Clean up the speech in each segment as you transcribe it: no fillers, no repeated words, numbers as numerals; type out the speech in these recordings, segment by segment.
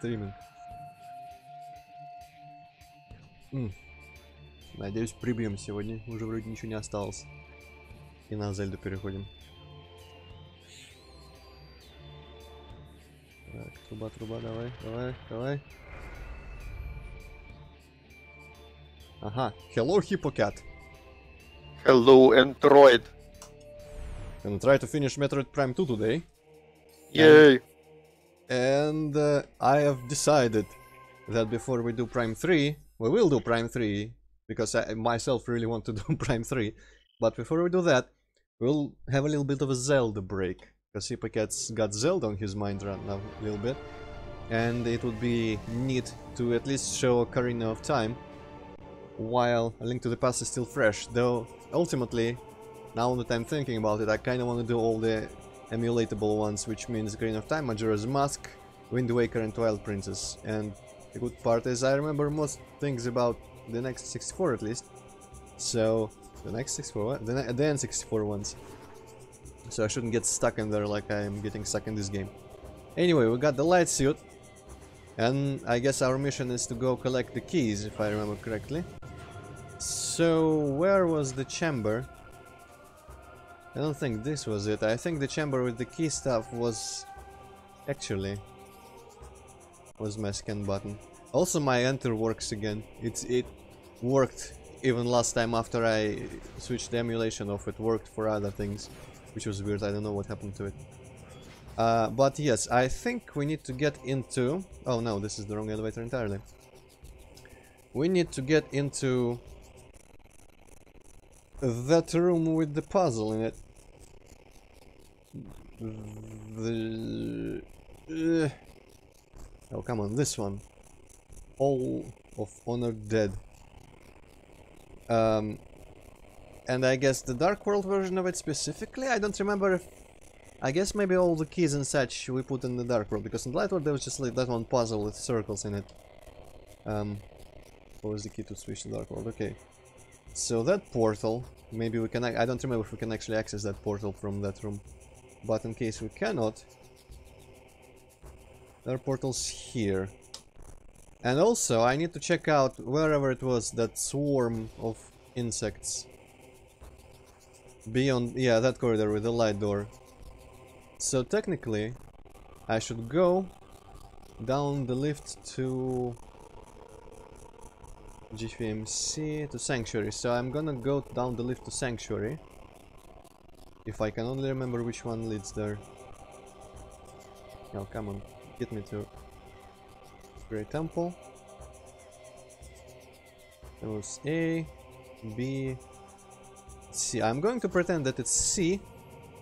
стриминг. Надеюсь, прибьем сегодня. Уже вроде ничего не осталось. И на Зельду переходим. Так, труба, давай. Ага, hello, Hippocat. Hello, Antroid. Gonna try to finish Metroid Prime 2 today. Yay! And I have decided that before we do Prime 3, we will do Prime 3, because I myself really want to do Prime 3. But before we do that, we'll have a little bit of a Zelda break, because Hippocat's got Zelda on his mind right now a little bit. And it would be neat to at least show Ocarina of Time while A Link to the Past is still fresh, though ultimately, now that I'm thinking about it, I kind of want to do all the emulatable ones, which means Ocarina of Time, Majora's Mask, Wind Waker and Twilight Princess. And the good part is I remember most things about the next 64 at least. So, the next 64, the N64 ones. So I shouldn't get stuck in there like I am getting stuck in this game. Anyway, we got the light suit. And I guess our mission is to go collect the keys, if I remember correctly. So, where was the chamber? I don't think this was it. I think the chamber with the key stuff was... actually... was my scan button. Also, my enter works again. It worked even last time after I switched the emulation off. It worked for other things, which was weird. I don't know what happened to it. But yes, I think we need to get into... oh no, this is the wrong elevator entirely. We need to get into that room with the puzzle in it. Oh, come on, this one. All of Honor Dead. And I guess the Dark World version of it specifically? I don't remember if... I guess maybe all the keys and such we put in the Dark World, because in the Light World there was just like that one puzzle with circles in it. What was the key to switch to Dark World? Okay. So that portal, maybe we can... I don't remember if we can actually access that portal from that room. But in case we cannot, there are portals here. And also, I need to check out wherever it was, that swarm of insects. Beyond, yeah, that corridor with the light door. So technically, I should go down the lift to GFMC, to Sanctuary. So I'm gonna go down the lift to Sanctuary. If I can only remember which one leads there. Oh, come on, get me to Great Temple. That was A, B, C. I'm going to pretend that it's C.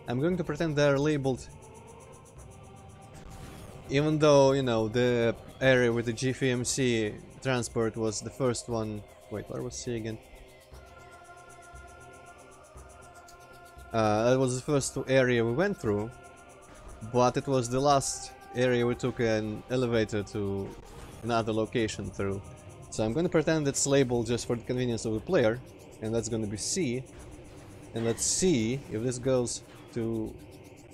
I'm going to pretend they're labeled, even though, you know, the area with the GFMC transport was the first one. Wait, where was C again? That was the first area we went through, but it was the last area we took an elevator to another location through. So I'm gonna pretend it's labeled just for the convenience of the player, and that's gonna be C. And let's see if this goes to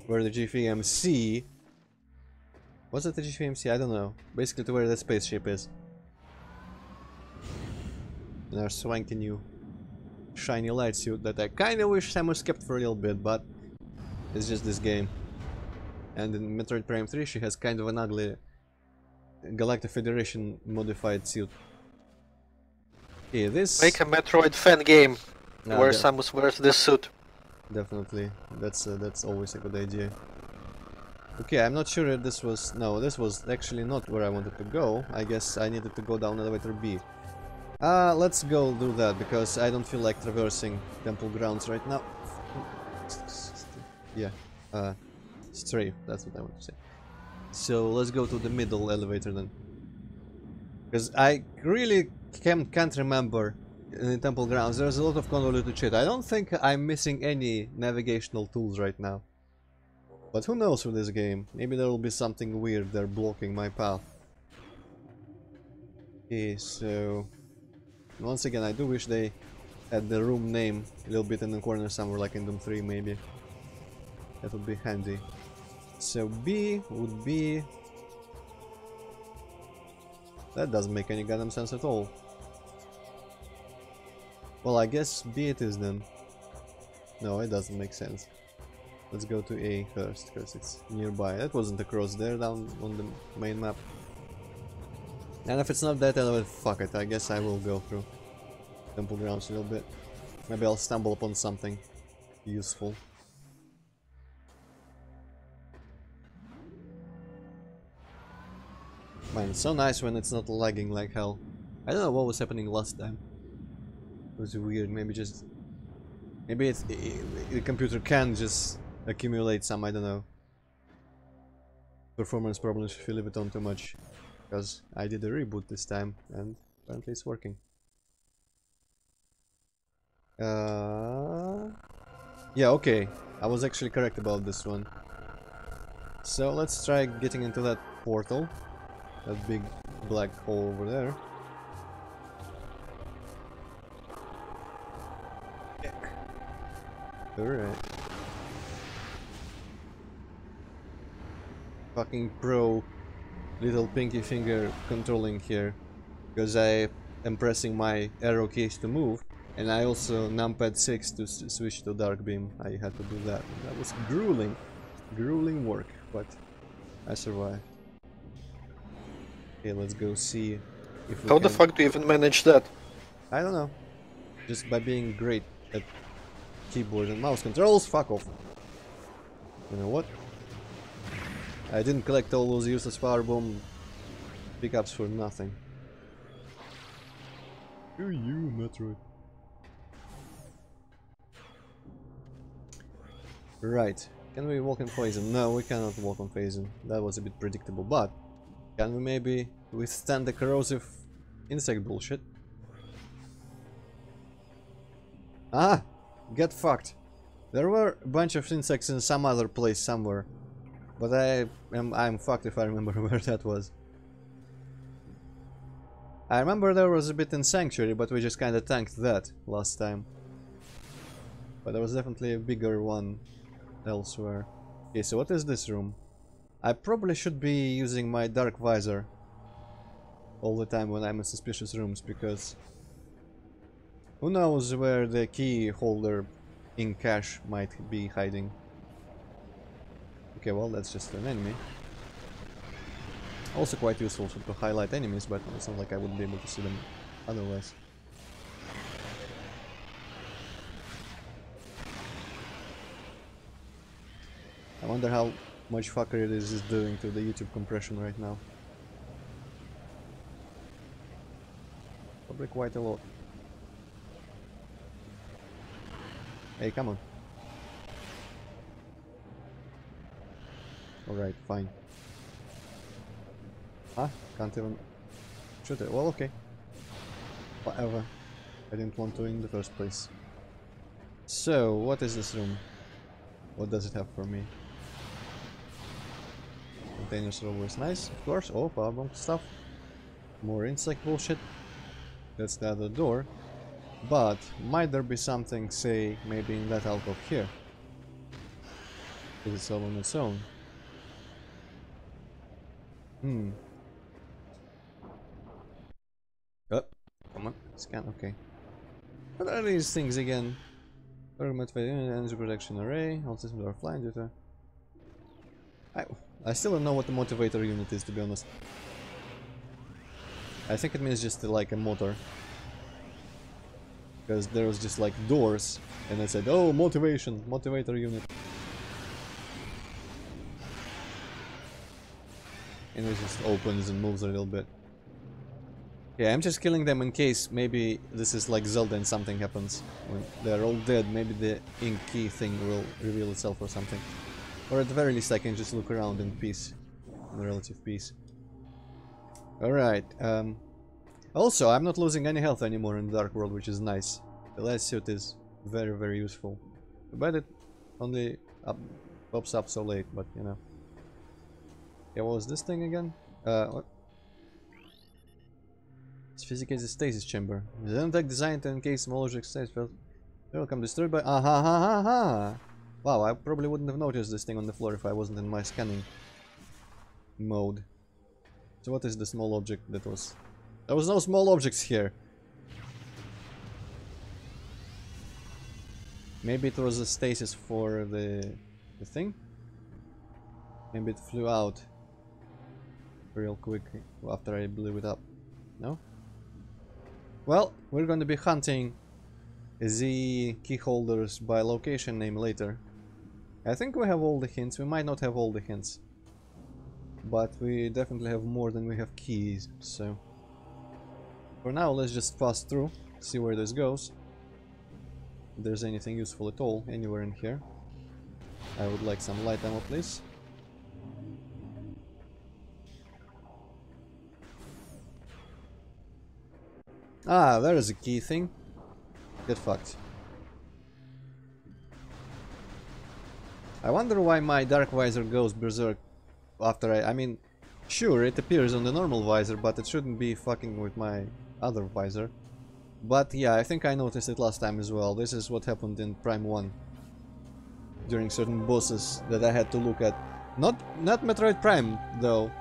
where the GFMC... was it the GFMC? I don't know. Basically to where the spaceship is. And our swanky new shiny light suit that I kinda wish Samus kept for a little bit, but it's just this game. And in Metroid Prime 3 she has kind of an ugly Galactic Federation modified suit. Okay, this... make a Metroid fan game where Samus wears this suit. Definitely, that's always a good idea. Okay, I'm not sure if this was... no, this was actually not where I wanted to go. I guess I needed to go down elevator B. Let's go do that, because I don't feel like traversing temple grounds right now. Yeah, strafe, that's what I want to say. So let's go to the middle elevator then. Because I really can't remember in the temple grounds. There's a lot of convoluted shit. I don't think I'm missing any navigational tools right now. But who knows with this game? Maybe there will be something weird there blocking my path. Okay, so... once again, I do wish they had the room name a little bit in the corner somewhere, like in Doom 3 maybe. That would be handy. So B would be... That doesn't make any goddamn sense at all. Well, I guess B it is then. No, it doesn't make sense. Let's go to A first, because it's nearby. That wasn't across there, down on the main map. And if it's not that, then fuck it. I guess I will go through Temple Grounds a little bit. Maybe I'll stumble upon something useful. Man, it's so nice when it's not lagging like hell. I don't know what was happening last time. It was weird. Maybe just... Maybe it's... the computer can just accumulate some, I don't know, performance problems if you leave it on too much. Because I did a reboot this time, and apparently it's working. Yeah, okay. I was actually correct about this one. So let's try getting into that portal. That big black hole over there. Alright. Fucking pro little pinky finger controlling here. Because I am pressing my arrow keys to move. And I also numpad 6 to switch to dark beam. I had to do that. That was grueling. Grueling work. But I survived. Okay, let's go see if we How can... the fuck do you even manage that? I don't know. Just by being great at keyboard and mouse controls. Fuck off. You know what? I didn't collect all those useless powerbomb pickups for nothing. Screw you, Metroid. Right. Can we walk in poison? No, we cannot walk on poison. That was a bit predictable, but can we maybe withstand the corrosive insect bullshit? Ah! Get fucked. There were a bunch of insects in some other place somewhere. But I'm fucked if I remember where that was. I remember there was a bit in Sanctuary, but we just kinda tanked that last time. But there was definitely a bigger one elsewhere. Okay, so what is this room? I probably should be using my dark visor all the time when I'm in suspicious rooms, because who knows where the key holder in cache might be hiding. Okay, well, that's just an enemy. Also quite useful to highlight enemies, but it's not like I wouldn't be able to see them otherwise. I wonder how much fuckery this is doing to the YouTube compression right now. Probably quite a lot. Hey, come on. Alright, fine. Huh? Can't even shoot it. Well, okay. Whatever. I didn't want to in the first place. So, what is this room? What does it have for me? Containers are always nice, of course. Oh, powerbomb stuff. More insect bullshit. That's the other door. But, might there be something, say, maybe in that alcove here? Is it all on its own? Oh, come on, scan, okay. What are these things again? Energy protection array, all systems are flying due to... I still don't know what the motivator unit is, to be honest. I think it means just like a motor. Because there was just like doors, and I said, oh, motivator unit. And it just opens and moves a little bit. Yeah, I'm just killing them in case maybe this is like Zelda and something happens. When they're all dead, maybe the ink key thing will reveal itself or something. Or at the very least I can just look around in peace. In relative peace. Alright, also, I'm not losing any health anymore in the Dark World, which is nice. The last suit is very, very useful. But it only pops up so late, but you know. Yeah, what was this thing again? What? It's physically a stasis chamber. The Xenotech designed to encase small object stasis field. They will come destroyed by... Aha, ha, ha, ha! Wow, I probably wouldn't have noticed this thing on the floor if I wasn't in my scanning mode. So what is the small object that was... There was no small objects here. Maybe it was a stasis for the thing? Maybe it flew out real quick after I blew it up. No? Well, we're going to be hunting the key holders by location name later. I think we have all the hints. We might not have all the hints, but we definitely have more than we have keys, so for now let's just pass through, see where this goes. If there's anything useful at all anywhere in here. I would like some light ammo, please. Ah, there is a key thing. Get fucked. I wonder why my dark visor goes berserk after I mean, sure, it appears on the normal visor, but it shouldn't be fucking with my other visor. But yeah, I think I noticed it last time as well. This is what happened in Prime 1. During certain bosses that I had to look at. Not Metroid Prime, though.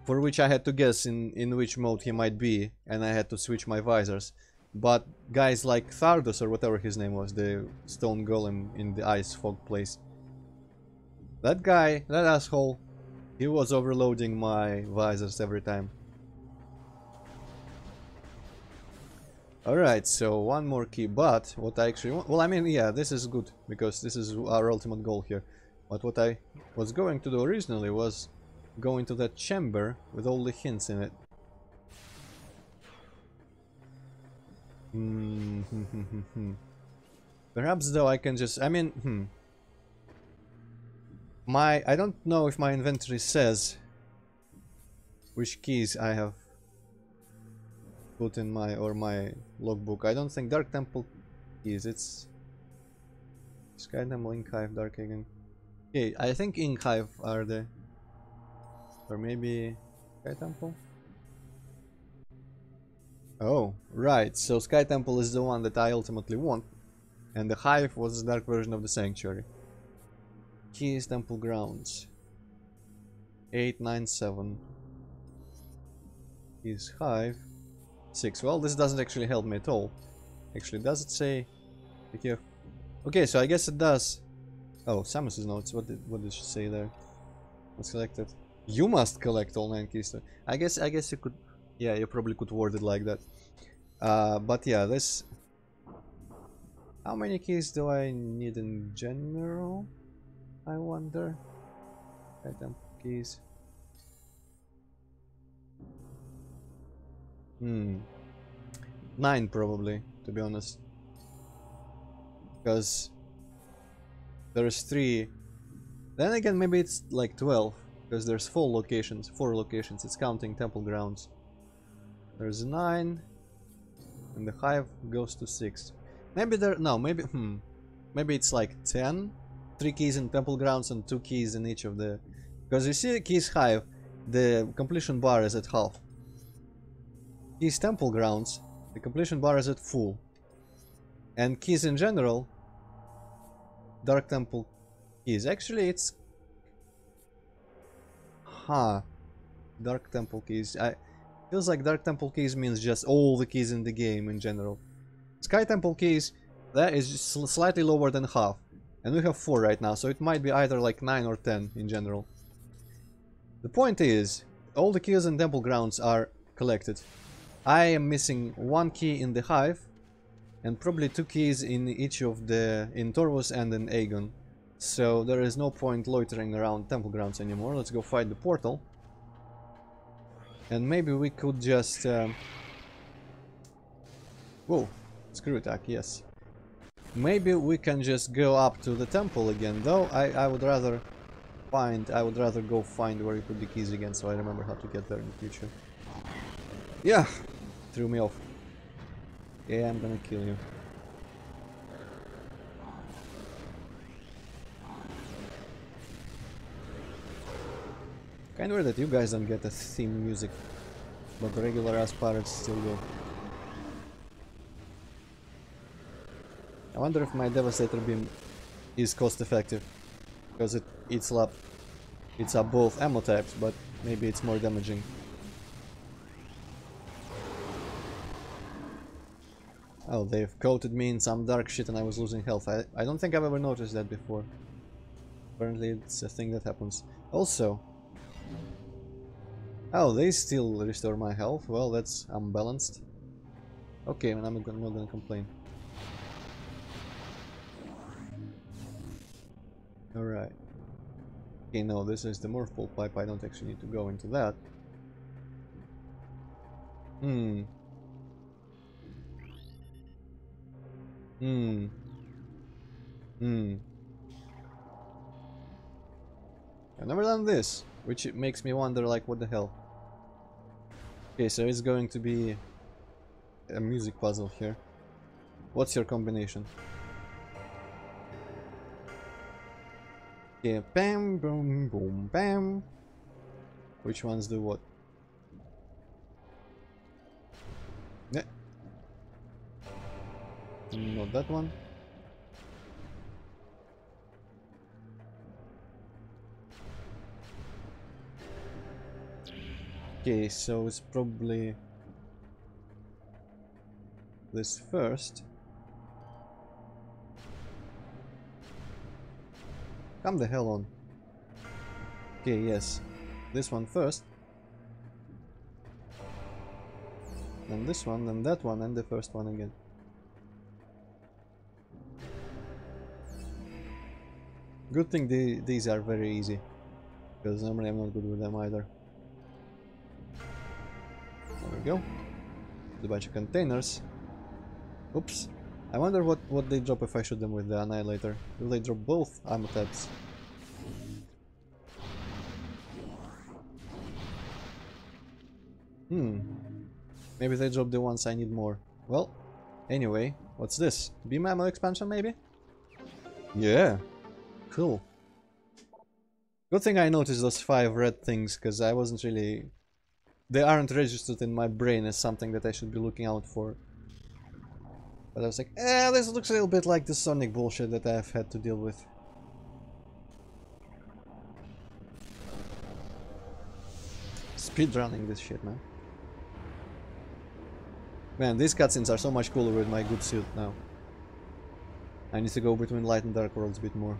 For which I had to guess in which mode he might be, and I had to switch my visors. But guys like Thardos, or whatever his name was, the stone golem in the ice fog place. That guy, that asshole, he was overloading my visors every time. Alright, so one more key, but what I actually want... Well, I mean, yeah, this is good, because this is our ultimate goal here. But what I was going to do originally was go into that chamber with all the hints in it. Perhaps though I can just... I mean, I don't know if my inventory says which keys I have put in my logbook. I don't think Dark Temple keys, it's Sky Temple, Ink Hive, Dark Agent. Okay, I think Ink Hive are the... Or maybe Sky Temple? Oh, right, so Sky Temple is the one that I ultimately want, and the Hive was the dark version of the Sanctuary. Keys, Temple Grounds. 897. Keys, Hive. 6. Well, this doesn't actually help me at all. Actually, does it say... Be careful. Okay, so I guess it does. Oh, Samus's notes. What did she say there? What's collected? You must collect all 9 keys. I guess you could... Yeah, you probably could word it like that. But yeah, this... How many keys do I need in general? I wonder. Item keys. 9 probably, to be honest. Because there's 3. Then again, maybe it's like 12. Because there's 4 locations. It's counting Temple Grounds. There's 9. And the Hive goes to 6. Maybe there... No, maybe... Maybe it's like 10. 3 keys in Temple Grounds and 2 keys in each of the... Because you see Keys Hive, the completion bar is at half. Keys Temple Grounds, the completion bar is at full. And keys in general, Dark Temple keys. Actually, it's... Dark Temple keys. Feels like Dark Temple keys means just all the keys in the game in general. Sky Temple keys, that is just slightly lower than half. And we have 4 right now, so it might be either like 9 or 10 in general. The point is, all the keys in Temple Grounds are collected. I am missing 1 key in the Hive, and probably 2 keys in each of the... in Torvus and in Aegon. So there is no point loitering around Temple Grounds anymore. Let's go fight the portal. And maybe we could just... Whoa, screw attack, yes. Maybe we can just go up to the temple again, though I would rather go find where you put the keys again, so I remember how to get there in the future. Yeah, threw me off. Yeah, I'm gonna kill you. Kinda weird that you guys don't get the theme music, but the regular ass pirates still do. I wonder if my Devastator Beam is cost effective, because it eats up both ammo types, but maybe it's more damaging. Oh, they've coated me in some dark shit and I was losing health. I don't think I've ever noticed that before. Apparently it's a thing that happens. Also... Oh, they still restore my health. Well, that's unbalanced. Okay, and I'm not gonna complain. Alright. Okay, no, this is the morph ball pipe. I don't actually need to go into that. Hmm. I've never done this, which makes me wonder, like, what the hell. Okay, so it's going to be a music puzzle here. What's your combination? Okay, bam, boom, boom, bam. Which ones do what? Yeah. Not that one. Okay, so it's probably this first. Come the hell on. Okay, yes. This one first. Then this one, then that one, and the first one again. Good thing these are very easy, because normally I'm not good with them either. There we go. A bunch of containers. Oops. I wonder what they drop if I shoot them with the annihilator. Will they drop both ammo tabs? Maybe they drop the ones I need more. Well, anyway, what's this? Beam ammo expansion maybe? Yeah. Cool. Good thing I noticed those 5 red things, because I wasn't really... They aren't registered in my brain as something that I should be looking out for. But I was like, this looks a little bit like the Sonic bullshit that I've had to deal with. Speedrunning this shit, man. Man, these cutscenes are so much cooler with my good suit now. I need to go between light and dark worlds a bit more.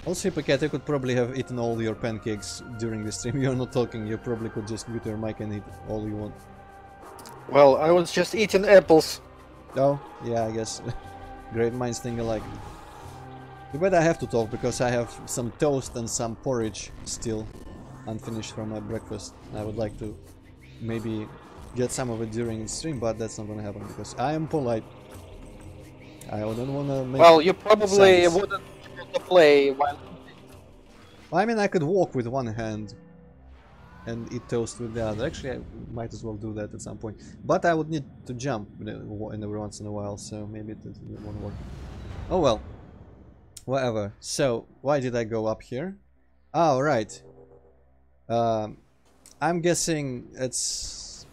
Also, Hippocat, you could probably have eaten all your pancakes during the stream. You're not talking, you probably could just mute your mic and eat all you want. Well, I was just eating apples. Oh, yeah, I guess. Great minds think alike. Too bad I have to talk, because I have some toast and some porridge still unfinished from my breakfast. I would like to maybe get some of it during the stream, but that's not gonna happen, because I am polite. I don't wanna make... Well, you probably wouldn't be able to play while... I mean, I could walk with one hand and eat toast with the other. Actually, I might as well do that at some point. But I would need to jump every once in a while, so maybe it won't work. Oh well. Whatever. So, why did I go up here? Oh, right. I'm guessing it's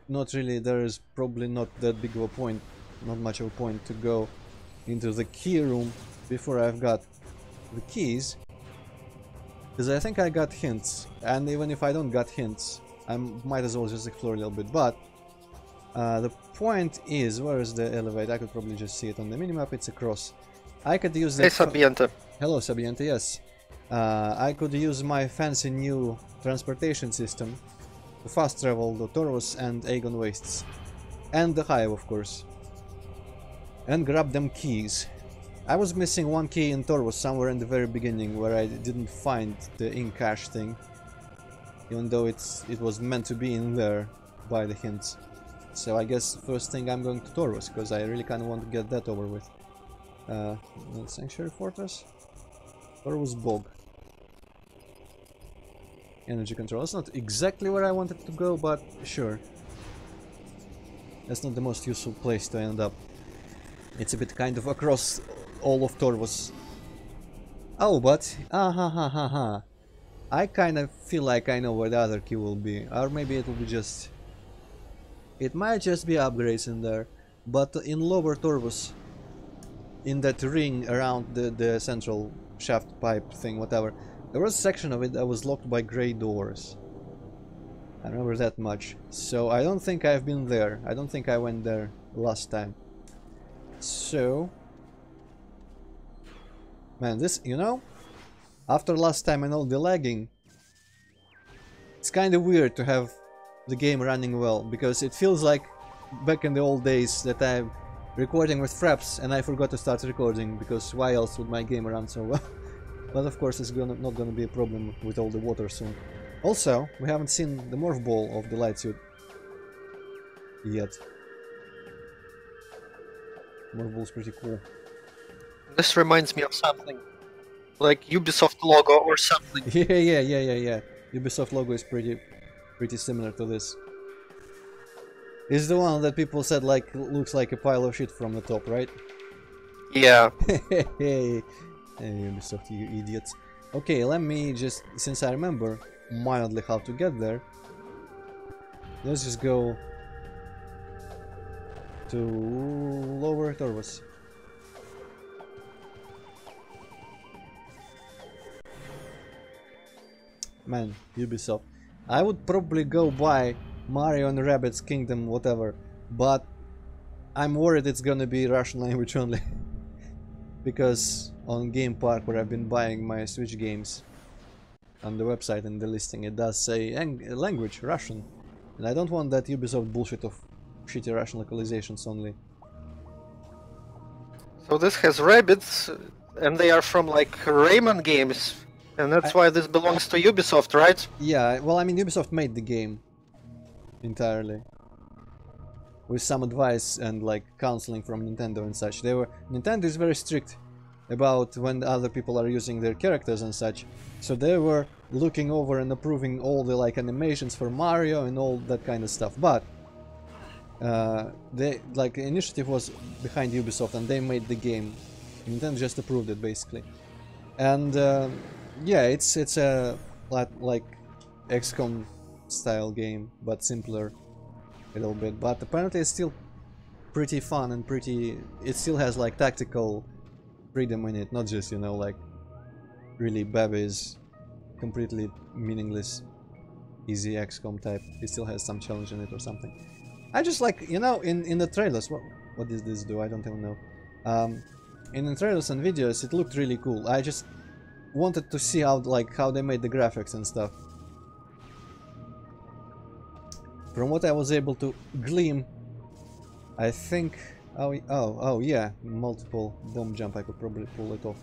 not really... There is probably not that big of a point, not much of a point to go into the key room before I've got the keys. Because I think I got hints, and even if I don't got hints, I might as well just explore a little bit. But the point is, where is the elevator? I could probably just see it on the minimap. It's across. I could use the... Hey, Sabiente. Hello, Sabiente, yes. I could use my fancy new transportation system to fast travel the Taurus and Aegon Wastes. And the Hive, of course. And grab them keys. I was missing one key in Taurus somewhere in the very beginning, where I didn't find the in-cache thing. Even though it was meant to be in there by the hints. So I guess first thing I'm going to Taurus, because I really kind of want to get that over with. Sanctuary Fortress? Taurus Bog. Energy control. That's not exactly where I wanted to go, but sure. That's not the most useful place to end up. It's a bit kind of across all of Taurus. Oh, but... I kind of feel like I know where the other key will be. Or maybe it will be just... It might just be upgrades in there. But in lower Taurus, in that ring around the central shaft pipe thing, whatever, There was a section of it that was locked by grey doors. I remember that much. So I don't think I've been there. I don't think I went there last time. So... Man, this, you know, after last time and all the lagging, it's kind of weird to have the game running well, because it feels like back in the old days that I'm recording with fraps and I forgot to start recording, because why else would my game run so well? But of course it's not gonna be a problem with all the water soon. Also, we haven't seen the morph ball of the light suit yet. Morph ball's pretty cool. This reminds me of something, like Ubisoft logo or something. Yeah. Ubisoft logo is pretty similar to this. It's the one that people said like looks like a pile of shit from the top, right? Yeah. Hey, Ubisoft, you idiots. Okay, let me just, since I remember mildly how to get there, let's just go to lower Torvus. Man, Ubisoft. I would probably go buy Mario and Rabbids Kingdom, whatever, but I'm worried it's gonna be Russian language only. Because on Game Park, where I've been buying my Switch games, on the website and the listing, it does say language, Russian. And I don't want that Ubisoft bullshit of shitty Russian localizations only. So this has rabbits, and they are from like Rayman games. And that's why this belongs to Ubisoft, right? Yeah, well, I mean, Ubisoft made the game entirely, with some advice and like counseling from Nintendo and such. Nintendo is very strict about when other people are using their characters and such, so they were looking over and approving all the like animations for Mario and all that kind of stuff. But they like initiative was behind Ubisoft and they made the game. Nintendo just approved it basically, and yeah, it's a like XCOM style game, but simpler a little bit. But apparently it's still pretty fun and it still has like tactical freedom in it, not just, you know, like really baby's completely meaningless easy XCOM type. It still has some challenge in it or something. I just like, you know, in the trailers, what does this do? I don't even know. In the trailers and videos it looked really cool. I just wanted to see how they made the graphics and stuff. From what I was able to glean, I think oh yeah, multiple bomb jump, I could probably pull it off.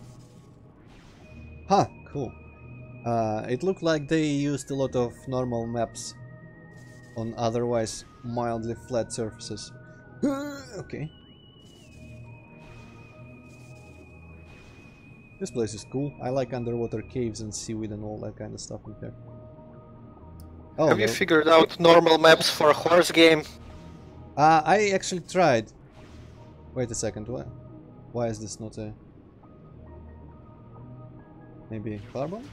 Huh, cool. It looked like they used a lot of normal maps on otherwise mildly flat surfaces. Okay. This place is cool. I like underwater caves and seaweed and all that kind of stuff in there. Oh, have you figured out normal maps for a horse game? I actually tried. Wait a second, why is this not a... Maybe carbon?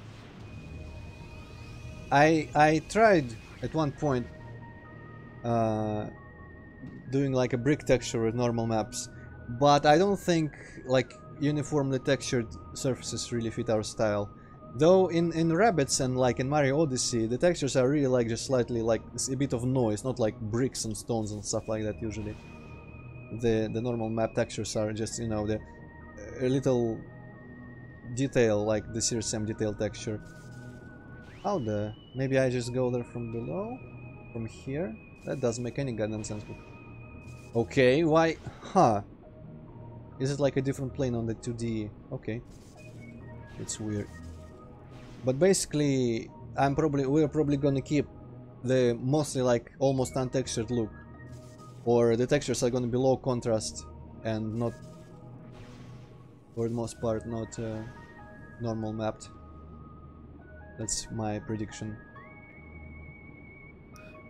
I tried at one point doing like a brick texture with normal maps, but I don't think like uniformly textured surfaces really fit our style. Though in Rabbids and like in Mario Odyssey, the textures are really like just slightly like a bit of noise, not like bricks and stones and stuff like that usually. The normal map textures are just, you know, a little detail, like the Series M detail texture. How the... Maybe I just go there from below? From here? That doesn't make any goddamn sense. Okay, why? Huh. Is it like a different plane on the 2D? Okay. It's weird. But basically, we're probably gonna keep the mostly like almost untextured look. Or the textures are gonna be low contrast and not, for the most part, not normal mapped. That's my prediction.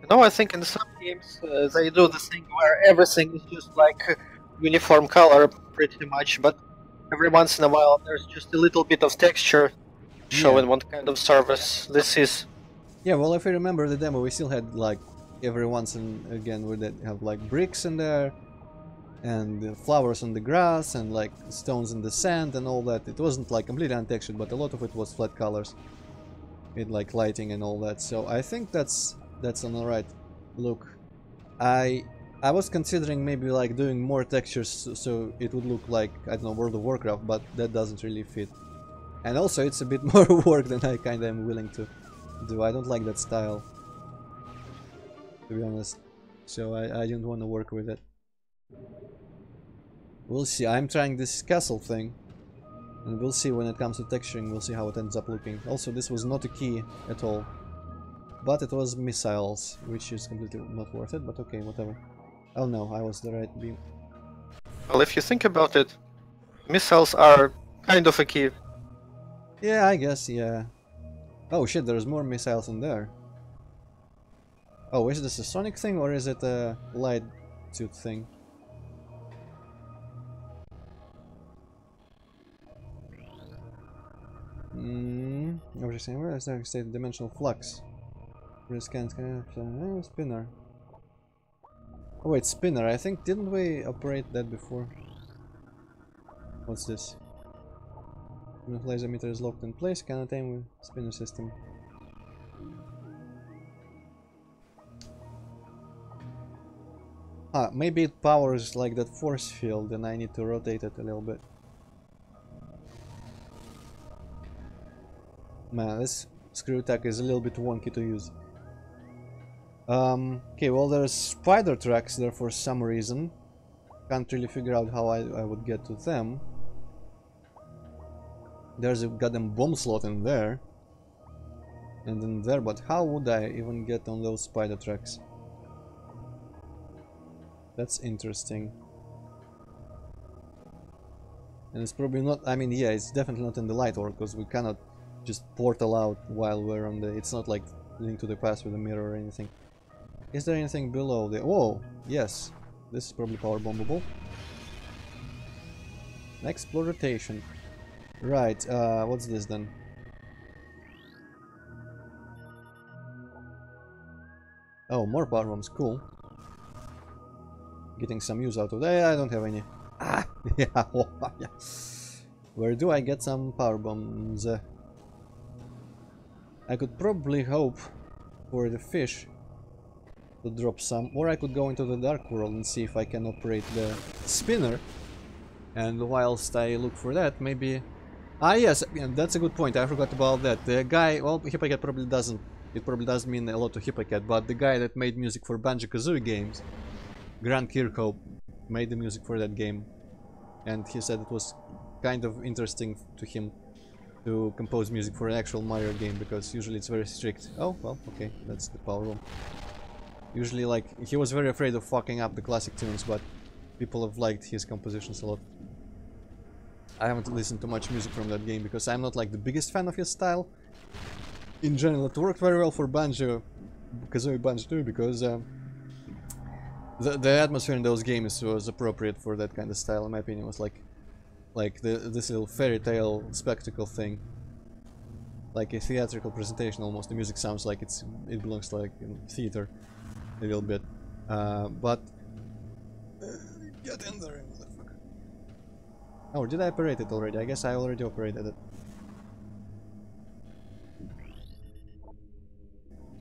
No, I think in some games they do the thing where everything is just like uniform color pretty much, but every once in a while there's just a little bit of texture showing what kind of surface this is. Yeah, well, if I remember the demo, we still had like every once and again we did have like bricks in there and flowers on the grass and like stones in the sand and all that. It wasn't like completely untextured, but a lot of it was flat colors. with like lighting and all that. So I think that's an alright look. I was considering maybe like doing more textures so it would look like, I don't know, World of Warcraft, but that doesn't really fit. And also it's a bit more work than I kinda am willing to do. I don't like that style, to be honest. So I didn't want to work with it. We'll see. I'm trying this castle thing. And we'll see when it comes to texturing, we'll see how it ends up looking. Also, this was not a key at all. But it was missiles, which is completely not worth it, but okay, whatever. Oh no, I was the right beam. Well, if you think about it, missiles are kind of a key. Yeah, I guess, yeah. Oh shit, there's more missiles in there. Oh, is this a sonic thing or is it a light suit thing? Object saying, where is there state dimensional flux? Spinner. Oh wait, spinner. I think, didn't we operate that before? What's this? If laser meter is locked in place, cannot aim with spinner system. Ah, maybe it powers like that force field and I need to rotate it a little bit. Man, this screw attack is a little bit wonky to use. Okay, well there's spider tracks there for some reason. Can't really figure out how I would get to them. There's a goddamn bomb slot in there. And in there, but how would I even get on those spider tracks? That's interesting. And it's probably not, I mean, yeah, it's definitely not in the light orb, because we cannot just portal out while we're on the, it's not like Link to the Past with a mirror or anything. Is there anything below the, whoa, yes, this is probably power bombable. Explore rotation. Right, what's this then? Oh, more power bombs, cool. Getting some use out of that. I don't have any. Ah, yeah, yeah. Where do I get some power bombs? I could probably hope for the fish to drop some, or I could go into the dark world and see if I can operate the spinner. And whilst I look for that, maybe. Ah, yes, yeah, that's a good point. I forgot about that. The guy, well, Hippocat probably doesn't. It probably does mean a lot to Hippocat, but the guy that made music for Banjo-Kazooie games, Grant Kirkhope, made the music for that game, and he said it was kind of interesting to him to compose music for an actual Mario game, because usually it's very strict. Oh, well, okay, that's the power room. Usually, like, he was very afraid of fucking up the classic tunes, but people have liked his compositions a lot. I haven't listened to much music from that game, because I'm not, like, the biggest fan of his style. In general, it worked very well for Banjo-Kazooie Banjo 2, because the atmosphere in those games was appropriate for that kind of style, in my opinion. It was like this little fairy tale spectacle thing, like a theatrical presentation almost. The music sounds like it belongs to like in theater a little bit, but get in there, motherfucker. Oh, did I operate it already? I guess I already operated it.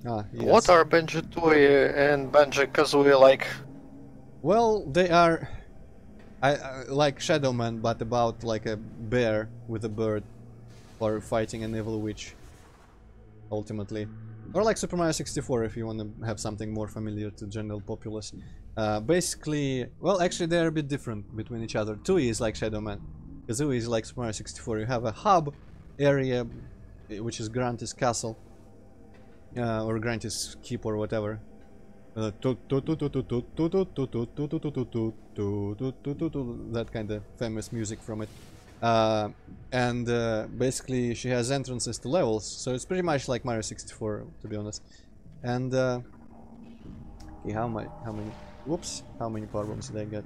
Ah, yes. What are Banjo-Tooie and Banjo-Kazooie like? Well, they are like Shadow Man, but about like a bear with a bird, or fighting an evil witch, ultimately. Or like Super Mario 64, if you want to have something more familiar to general populace. Basically, well, actually they're a bit different between each other. Tooie is like Shadow Man. Kazooie is like Super Mario 64. You have a hub area, which is Granty's castle, or Granty's keep, or whatever. That kind of famous music from it. And basically she has entrances to levels, so it's pretty much like Mario 64, to be honest. And okay, how many whoops, how many power bombs did I get?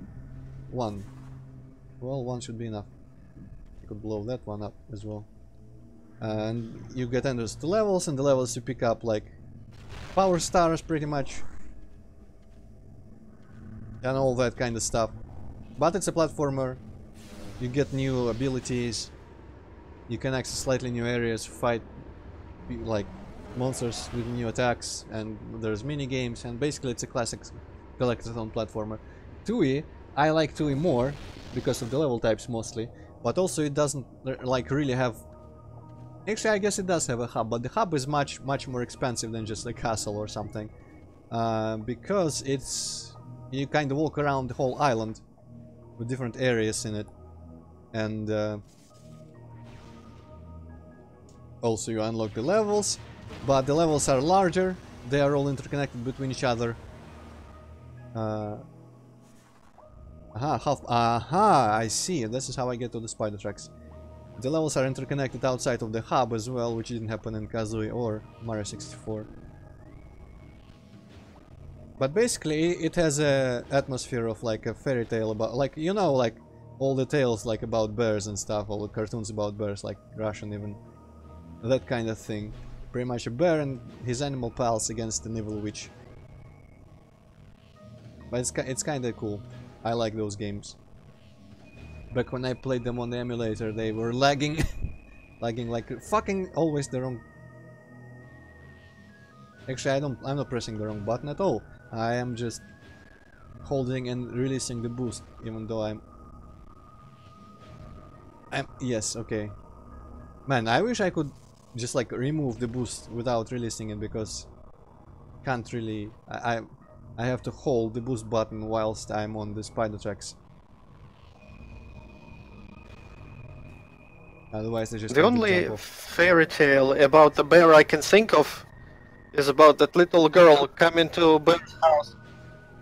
One. Well, one should be enough. You could blow that one up as well. And you get entrances to levels, and the levels you pick up like power stars pretty much, and all that kind of stuff. But it's a platformer. You get new abilities. You can access slightly new areas, fight like monsters with new attacks, and there's mini games, and basically it's a classic collectathon platformer. 2E, I like 2E more because of the level types mostly, but also it doesn't like really have. Actually, I guess it does have a hub, but the hub is much more expensive than just a castle or something, because it's you kind of walk around the whole island with different areas in it, and also you unlock the levels, but the levels are larger, they are all interconnected between each other. I see, this is how I get to the spider tracks. The levels are interconnected outside of the hub as well, which didn't happen in Kazooie or Mario 64. But basically it has a atmosphere of like a fairy tale about, like, you know, like all the tales like about bears and stuff, all the cartoons about bears, like Russian even. That kind of thing. Pretty much a bear and his animal pals against an evil witch. But it's kind of cool. I like those games. Back when I played them on the emulator, they were lagging. Lagging like fucking always the wrong. Actually, I'm not pressing the wrong button at all. I am just holding and releasing the boost, even though I'm yes, okay. Man, I wish I could just like remove the boost without releasing it, because can't really. I have to hold the boost button whilst I'm on the spider tracks. Otherwise, I just. The only fairy tale about the bear I can think of is about that little girl coming to Bear's house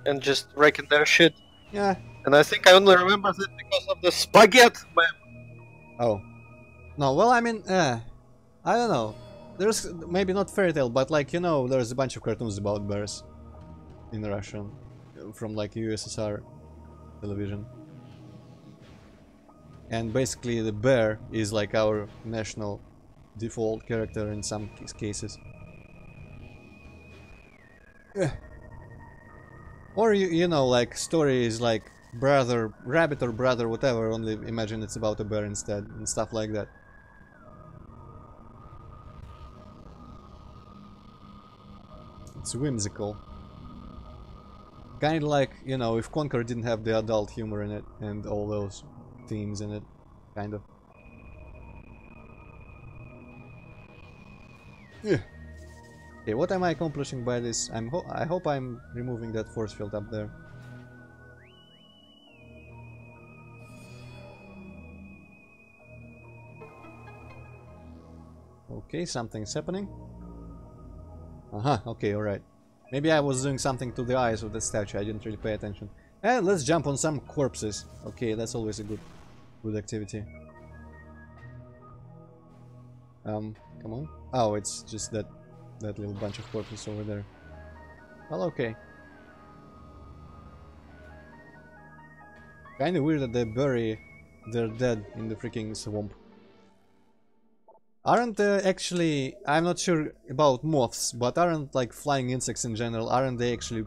and just wrecking their shit. Yeah. And I think I only remember that because of the spaghetti meme. Oh. No, well, I mean, I don't know. There's maybe not fairy tale, but like, you know, there's a bunch of cartoons about bears in Russian from like USSR television. And basically the bear is like our national default character in some cases. Or you know, like story is like brother rabbit or brother whatever, only imagine it's about a bear instead and stuff like that. It's whimsical. Kind of like, you know, if Conquer didn't have the adult humor in it and all those themes in it, kind of. Yeah. Okay, what am I accomplishing by this? I hope I'm removing that force field up there. Okay, something's happening. Okay, alright. Maybe I was doing something to the eyes of the statue, I didn't really pay attention. And let's jump on some corpses. Okay, that's always a good activity. Come on. Oh, it's just that little bunch of corpses over there. Well, okay. Kinda weird that they bury their dead in the freaking swamp. Aren't actually, I'm not sure about moths, but aren't like flying insects in general, aren't they actually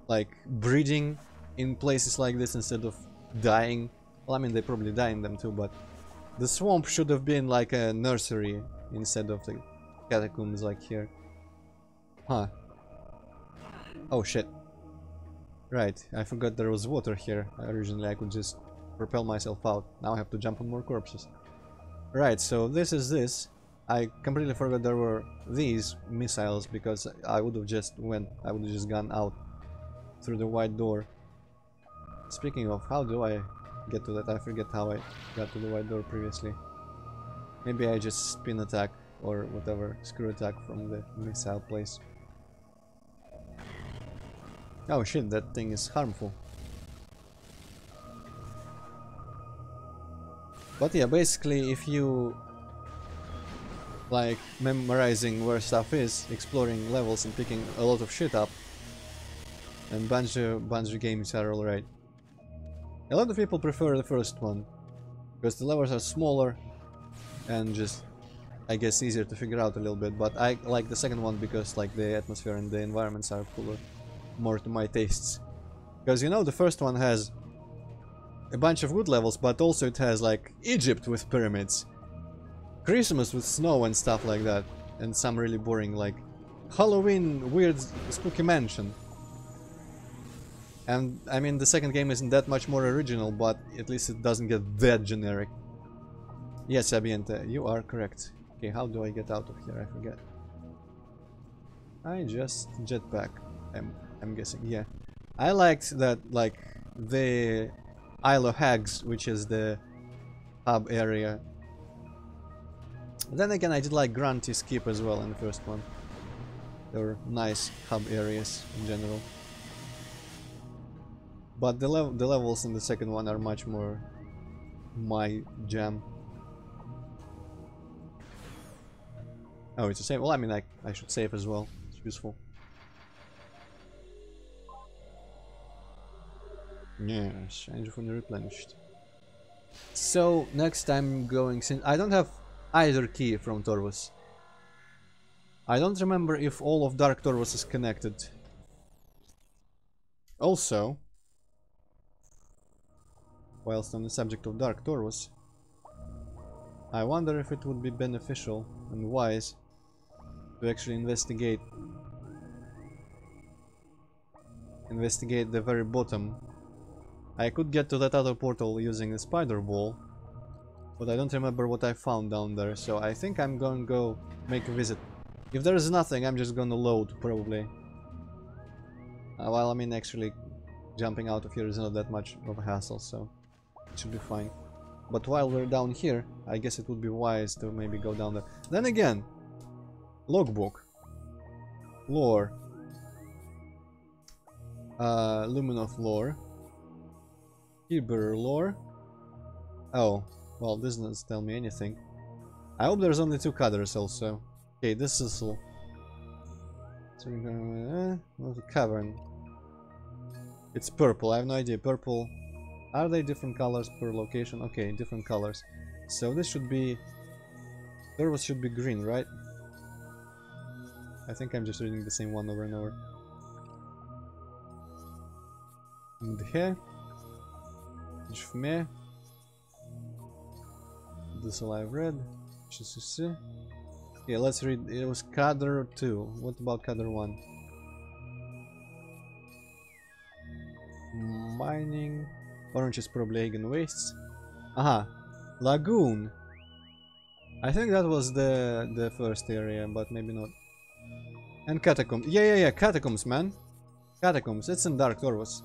like breeding in places like this instead of dying? Well, I mean, they probably die in them too, but the swamp should have been like a nursery instead of the catacombs like here. Huh. Oh shit. Right, I forgot there was water here. Originally I could just propel myself out. Now I have to jump on more corpses. Right, so this is this. I completely forgot there were these missiles because I would have just gone out through the white door. Speaking of, how do I get to that? I forget how I got to the white door previously. Maybe I just spin attack or whatever, screw attack from the missile place. Oh shit, that thing is harmful. But yeah, basically if you like memorizing where stuff is, exploring levels and picking a lot of shit up, and Banjo games are alright. A lot of people prefer the first one because the levels are smaller and just, I guess, easier to figure out a little bit, but I like the second one because like the atmosphere and the environments are cooler, more to my tastes. Because you know, the first one has a bunch of good levels, but also it has like Egypt with pyramids, Christmas with snow and stuff like that, and some really boring, like Halloween weird spooky mansion. And I mean, the second game isn't that much more original, but at least it doesn't get that generic. Yes, Abiente, you are correct. Okay, how do I get out of here? I forget. I just jetpack. I'm guessing. Yeah, I liked that, like the Isle of Hags, which is the hub area. Then again, I did like Grunty's Keep as well in the first one. They were nice hub areas in general. But the levels in the second one are much more my jam. Oh, it's the same. Well, I mean, I should save as well. It's useful. Yes, energy fully replenished. So next I'm going, since I don't have either key from Torvus. I don't remember if all of Dark Torvus is connected. Also, whilst on the subject of Dark Torvus, I wonder if it would be beneficial and wise to actually investigate the very bottom. I could get to that other portal using a spider ball, but I don't remember what I found down there, so I think I'm going to go make a visit. If there is nothing, I'm just gonna load, probably. Well, I mean, actually, jumping out of here is not that much of a hassle, so it should be fine. But while we're down here, I guess it would be wise to maybe go down there. Then again, logbook, lore, Luminov lore, Hebrew lore. Oh, well, this doesn't tell me anything. I hope there's only 2 colors also. Okay, this is so we're gonna the cavern. It's purple. I have no idea. Purple. Are they different colors per location? Okay, different colors. So this should be. Torvus should be green, right? I think I'm just reading the same one over and over. And here. Jfme. This all I've read. Yeah, let's read. It was Kader 2. What about Kader 1? Mining. Orange is probably Hagen Wastes. Aha. Lagoon. I think that was the first area, but maybe not. And Catacombs. Yeah. Catacombs, man. Catacombs. It's in Dark Torvus.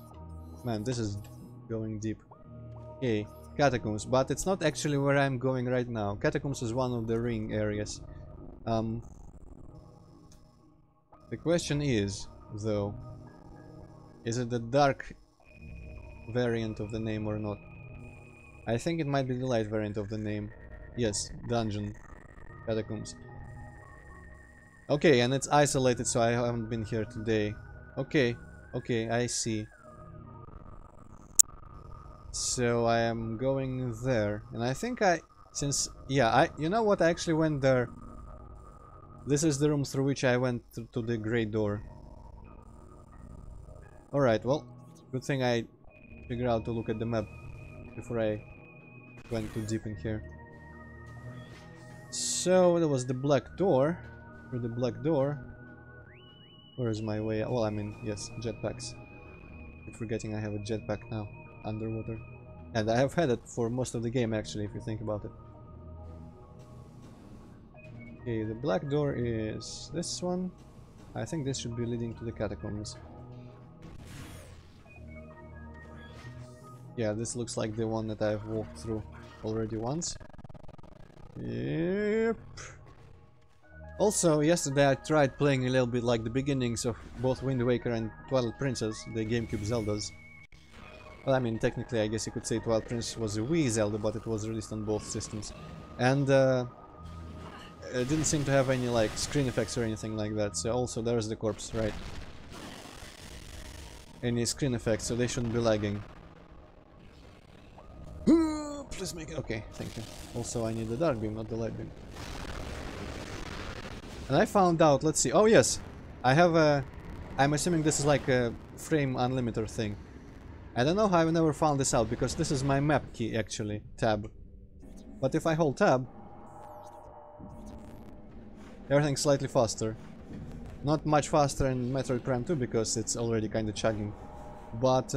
Man, this is going deep. Okay. Catacombs. But it's not actually where I'm going right now. Catacombs is one of the ring areas. The question is, though, is it the dark variant of the name or not? I think it might be the light variant of the name. Yes, dungeon, catacombs. Okay, and it's isolated, so I haven't been here today. Okay, I see. So I am going there, and I think you know what, I actually went there. This is the room through which I went to the great door. Alright, well, good thing I figured out to look at the map before I went too deep in here. So, there was the black door. Through the black door. Where is my way? Well, I mean, yes, jetpacks. I'm forgetting I have a jetpack now, underwater. And I have had it for most of the game, actually, if you think about it. Okay, the black door is this one. I think this should be leading to the catacombs. Yeah, this looks like the one that I've walked through already once. Yep. Also, yesterday I tried playing a little bit like the beginnings of both Wind Waker and Twilight Princess, the GameCube Zeldas. Well, I mean, technically I guess you could say Twilight Princess was a Wii Zelda, but it was released on both systems. And it didn't seem to have any like screen effects or anything like that, so also there's the corpse, right? Any screen effects, so they shouldn't be lagging. Please make it. Okay, thank you. Also, I need the dark beam, not the light beam. And I found out, let's see. Oh, yes. I have a. I'm assuming this is like a frame unlimiter thing. I don't know how I've never found this out, because this is my map key actually. Tab. But if I hold tab. Everything's slightly faster. Not much faster in Metroid Prime 2 because it's already kind of chugging. But,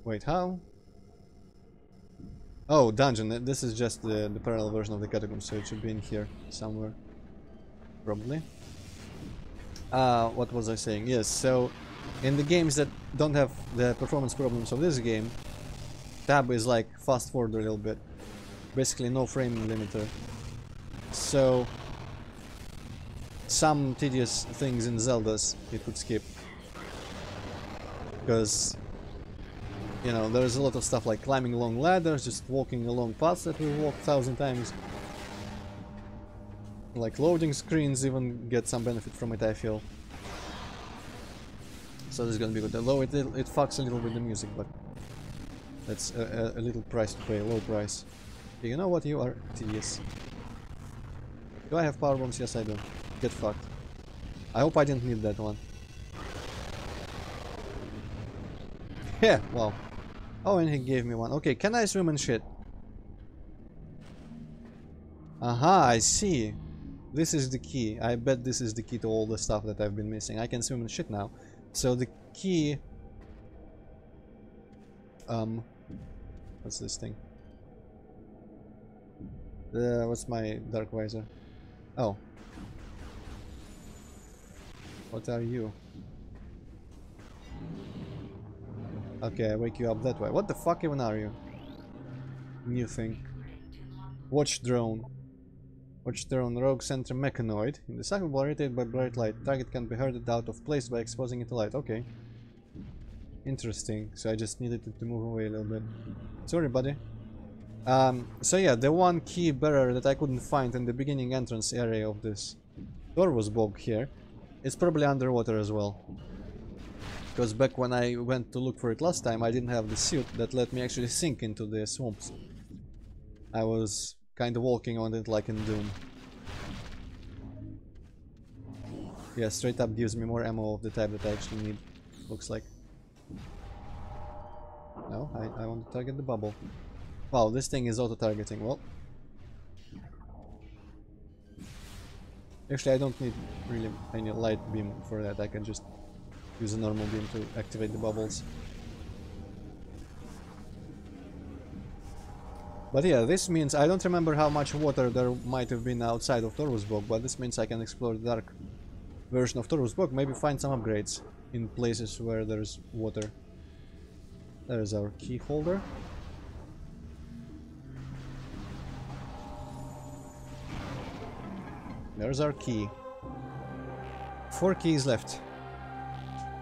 wait, how? Oh, dungeon. This is just the parallel version of the catacombs, so it should be in here somewhere. Probably. What was I saying? Yes, so in the games that don't have the performance problems of this game, tab is like fast forward a little bit. Basically no frame limiter. So some tedious things in Zeldas you could skip. Because, you know, there's a lot of stuff like climbing along ladders, just walking along paths that we've walked 1,000 times. Like loading screens even get some benefit from it, I feel. So this is gonna be good. Although it fucks a little with the music, but that's a little price to pay, a low price. Okay, you know what? You are tedious. Do I have power bombs? Yes, I do. Get fucked. I hope I didn't need that one. Yeah, wow. Oh, and he gave me one. Okay, can I swim and shit? Aha, I see. This is the key. I bet this is the key to all the stuff that I've been missing. I can swim and shit now. So the key... What's this thing? What's my dark visor? Oh. What are you? Okay, I wake you up that way. What the fuck even are you? New thing. Watch drone. Watch drone rogue center mechanoid. In the second ball irritated by bright light. Target can be herded out of place by exposing it to light. Okay. Interesting. So I just needed it to move away a little bit. Sorry, buddy. So yeah, the one key bearer that I couldn't find in the beginning entrance area of this door was bog here. It's probably underwater as well. Because back when I went to look for it last time, I didn't have the suit that let me actually sink into the swamps. I was kind of walking on it like in Doom. Yeah, straight up gives me more ammo of the type that I actually need, looks like. No, I want to target the bubble. Wow, this thing is auto-targeting. Well, actually I don't need really any light beam for that. I can just use a normal beam to activate the bubbles. But yeah, this means I don't remember how much water there might have been outside of Torvusbog, but this means I can explore the dark version of Torvusbog, maybe find some upgrades in places where there's water. There's our key holder. There's our key. 4 keys left.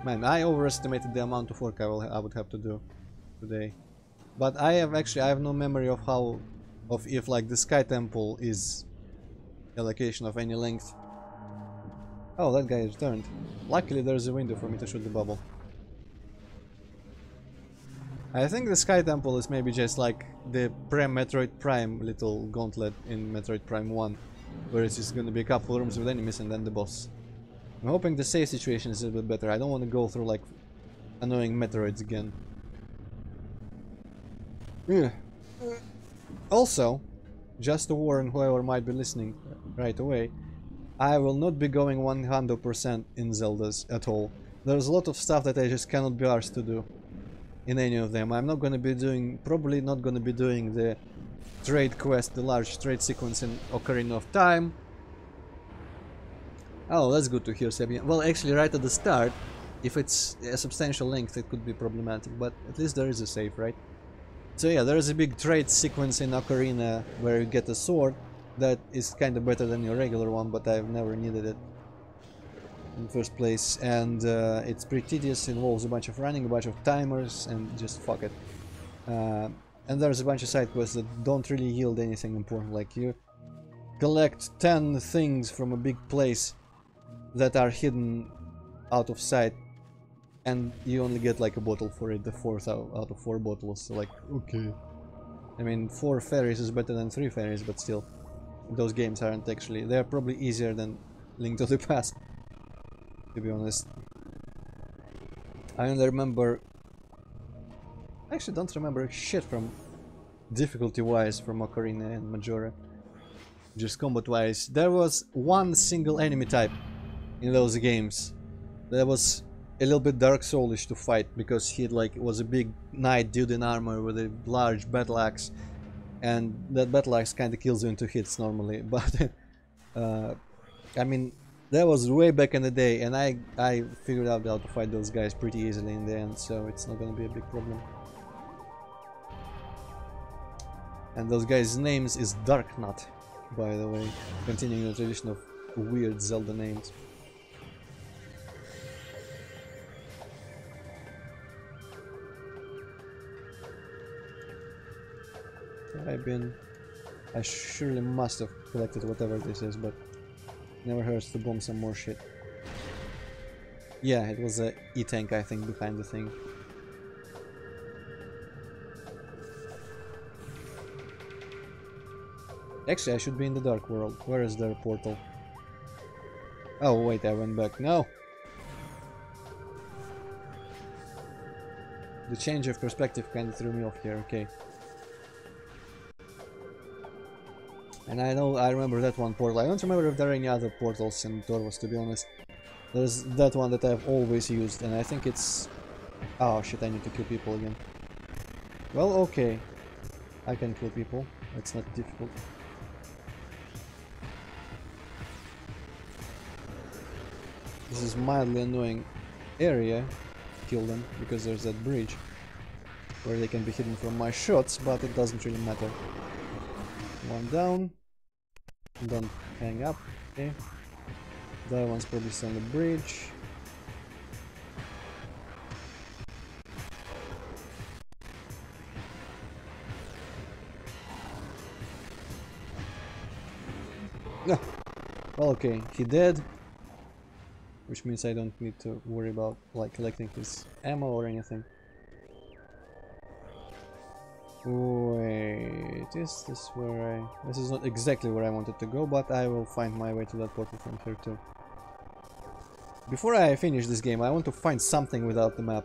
Man, I overestimated the amount of work I would have to do today. But I have no memory of how, if like the Sky Temple is a location of any length. Oh, that guy returned. Luckily there's a window for me to shoot the bubble. I think the Sky Temple is maybe just like the Metroid Prime little gauntlet in Metroid Prime 1. Where it's just gonna be a couple rooms with enemies and then the boss. I'm hoping the save situation is a bit better. I don't want to go through like annoying Metroids again. Yeah. Also, just to warn whoever might be listening right away, I will not be going 100% in Zeldas at all. There's a lot of stuff that I just cannot be arsed to do in any of them. I'm not gonna be doing, probably not gonna be doing the trade quest, the large trade sequence in Ocarina of Time. Oh, that's good to hear, Sabian. Well, actually, right at the start, if it's a substantial length, it could be problematic, but at least there is a save, right? So yeah, there is a big trade sequence in Ocarina where you get a sword that is kind of better than your regular one, but I've never needed it in the first place, and it's pretty tedious, involves a bunch of running, a bunch of timers, and just fuck it. And there's a bunch of side quests that don't really yield anything important, like you collect 10 things from a big place that are hidden out of sight, and you only get like a bottle for it, the 4th out of 4 bottles, so like, okay. I mean, 4 fairies is better than 3 fairies, but still, those games aren't actually, they're probably easier than Link to the Past, to be honest. I only remember, I actually don't remember shit from difficulty-wise from Ocarina and Majora. just combat-wise. There was one single enemy type in those games that was a little bit Dark Soulish to fight, because he was a big knight dude in armor with a large battle axe, and that battle axe kind of kills you in 2 hits normally. But I mean, that was way back in the day, and I figured out how to fight those guys pretty easily in the end, so it's not gonna be a big problem. And those guys' names is Darknut, by the way, continuing the tradition of weird Zelda names. I surely must have collected whatever this is, but never hurts to bomb some more shit. Yeah, it was a E-tank, I think, behind the thing. Actually, I should be in the Dark World. Where is their portal? Oh, wait, I went back. No! The change of perspective kind of threw me off here, okay. And I remember that one portal. I don't remember if there are any other portals in Torvos, to be honest. There's that one that I've always used, and I think it's... Oh shit, I need to kill people again. Well, okay. I can kill people. It's not difficult. This is mildly annoying area. Kill them, because there's that bridge where they can be hidden from my shots, but it doesn't really matter. One down. Don't hang up. Okay. The other one's probably still on the bridge. No. Well, okay, he dead, which means I don't need to worry about collecting his ammo or anything. Wait, is this where I... This is not exactly where I wanted to go, but I will find my way to that portal from here too. Before I finish this game, I want to find something without the map.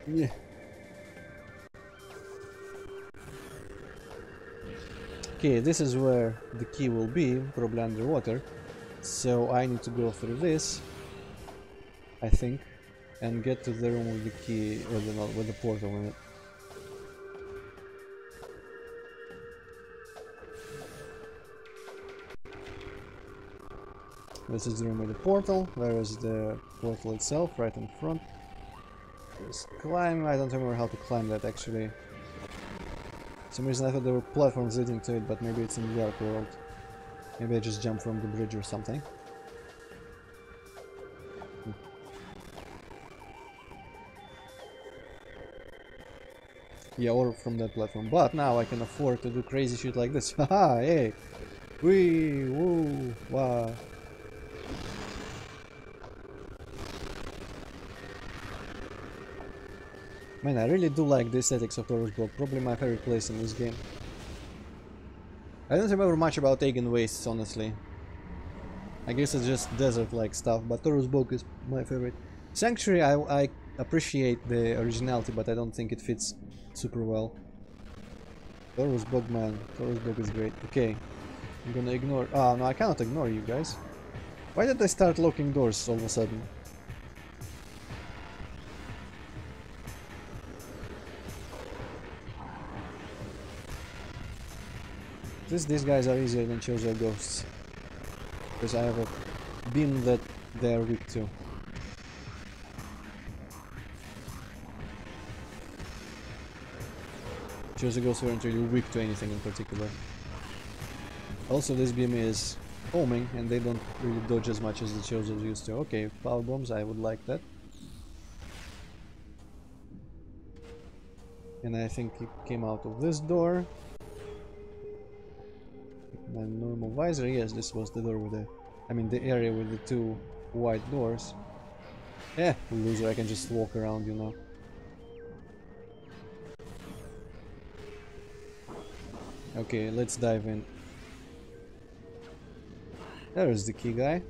Yeah. Okay, this is where the key will be, probably underwater. So I need to go through this, I think, and get to the room with the key, with the portal in it. This is the room with the portal. Where is the portal itself? Right in front. Just climb. I don't remember how to climb that actually. For some reason I thought there were platforms leading to it, but maybe it's in the Dark World. Maybe I just jump from the bridge or something. Yeah, or from that platform. But now I can afford to do crazy shit like this. Haha, hey! Wee! Woo! Wow! Man, I really do like the aesthetics of Taurus Block, probably my favorite place in this game. I don't remember much about Aegon Wastes, honestly. I guess it's just desert-like stuff, but Taurus Block is my favorite. Sanctuary, I appreciate the originality, but I don't think it fits super well. Taurus Block, man, Taurus Block is great. Okay, I'm gonna ignore... Oh, no, I cannot ignore you guys. Why did I start locking doors all of a sudden? These guys are easier than Chozo Ghosts, because I have a beam that they're weak to. Chozo Ghosts weren't really weak to anything in particular. Also, this beam is homing, and they don't really dodge as much as the Chozos used to. Okay, power bombs, I would like that. And I think it came out of this door. My normal visor, yes, this was the door with the... I mean, the area with the 2 white doors. Eh, loser, I can just walk around, you know. Okay, let's dive in. There's the key guy.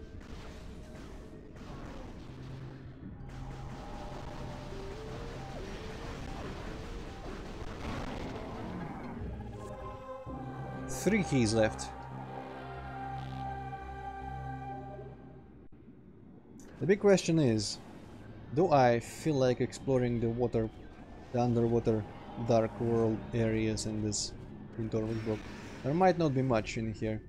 3 keys left. The big question is, do I feel like exploring the underwater dark world areas in this Antroid book? There might not be much in here.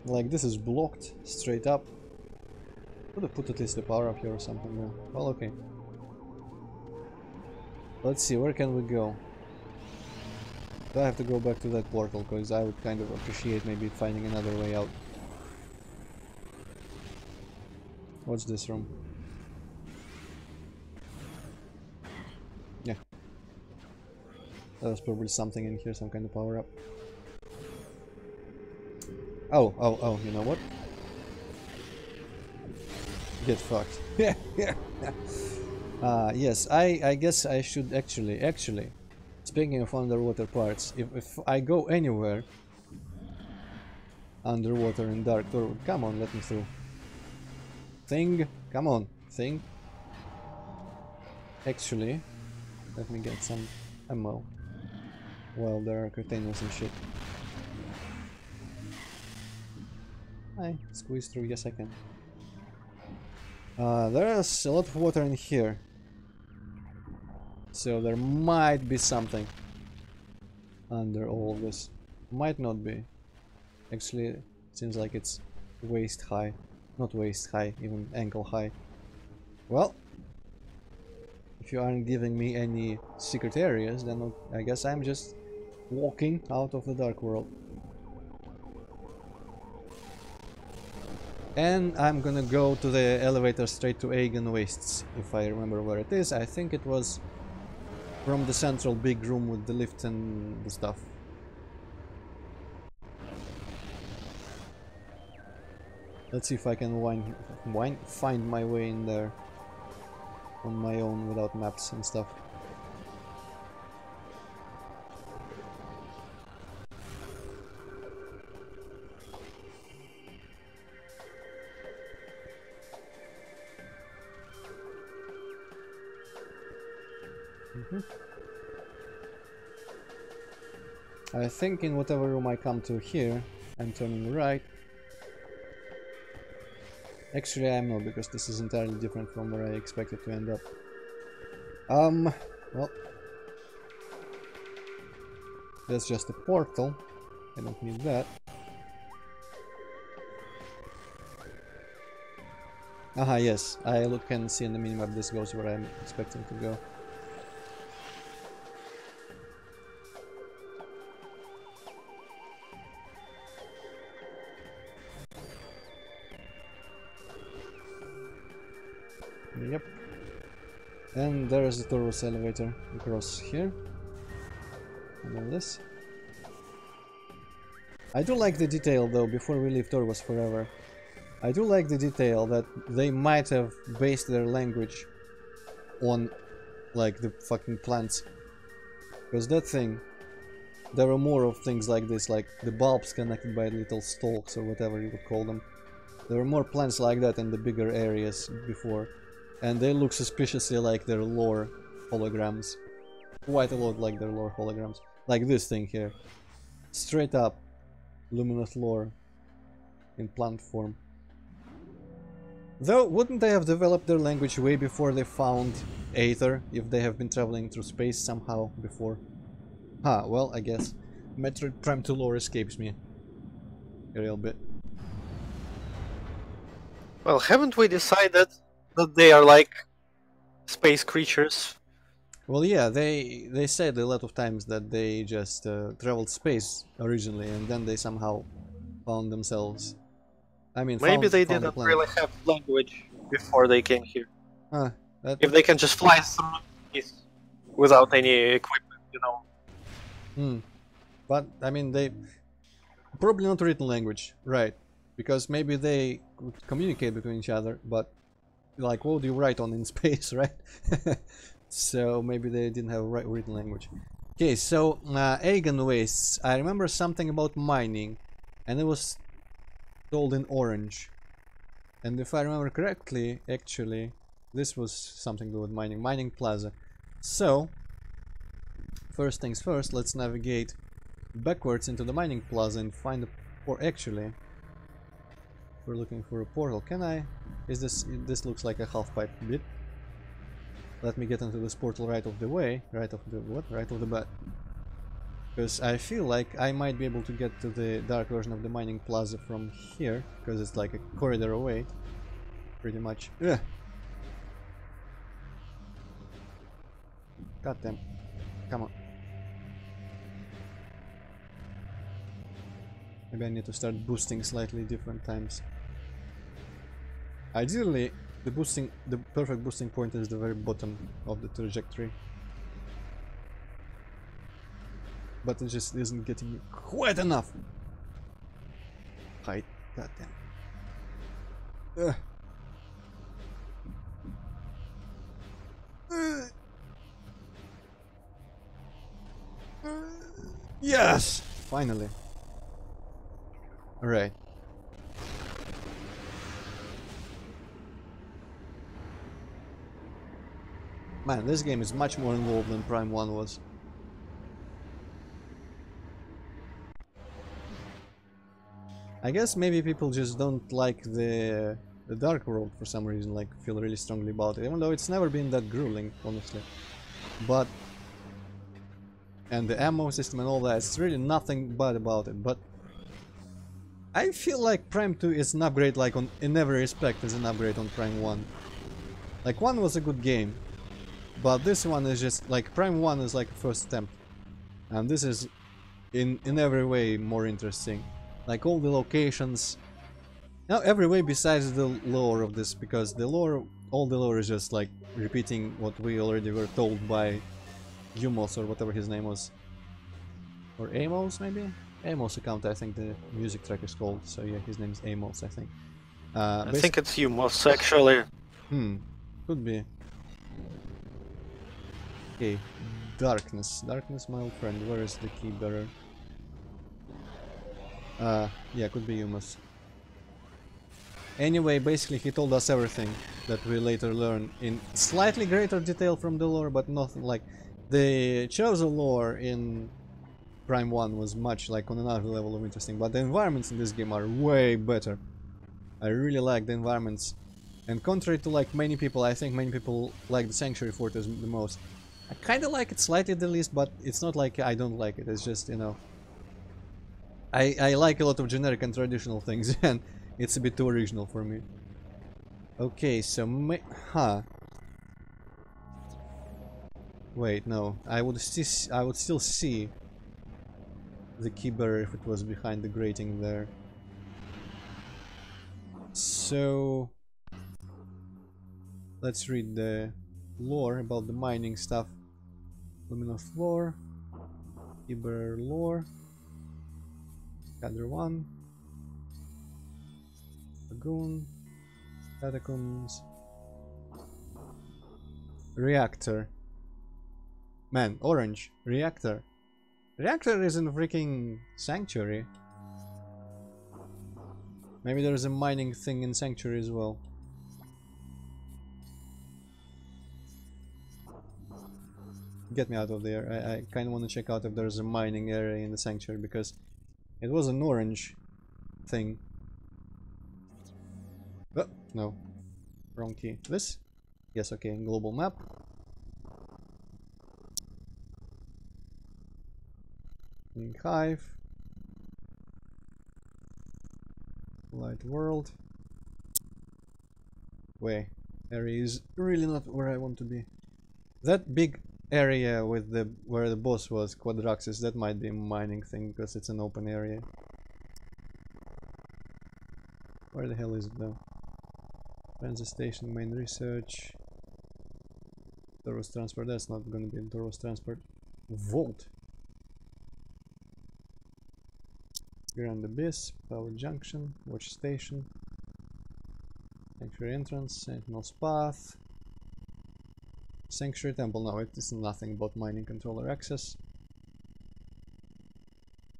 Like, this is blocked straight up. Could have put at least the power up here or something. No. Well, okay. Let's see, where can we go? Do I have to go back to that portal? Because I would kind of appreciate maybe finding another way out. What's this room? Yeah. There's probably something in here, some kind of power up. Oh, you know what? Get fucked. Yeah. Yes, I guess I should actually, speaking of underwater parts, if I go anywhere underwater in dark, come on, let me through. Thing, come on, thing. Actually, let me get some ammo. Well, there are containers and shit. I squeeze through, yes I can. There's a lot of water in here. So there might be something under all of this. Might not be. Actually, it seems like it's waist high. Not waist high, even ankle high. Well, if you aren't giving me any secret areas, then I guess I'm just walking out of the dark world. And I'm gonna go to the elevator straight to Aegon Wastes, if I remember where it is. I think it was from the central big room with the lift and the stuff. Let's see if I can find my way in there on my own without maps and stuff. I think in whatever room I come to here, I'm turning right. Actually, I'm not, because this is entirely different from where I expected to end up. Well, that's just a portal. I don't need that. Aha, yes, I can see in the minimap this goes where I'm expecting to go. Yep. And there is the Taurus elevator across here. And then this. I do like the detail though, before we leave Taurus forever. I do like the detail that they might have based their language on like the fucking plants. Because that thing, there are more of things like this, like the bulbs connected by little stalks or whatever you would call them. There are more plants like that in the bigger areas before. And they look suspiciously like their lore holograms. Quite a lot like their lore holograms. Like this thing here. Straight up luminous lore in plant form. Though, wouldn't they have developed their language way before they found Aether, if they have been traveling through space somehow before? Huh, well, I guess Metroid Prime 2 lore escapes me a real bit. Well, haven't we decided that they are like space creatures? Well, yeah, they said a lot of times that they just traveled space originally, and then they somehow found themselves. I mean, maybe they found didn't the really have language before they came here. Huh, if they can just fly through space without any equipment, you know. But I mean, they probably not written language, right? Because maybe they could communicate between each other, but like, what do you write on in space, right? So maybe they didn't have written language. Okay, so Aegon Wastes. I remember something about mining, and it was told in orange. And if I remember correctly, actually, this was something to do with mining. Mining Plaza. So, First things first, let's navigate backwards into the mining plaza and find a actually, we're looking for a portal. Can I? Is this looks like a half pipe bit. Let me get into this portal right of the way. Right of the what? Right of the bat. Because I feel like I might be able to get to the dark version of the mining plaza from here, because it's like a corridor away. Pretty much. Ugh. God damn. Come on. Maybe I need to start boosting slightly different times. Ideally, the perfect boosting point is the very bottom of the trajectory. But it just isn't getting me quite enough. Height, goddamn. Yes! Finally. Alright. Man, this game is much more involved than Prime 1 was. I guess maybe people just don't like the Dark World for some reason, like feel really strongly about it, even though it's never been that grueling, honestly. But... and the ammo system and all that, it's really nothing bad about it, but... I feel like Prime 2 is an upgrade, like in every respect is an upgrade on Prime 1. Like 1 was a good game, but this one is just like Prime 1 is like a first attempt, and this is in every way more interesting. Like all the locations, now every way besides the lore of this, because the lore, all the lore is just like repeating what we already were told by Yumos or whatever his name was, or Amos maybe? Amos account, I think the music track is called, so yeah, his name is Amos, I think. I think it's Yumos actually. Could be. Okay, darkness, my old friend, where is the key bearer? Yeah, could be Yumos. Anyway, basically he told us everything that we later learn in slightly greater detail from the lore, but nothing like... the chosen lore in Prime 1 was much like on another level of interesting, but the environments in this game are way better. I really like the environments, and contrary to like many people, I think many people like the Sanctuary Fortress the most. I kinda like it slightly the least, but it's not like I don't like it, it's just, you know... I like a lot of generic and traditional things, and it's a bit too original for me. Okay, so wait, no. I would still see the key bearer if it was behind the grating there. So let's read the lore about the mining stuff. Luminous lore, key bearer lore. Cadre 1, Lagoon, Catacombs, Reactor. Man, orange, Reactor. Reactor is in freaking Sanctuary. Maybe there's a mining thing in Sanctuary as well. Get me out of there. I kind of want to check out if there's a mining area in the Sanctuary, because it was an orange thing. Oh, no. Wrong key. This? Yes, okay. Global map. Hive. Light world. Wait. Area is really not where I want to be. That big area with the where the boss was, Quadraxis, that might be a mining thing because it's an open area. Where the hell is it though? Transit station, main research. Doros transport, that's not gonna be Doros transport. Vault. Grand Abyss, Power Junction, Watch Station. Sanctuary entrance, Sentinel's Path. Sanctuary Temple, no, it is nothing but mining controller access.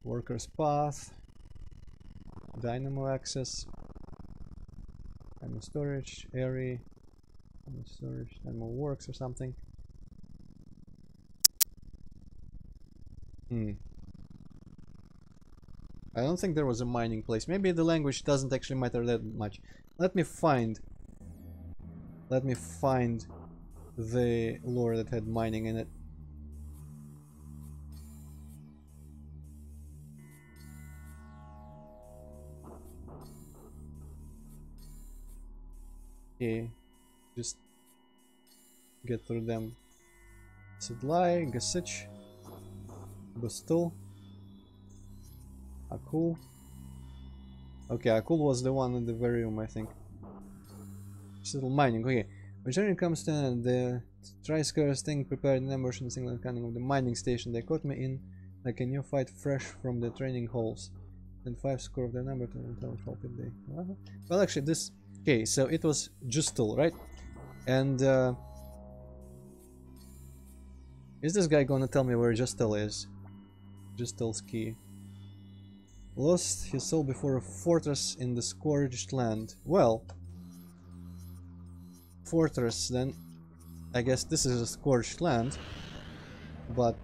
Workers Path. Dynamo access. Dynamo storage, area. Dynamo storage, Dynamo works or something. Hmm. I don't think there was a mining place. Maybe the language doesn't actually matter that much. Let me find... Let me find the lore that had mining in it. Okay, just get through them. Sedlai, Gasich, Bustul, Akul. Okay, Akul was the one in the very room, I think. Still mining, okay. When journey comes to an end, the Triskers thing prepared an ambush in the single cunning of the mining station. They caught me in like a new fight fresh from the training halls. And 5 score of their number to help it they. Well, actually, this. Okay, so it was Justul, right? And is this guy gonna tell me where Justul is? Justul's key. Lost his soul before a fortress in the scourged land. Well, fortress then. I guess this is a scorched land, but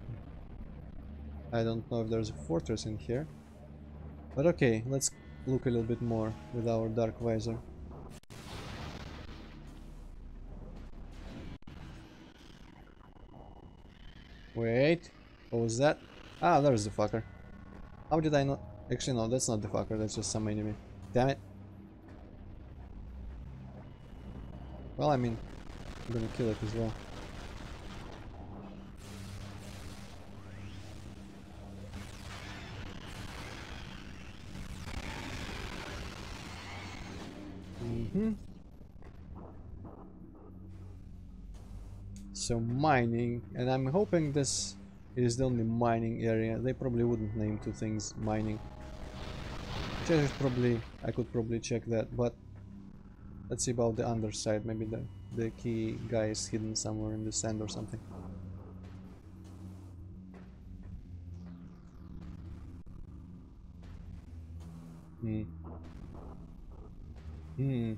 I don't know if there's a fortress in here. But okay, let's look a little bit more with our dark visor. Wait, what was that? Ah, there's the fucker. How did I not? Actually, no, that's not the fucker, that's just some enemy. Damn it. Well, I mean, I'm gonna kill it as well. So mining, and I'm hoping this is the only mining area. They probably wouldn't name two things mining. I could probably check that, but let's see about the underside. Maybe the key guy is hidden somewhere in the sand or something. Hmm.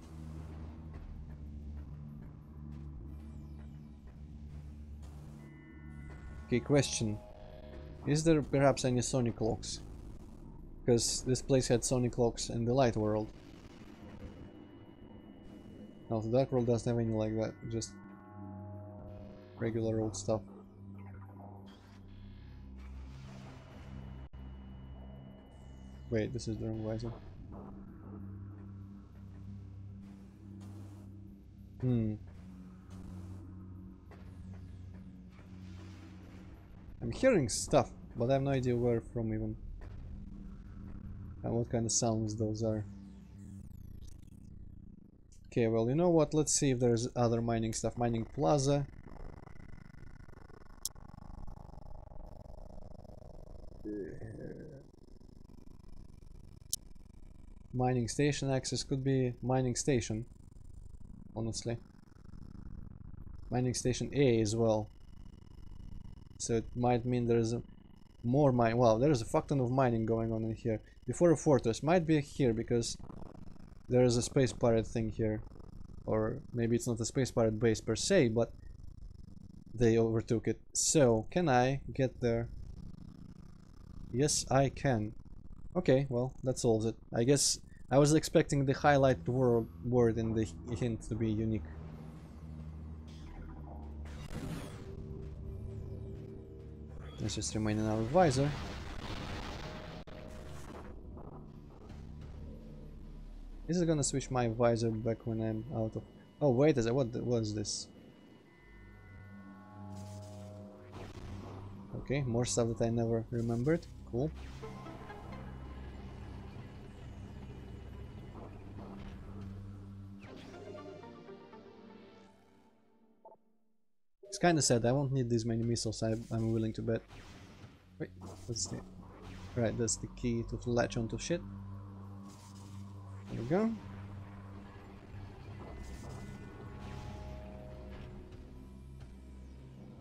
Okay, question. Is there perhaps any sonic locks? Because this place had sonic locks in the light world. Now the dark world doesn't have any like that, just regular old stuff. Wait, this is the wrong visor. I'm hearing stuff, but I have no idea where from even. And what kind of sounds those are. Okay, well, you know what? Let's see if there's other mining stuff. Mining plaza. Mining station access could be mining station. Honestly. Mining station A as well. So it might mean there's more mine. Wow, there's a fuck ton of mining going on in here. Before a fortress. Might be here because there is a space pirate thing here. Or maybe it's not a space pirate base per se, but they overtook it. So, can I get there? Yes, I can. Okay, well, that solves it. I guess I was expecting the highlight word in the hint to be unique. Let's just remain in our visor. Is it gonna switch my visor back when I'm out of... Oh, wait, what was this? Okay, more stuff that I never remembered. Cool. It's kinda sad, I won't need these many missiles, I'm willing to bet. Wait, what's the... Right, that's the key to latch onto shit. There we go.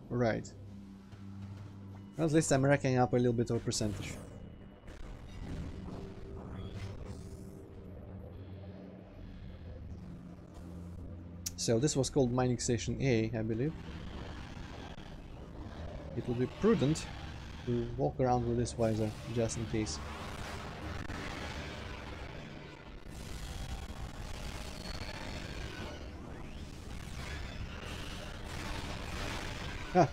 Right. Well, at least I'm racking up a little bit of a percentage. So this was called Mining Station A, I believe. It would be prudent to walk around with this visor, just in case. Ah!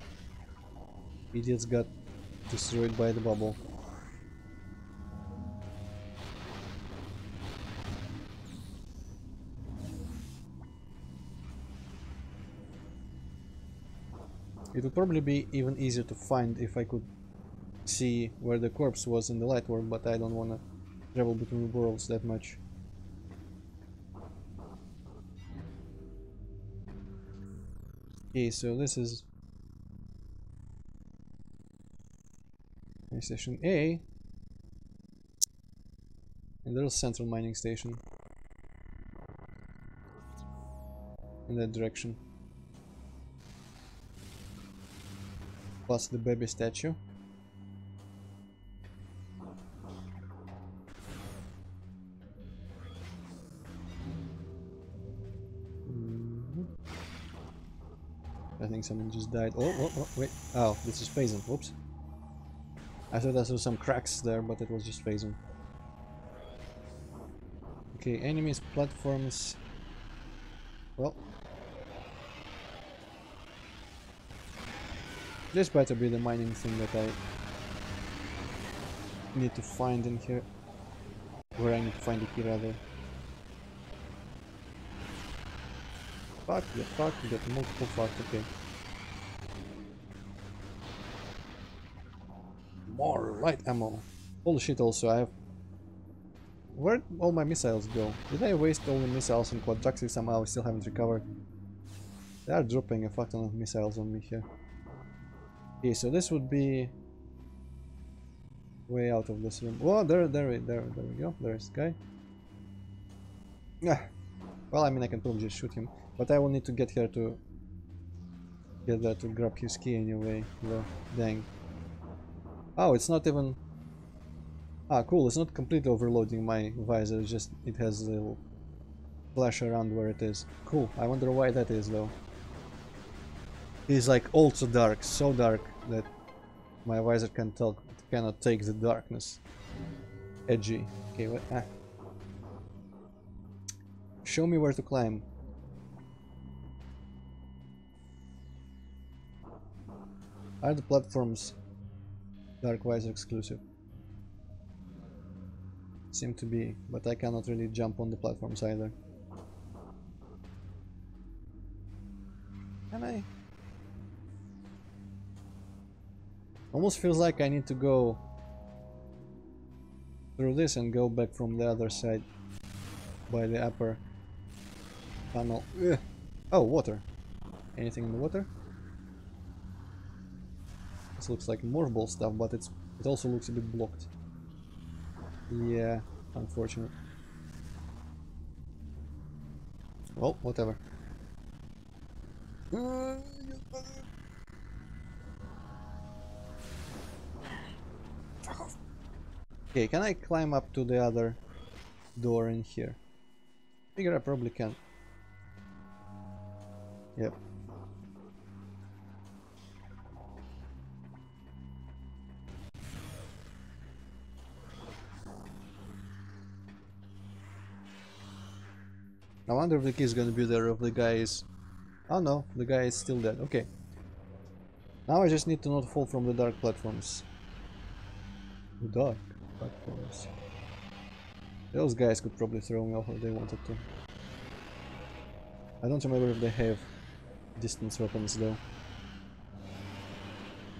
Idiots got destroyed by the bubble. It would probably be even easier to find if I could see where the corpse was in the light world, but I don't want to travel between worlds that much. Okay, so this is station A, and there's central mining station in that direction. Plus the baby statue. I think someone just died. Oh, wait. Oh, this is phasing. Whoops. I thought I saw some cracks there, but it was just phasing. Okay, enemies, platforms. Well, this better be the mining thing that I need to find in here. Where I need to find the key, rather. Fuck, get multiple fuck, okay. More light ammo. Holy shit, also, I have... Where'd all my missiles go? Did I waste all the missiles in Quadraxi somehow? I still haven't recovered. They are dropping a fuck ton of missiles on me here. Okay, so this would be... way out of this room. Oh, there we go. There's the guy. Ah. Well, I mean, I can probably just shoot him. But I will need to get here to... get there to grab his key anyway. Well, dang. Oh, it's not even... Ah, cool, it's not completely overloading my visor, it's just it has a little flash around where it is. Cool, I wonder why that is though. It's like ultra dark, so dark that my visor cannot take the darkness. Edgy. Okay, what? Ah. Show me where to climb. Are the platforms dark visor exclusive? Seem to be, but I cannot really jump on the platforms either. Can I? Almost feels like I need to go through this and go back from the other side by the upper tunnel. Ugh. Oh, water. Anything in the water? This looks like morph stuff, but it also looks a bit blocked. Yeah, unfortunate. Well, whatever. Okay, can I climb up to the other door in here? Figure I probably can. Yep. I wonder if the key is gonna be there, if the guy is... Oh no, the guy is still dead. Okay. Now I just need to not fall from the dark platforms. The dark platforms. Those guys could probably throw me off if they wanted to. I don't remember if they have distance weapons though.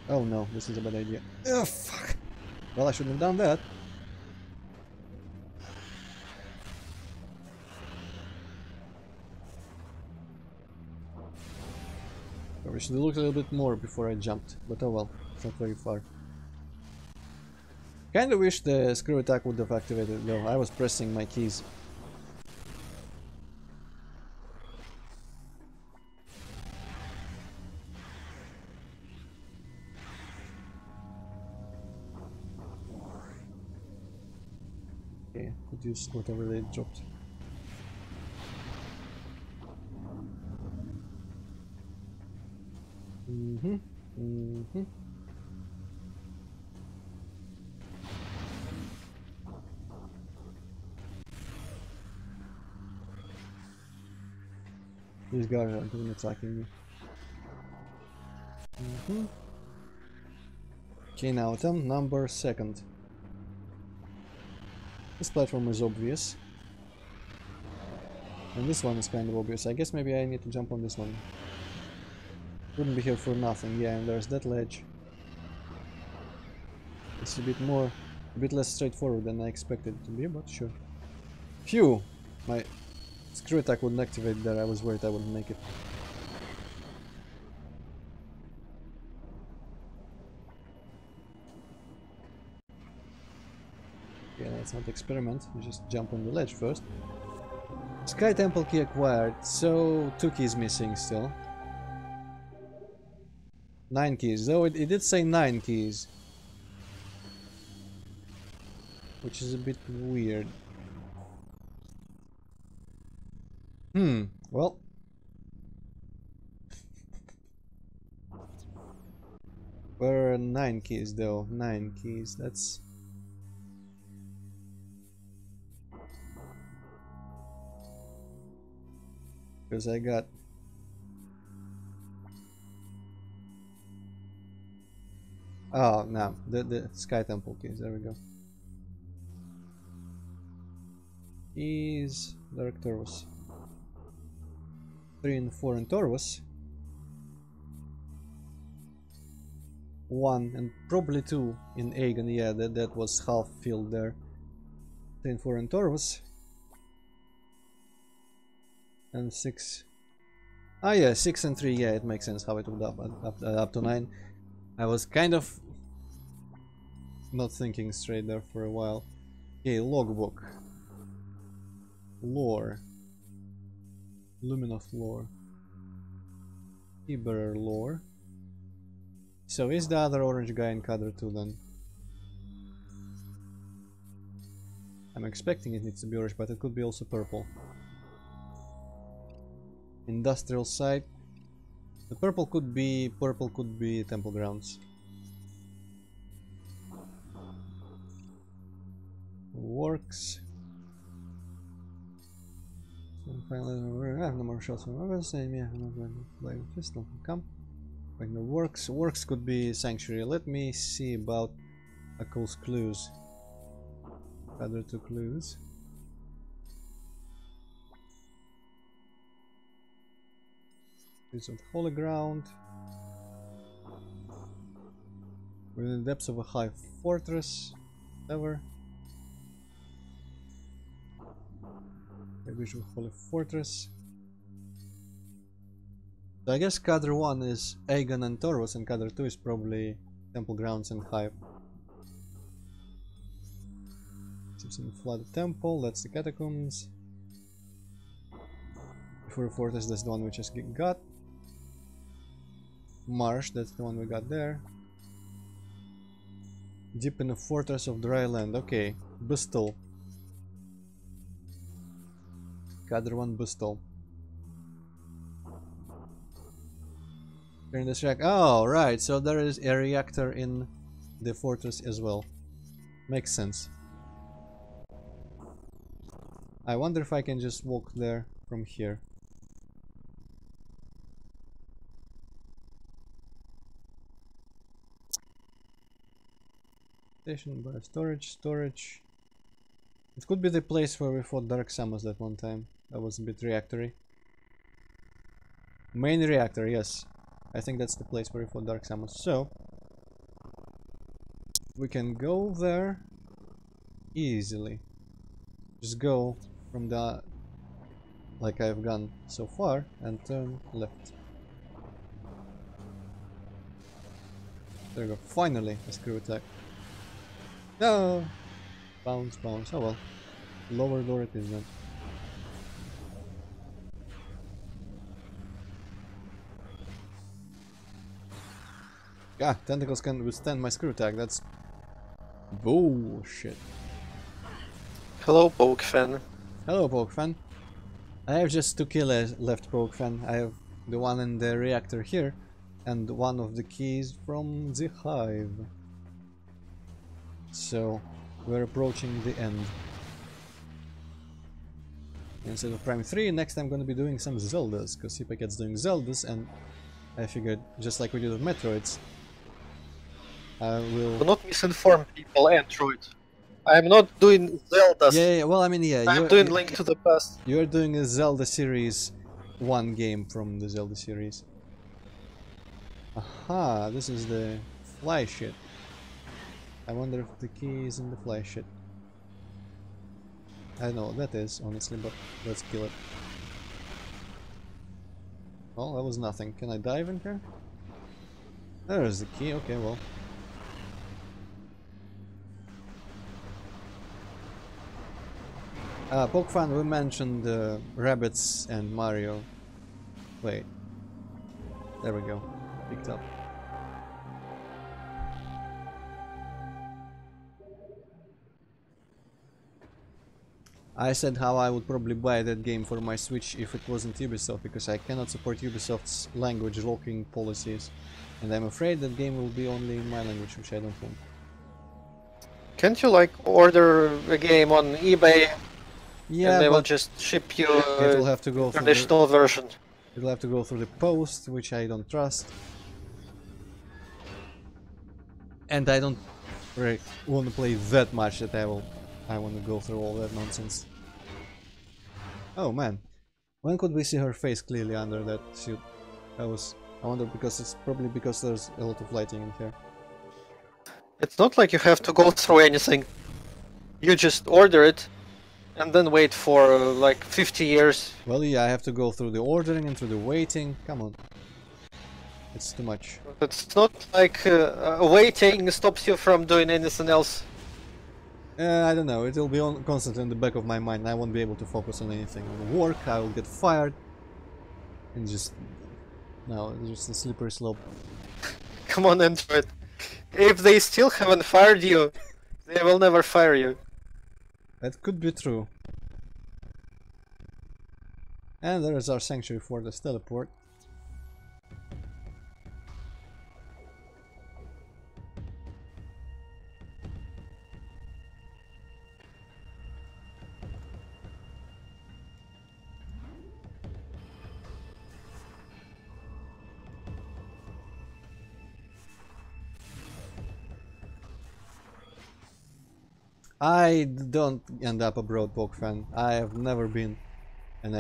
Oh no, this is a bad idea. Oh fuck! Well, I shouldn't have done that. I should have looked a little bit more before I jumped, but oh well, it's not very far. Kinda wish the screw attack would have activated though, I was pressing my keys. Okay, could use whatever they dropped. These guys are doing attacking me. Okay, now attempt number 2nd. This platform is obvious. And this one is kind of obvious. I guess maybe I need to jump on this one. Wouldn't be here for nothing. Yeah, and there's that ledge. It's a bit less straightforward than I expected it to be, but sure. Phew! My screw attack wouldn't activate there. I was worried I wouldn't make it. Yeah, let's not experiment. You just jump on the ledge first. Sky Temple key acquired, so 2 keys missing still. 9 keys, though it did say 9 keys. Which is a bit weird. Well. Where are 9 keys though? 9 keys, that's... Because I got... Oh, no, the Sky Temple keys, there we go. Keys, Dark Torvus. 3 and 4 in Torvus. 1 and probably 2 in Aegon, yeah, that was half filled there. 3 and 4 in Torvus. And 6. Ah yeah, 6 and 3, yeah, it makes sense how it would up to 9. I was kind of not thinking straight there for a while. Okay, logbook. Lore. Luminoth lore. Eberer lore. So is the other orange guy in Cadre 2 then? I'm expecting it needs to be orange, but it could be also purple. Industrial site. The purple could be Temple Grounds. Works. I have no more shots from others. Same, yeah, I'm not going to play with this. Don't come. Like the works. Works could be Sanctuary. Let me see about Aku's clues. Other 2 clues. It's on holy ground. Within the depths of a high fortress. Whatever. A visual holy fortress. So I guess Cadre 1 is Aegon and Torvus, and Cadre 2 is probably Temple Grounds and Hive. Some flooded temple, that's the catacombs. Before the fortress, that's the one we just got. Marsh, that's the one we got there. Deep in the fortress of dry land, okay. Bristol. Cadre 1 Bristol. Turn this reactor. Oh, right, so there is a reactor in the fortress as well. Makes sense. I wonder if I can just walk there from here. Station by storage. It could be the place where we fought Dark Samus that one time. That was a bit reactory. Main reactor, yes. I think that's the place where we fought Dark Samus. So we can go there easily. Just go from the, like I've gone so far, and turn left. There we go. Finally, a screw attack. No! Bounce, bounce. Oh well. Lower door it is then. Yeah, tentacles can withstand my screw attack. That's bullshit. Hello, Pokefan. Hello, Pokefan. I have just 2 kills left, Pokefan. I have the one in the reactor here, and one of the keys from the hive. So we're approaching the end. Instead of Prime 3, next I'm gonna be doing some Zeldas, because Hippocat's doing Zeldas, and I figured, just like we did with Metroids, I will... Do not misinform people, Antroid. I'm not doing Zeldas. Yeah, well, I mean, yeah, I'm doing Link to the Past. You're doing a Zelda series, one game from the Zelda series. Aha, this is the fly shit. I wonder if the key is in the fly shit. I don't know what that is, honestly, but let's kill it. Well, that was nothing. Can I dive in here? There's the key, okay, well. Pokefan, we mentioned rabbits and Mario. Wait. There we go. Picked up. I said how I would probably buy that game for my Switch if it wasn't Ubisoft, because I cannot support Ubisoft's language locking policies. And I'm afraid that game will be only in my language, which I don't want. Can't you like order a game on eBay? Yeah, and they will but just ship you it will have to go through traditional version. It'll have to go through the post, which I don't trust. And I don't really want to play that much that I want to go through all that nonsense. Oh man, when could we see her face clearly under that suit? I wonder, because it's probably because there's a lot of lighting in here. It's not like you have to go through anything. You just order it and then wait for like 50 years. Well, yeah, I have to go through the ordering and through the waiting. Come on. It's too much. It's not like waiting stops you from doing anything else. I don't know, it'll be constantly in the back of my mind. I won't be able to focus on anything. On work, I will get fired. And just... no, it's just a slippery slope. Come on, Antroid. If they still haven't fired you, they will never fire you. That could be true. And there is our sanctuary for this teleport. I don't end up abroad, Pokefan. I have never been, and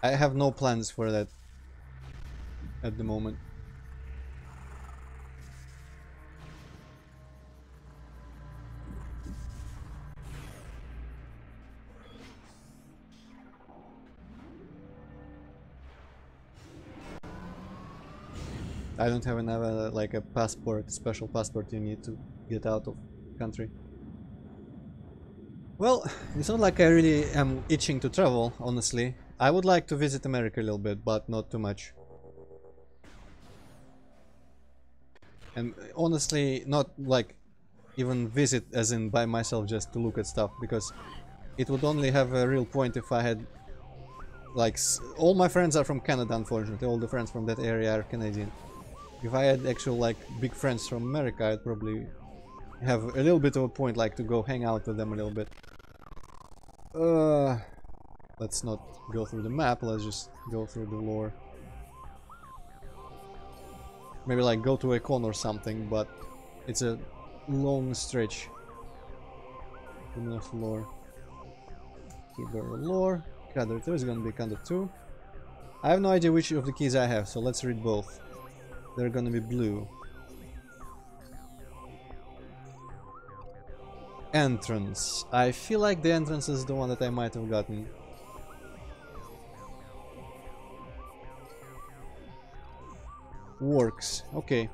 I have no plans for that at the moment. I don't have another, like a passport, special passport you need to get out of country. Well, it's not like I really am itching to travel, honestly. I would like to visit America a little bit, but not too much. And honestly, not like even visit as in by myself just to look at stuff, because it would only have a real point if I had like all my friends are from Canada, unfortunately. All the friends from that area are Canadian. If I had actual like big friends from America, I'd probably have a little bit of a point, like to go hang out with them a little bit. Let's not go through the map, let's just go through the lore. Maybe like go to a con or something, but it's a long stretch. Enough lore. Keyboard lore. Cadre 2 is gonna be Cadre 2. I have no idea which of the keys I have, so let's read both. They're gonna be blue. Entrance. I feel like the entrance is the one that I might have gotten. Works. Okay.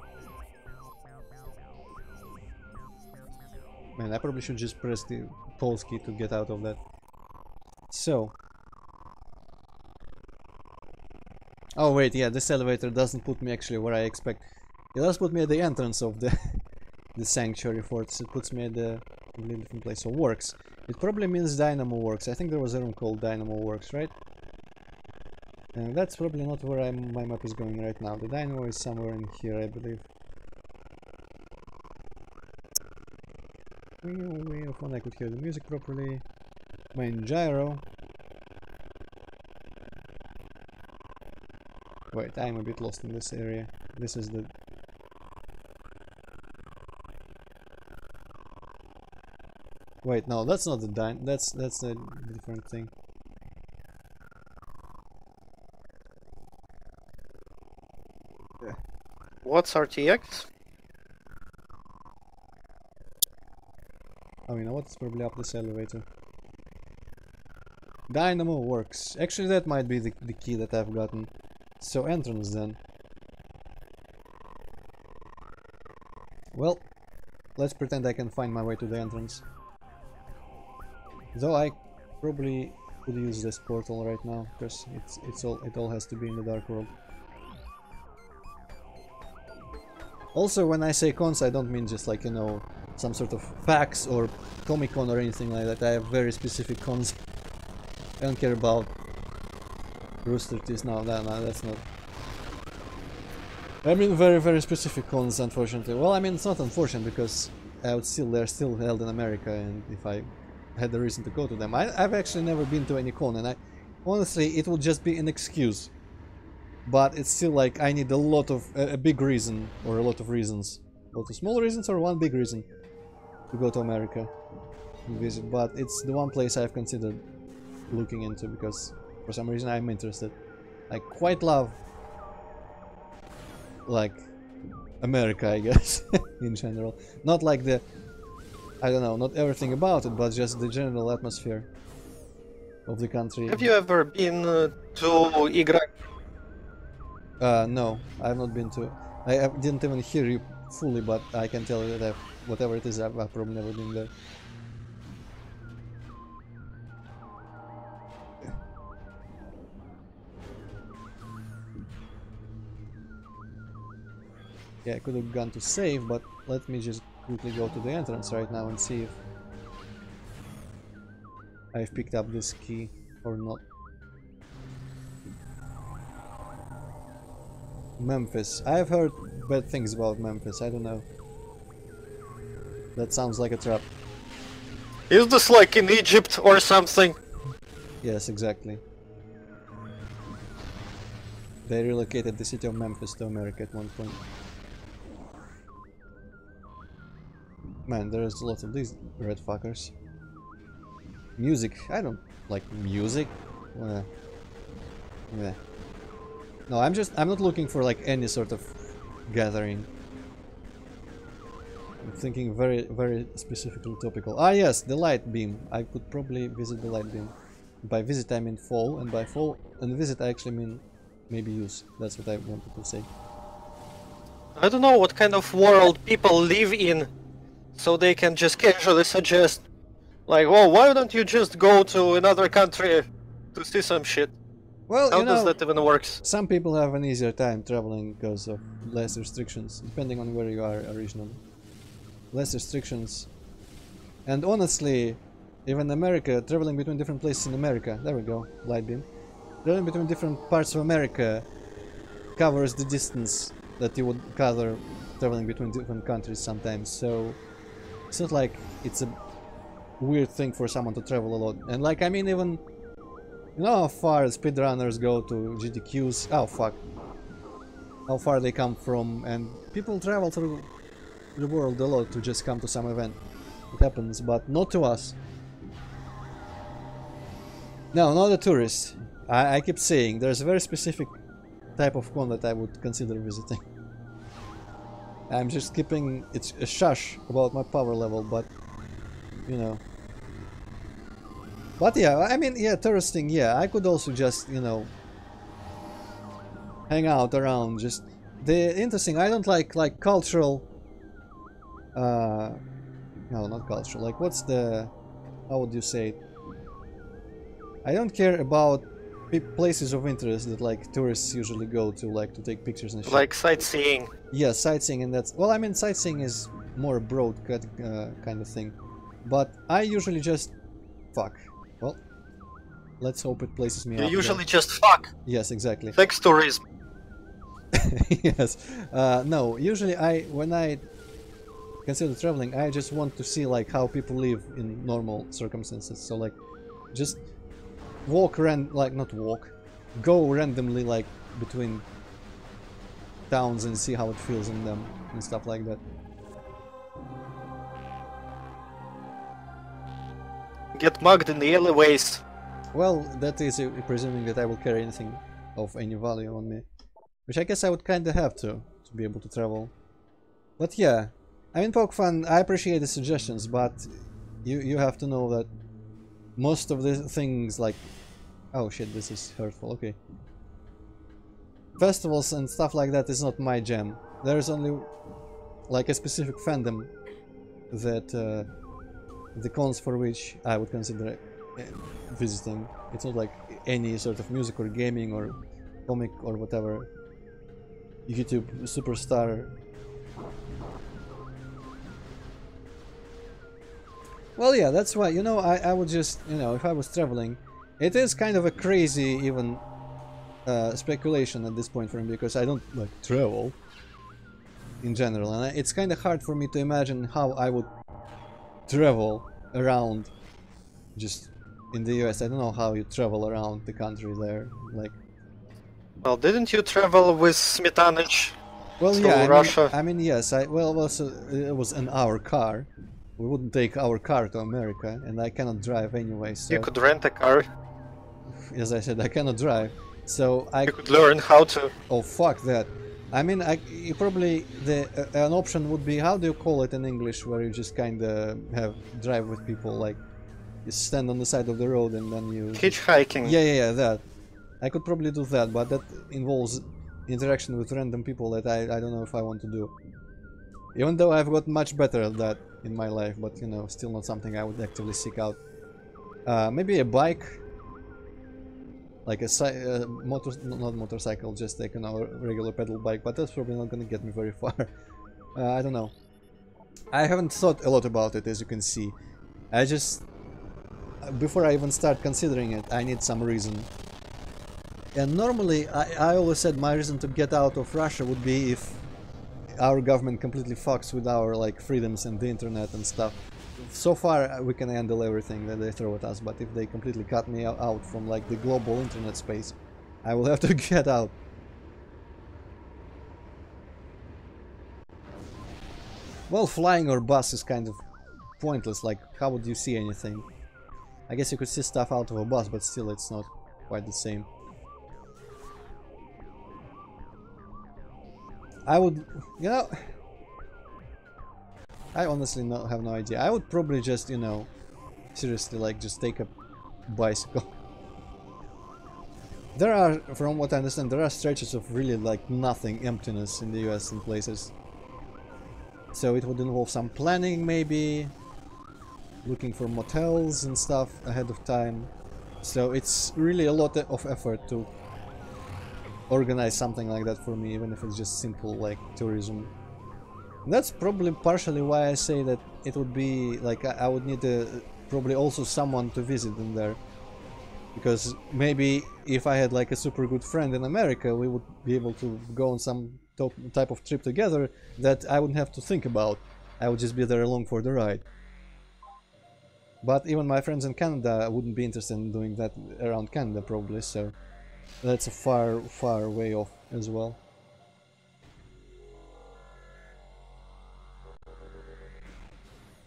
Man, I probably should just press the pulse key to get out of that. So. Oh wait, yeah, this elevator doesn't put me actually where I expect. It does put me at the entrance of the the sanctuary fortress. It puts me at the completely different place. So works. It probably means Dynamo Works. I think there was a room called Dynamo Works, right? And that's probably not where my map is going right now. The Dynamo is somewhere in here, I believe. If only I could hear the music properly. Main gyro. Wait, I'm a bit lost in this area. This is the... Wait, no, that's not the that's a different thing. What's RTX? Oh, you know what? It's probably up this elevator. Dynamo works. Actually, that might be the key that I've gotten. So, entrance then. Well, let's pretend I can find my way to the entrance. Though I probably could use this portal right now, because it all has to be in the Dark World. Also, when I say cons, I don't mean just like, you know, some sort of PAX or Comic-Con or anything like that. I have very specific cons. I don't care about Rooster Teeth. No, that's not. I mean very specific cons, unfortunately. Well, I mean it's not unfortunate because they're still held in America, and if I had the reason to go to them, I've actually never been to any con, and honestly it would just be an excuse. But it's still like I need a big reason, or a lot of reasons, a lot of small reasons or one big reason to go to America and visit. But it's the one place I've considered looking into because for some reason I'm interested. I quite love like America, I guess, in general. Not like the, I don't know, not everything about it, but just the general atmosphere of the country. Have you ever been to Igra? No, I've not been to. I didn't even hear you fully, but I can tell you that whatever it is, I've probably never been there. Yeah, I could have gone to save, but let me just quickly go to the entrance right now and see if I've picked up this key or not. Memphis. I've heard bad things about Memphis, I don't know. That sounds like a trap. Is this like in Egypt or something? Yes, exactly. They relocated the city of Memphis to America at one point. Man, there's lots of these red fuckers. Music. I don't like music. Yeah. No, I'm not looking for like any sort of gathering. I'm thinking very specifically topical. Ah yes, the light beam. I could probably visit the light beam. By visit I mean fall, and by fall and visit I actually mean maybe use. That's what I wanted to say. I don't know what kind of world people live in, so they can just casually suggest, like, well, why don't you just go to another country to see some shit? Well, how you know, does that even work? Some people have an easier time traveling because of less restrictions, depending on where you are originally. Less restrictions. And honestly, even America, traveling between different places in America, there we go, light beam. Traveling between different parts of America covers the distance that you would cover traveling between different countries sometimes, so it's not like it's a weird thing for someone to travel a lot. And like, I mean, even, you know how far speedrunners go to GDQs? Oh fuck. How far they come from, and people travel through the world a lot to just come to some event. It happens, but not to us. No, not a tourist. I keep saying, there's a very specific type of con that I would consider visiting. I'm just keeping it a shush about my power level, but, you know. But yeah, I mean, yeah, touristing, yeah, I could also just, you know, hang out around, just... The interesting, I don't like cultural... no, not cultural, like, what's the... How would you say it? I don't care about places of interest that, like, tourists usually go to, like, to take pictures and shit. Like sightseeing. Yeah, sightseeing, and that's... Well, I mean, sightseeing is more a broad kind of thing. But I usually just... Fuck. Well, let's hope it places me up. You usually just fuck. Yes, exactly. Sex tourism. Yes. No, usually when I consider traveling, I just want to see, like, how people live in normal circumstances. So, like, just go randomly, like, between towns and see how it feels in them and stuff like that. Get mugged in the alleyways. Well, that is presuming that I will carry anything of any value on me. Which I guess I would kinda have to be able to travel. But yeah, I mean, PokeFan, I appreciate the suggestions, but you have to know that most of the things like... Oh shit, this is hurtful, okay. Festivals and stuff like that is not my jam. There's only like a specific fandom that the cons for which I would consider visiting. It's not like any sort of music or gaming or comic or whatever. YouTube superstar. Well, yeah, that's why, you know, I would just, you know, if I was traveling, it is kind of a crazy even speculation at this point for me, because I don't like travel in general, and it's kind of hard for me to imagine how I would travel around just in the US. I don't know how you travel around the country there, like... Well, didn't you travel with Smetanich Well, through yeah, Russia? I mean, yes, well, also, it was in our car. We wouldn't take our car to America, and I cannot drive anyway, so... You could rent a car. As I said, I cannot drive, so I... You could learn how to. Oh, fuck that. I mean, you probably... an option would be, how do you call it in English, where you just kinda drive with people, like... You stand on the side of the road and then you... Hitchhiking. Yeah, that. I could probably do that, but that involves interaction with random people that I don't know if I want to do. Even though I've got much better at that in my life, but you know, still not something I would actively seek out. Maybe a bike, like a not motorcycle, just like, you know, a regular pedal bike, but that's probably not gonna get me very far. I don't know. I haven't thought a lot about it, as you can see. I just, before I even start considering it, I need some reason. And normally, I always said my reason to get out of Russia would be if our government completely fucks with our like freedoms and the internet and stuff. So far we can handle everything that they throw at us, but if they completely cut me out from like the global internet space, I will have to get out. Well, flying or bus is kind of pointless, like how would you see anything? I guess you could see stuff out of a bus, but still it's not quite the same. I would, you know, I honestly have no idea. I would probably just, you know, seriously, like, just take a bicycle. There are, from what I understand, there are stretches of really, like, nothing, emptiness in the US in places. So it would involve some planning, maybe, looking for motels and stuff ahead of time. So it's really a lot of effort to organize something like that for me, even if it's just simple like tourism. And that's probably partially why I say that it would be like I would need probably also someone to visit in there, because maybe if I had like a super good friend in America, we would be able to go on some type of trip together that I wouldn't have to think about. I would just be there along for the ride. But even my friends in Canada wouldn't be interested in doing that around Canada probably, so that's a far way off as well.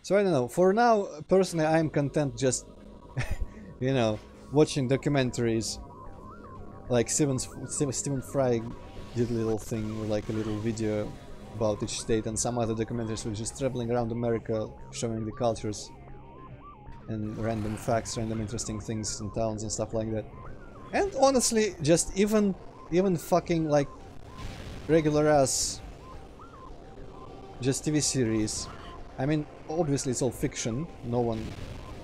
So I don't know, for now, personally, I'm content just, you know, watching documentaries. Like Stephen Fry did a little thing, like a little video about each state, and some other documentaries were just traveling around America, showing the cultures and random facts, random interesting things in towns and stuff like that. And honestly, just even fucking like regular ass just TV series. I mean, obviously it's all fiction, no one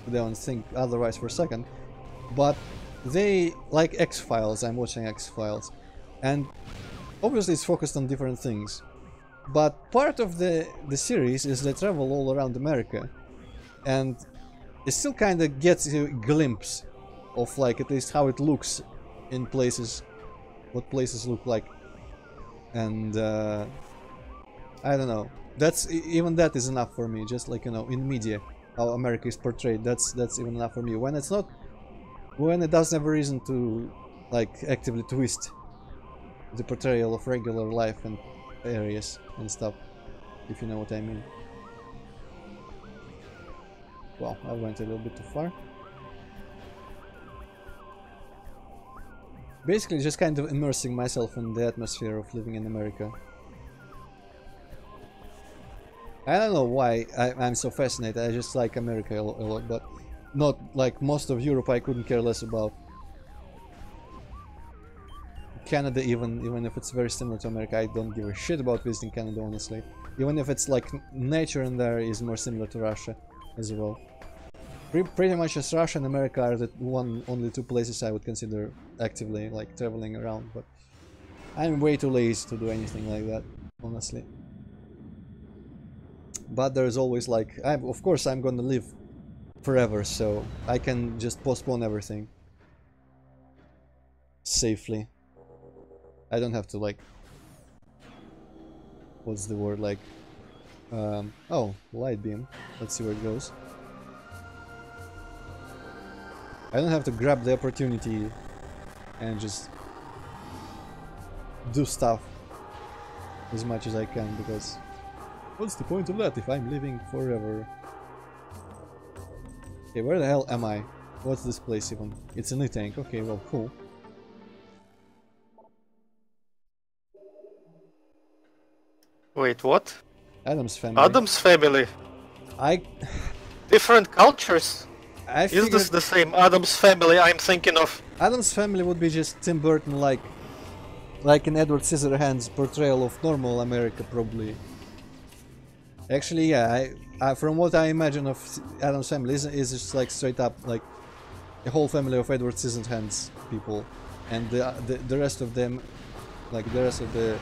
would even think otherwise for a second, but they, like X-Files, I'm watching X-Files, and obviously it's focused on different things, but part of the series is they travel all around America, and it still kind of gets you a glimpse of like at least how it looks in places, what places look like, and I don't know. That's even that is enough for me. Just like, you know, in media, how America is portrayed. That's even enough for me. When it's not, when it doesn't have a reason to like actively twist the portrayal of regular life and areas and stuff, if you know what I mean. Well, I went a little bit too far. Basically, just kind of immersing myself in the atmosphere of living in America. I don't know why I'm so fascinated. I just like America a lot, but not like most of Europe. I couldn't care less about. Canada, even if it's very similar to America, I don't give a shit about visiting Canada, honestly. Even if it's like nature in there is more similar to Russia as well. Pretty much as Russia and America are the only two places I would consider actively like traveling around, but I'm way too lazy to do anything like that, honestly. But there's always like, of course I'm gonna live forever, so I can just postpone everything safely. I don't have to like, what's the word, like, oh, light beam. Let's see where it goes. I don't have to grab the opportunity and just do stuff as much as I can, because what's the point of that if I'm living forever? Okay, where the hell am I? What's this place even? It's a new tank. Okay, well, cool. Wait, what? Adam's family. Adam's family? Different cultures? Is this the same Adam's family I'm thinking of? Adam's family would be just Tim Burton, like in Edward Scissorhands' portrayal of normal America, probably. Actually, yeah, from what I imagine of Adam's family is just like straight up like a whole family of Edward Scissorhands people, and the rest of them, like the rest of the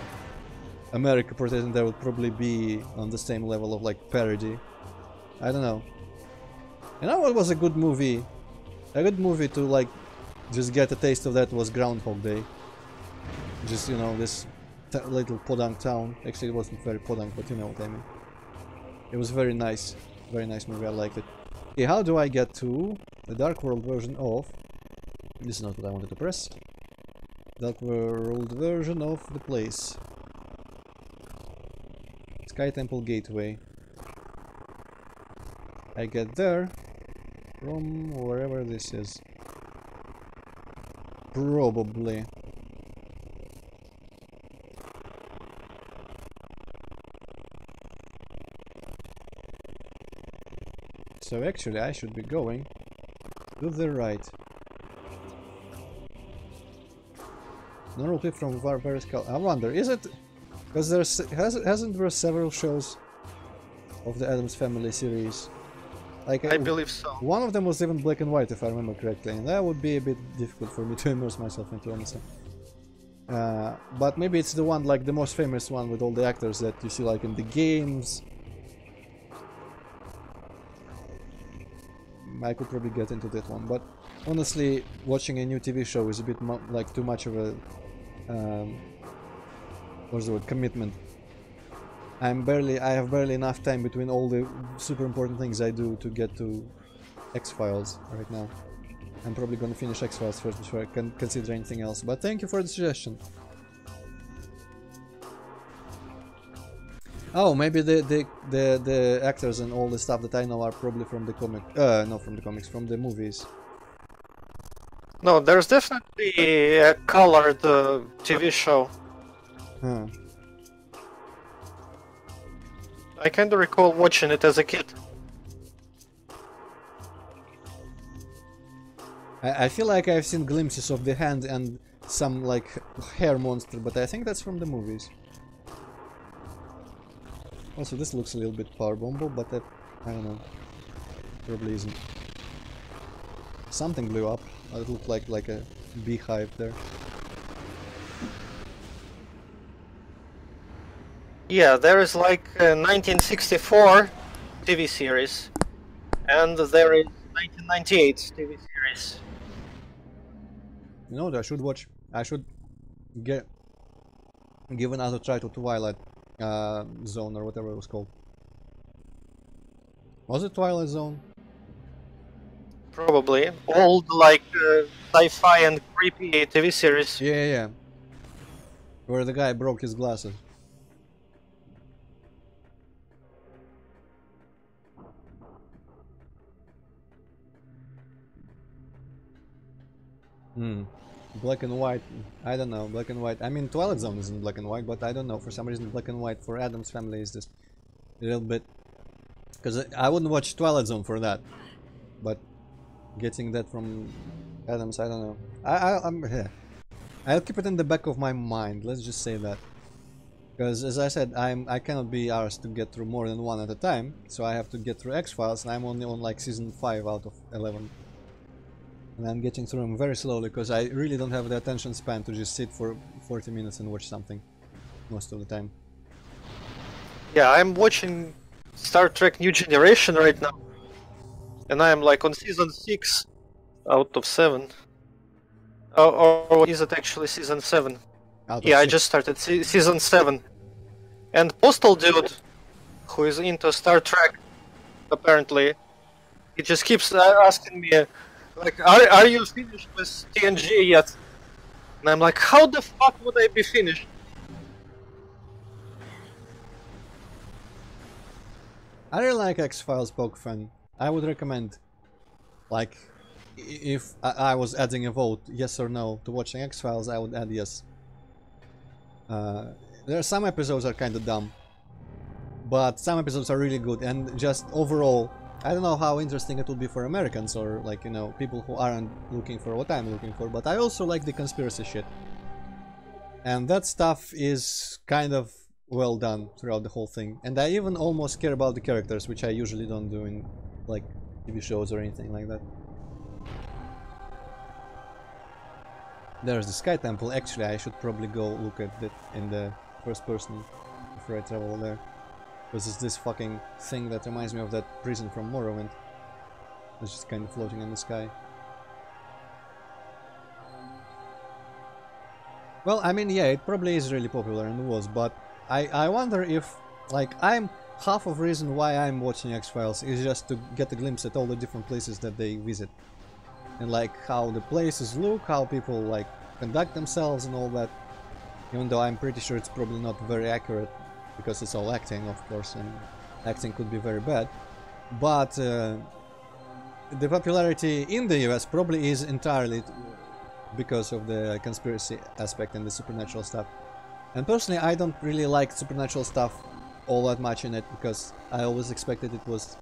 America portrayed there, would probably be on the same level of like parody. I don't know. You know what was a good movie? A good movie to like just get a taste of that was Groundhog Day. Just, you know, this little podunk town. Actually, it wasn't very podunk, but you know what I mean. It was very nice movie. I liked it. Okay, how do I get to the Dark World version of? This is not what I wanted to press. Dark World version of the place. Sky Temple Gateway. I get there from wherever this is. Probably. So actually I should be going to the right. Normal clip from various I wonder, is it? Because hasn't there several shows of the Addams Family series? Like I believe so. One of them was even black and white, if I remember correctly, and that would be a bit difficult for me to immerse myself into, honestly. But maybe it's the one, like the most famous one with all the actors that you see like in the games. I could probably get into that one, but honestly, watching a new TV show is a bit like too much of a what's the word, commitment. I have barely enough time between all the super important things I do to get to X-Files right now. I'm probably gonna finish X-Files first before I can consider anything else, but thank you for the suggestion. Oh, maybe the actors and all the stuff that I know are probably from the comic. Not from the comics, from the movies. No, there's definitely a colored TV show. Huh. I kinda recall watching it as a kid. I feel like I've seen glimpses of the hand and some like hair monster, but I think that's from the movies. Also, this looks a little bit power bomb-able, but that, I don't know, probably isn't. Something blew up. It looked like a beehive there. Yeah, there is like a 1964 TV series, and there is 1998 TV series. You know what I should watch? I should give another try to Twilight Zone or whatever it was called. Was it Twilight Zone? Probably. Old, like, sci-fi and creepy TV series. Yeah. Where the guy broke his glasses. Black and white. I don't know. Black and white. I mean, Twilight Zone isn't black and white, but I don't know. For some reason, black and white for Adam's Family is just a little bit. Because I wouldn't watch Twilight Zone for that. But getting that from Adams, I don't know. I'll keep it in the back of my mind. Let's just say that. Because as I said, I cannot be arsed to get through more than one at a time. So I have to get through X-Files, and I'm only on like season 5 out of 11. And I'm getting through them very slowly because I really don't have the attention span to just sit for 40 minutes and watch something most of the time. Yeah, I'm watching Star Trek New Generation right now. And I am like on season 6 out of 7. Or is it actually season 7? Yeah, I just started season 7. And Postal Dude, who is into Star Trek, apparently, he just keeps asking me, like, are you finished with TNG yet? And I'm like, how the fuck would I be finished? I really like X-Files, Pokefan. I would recommend, like, if I was adding a vote, yes or no, to watching X-Files, I would add yes. There are some episodes are kind of dumb, but some episodes are really good, and just overall, I don't know how interesting it will be for Americans or, like, you know, people who aren't looking for what I'm looking for, but I also like the conspiracy shit. And that stuff is kind of well done throughout the whole thing. And I even almost care about the characters, which I usually don't do in, like, TV shows or anything like that. There's the Sky Temple. Actually, I should probably go look at it in the first person before I travel there. Because it's this fucking thing that reminds me of that prison from Morrowind. It's just kind of floating in the sky. Well, I mean, yeah, it probably is really popular and was, but I wonder if, like, half of the reason why I'm watching X-Files is just to get a glimpse at all the different places that they visit. And, like, how the places look, how people, like, conduct themselves and all that. Even though I'm pretty sure it's probably not very accurate, because it's all acting, of course, and acting could be very bad. But the popularity in the US probably is entirely because of the conspiracy aspect and the supernatural stuff. And personally, I don't really like supernatural stuff all that much in it, because I always expected it was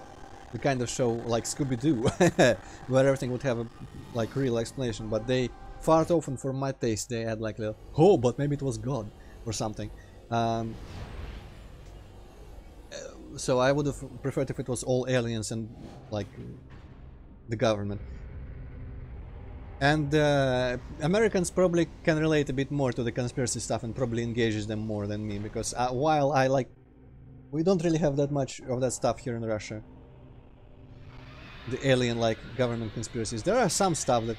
the kind of show like Scooby-Doo, where everything would have a, like, real explanation, but they far too often, for my taste, they had like a, oh, but maybe it was God or something. So I would have preferred if it was all aliens and, like, the government. And Americans probably can relate a bit more to the conspiracy stuff and probably engages them more than me, because while I like, we don't really have that much of that stuff here in Russia. The alien, like, government conspiracies. There are some stuff that,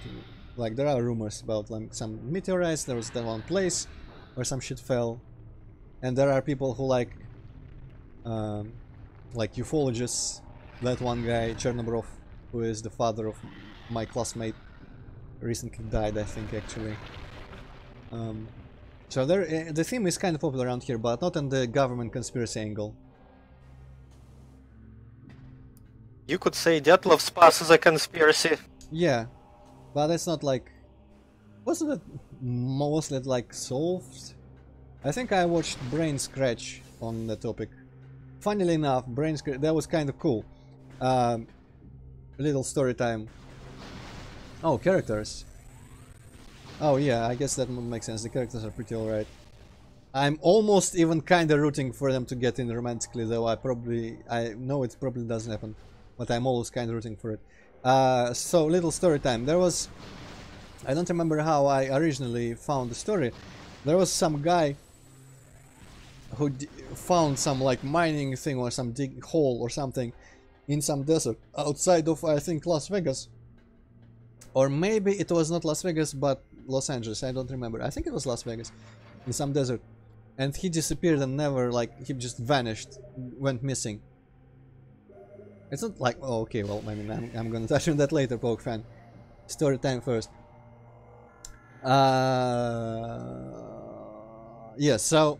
like, there are rumors about, like, some meteorites. There was that one place where some shit fell, and there are people who like ufologists. That one guy, Chernobrov, who is the father of my classmate, recently died, I think, actually. So there, the theme is kind of popular around here, but not on the government conspiracy angle. You could say Dyatlov Pass is a conspiracy. Yeah, but it's not like... Wasn't it mostly, like, solved? I think I watched Brain Scratch on the topic. Funnily enough, Brain Scratch, that was kind of cool. Little story time. Oh, characters. Oh yeah, I guess that would make sense. The characters are pretty alright. I'm almost even kinda rooting for them to get in romantically, though I know it probably doesn't happen. But I'm always kinda rooting for it. So, little story time. There was... I don't remember how I originally found the story. There was some guy who found some, like, mining thing or some dig hole or something in some desert outside of, I think, Las Vegas. Or maybe it was not Las Vegas, but Los Angeles. I don't remember. I think it was Las Vegas, in some desert. And he disappeared and never, like, he just vanished, went missing. It's not like, oh, okay, well, I mean, I'm gonna touch on that later, Poke fan. Story time first. Yeah, so,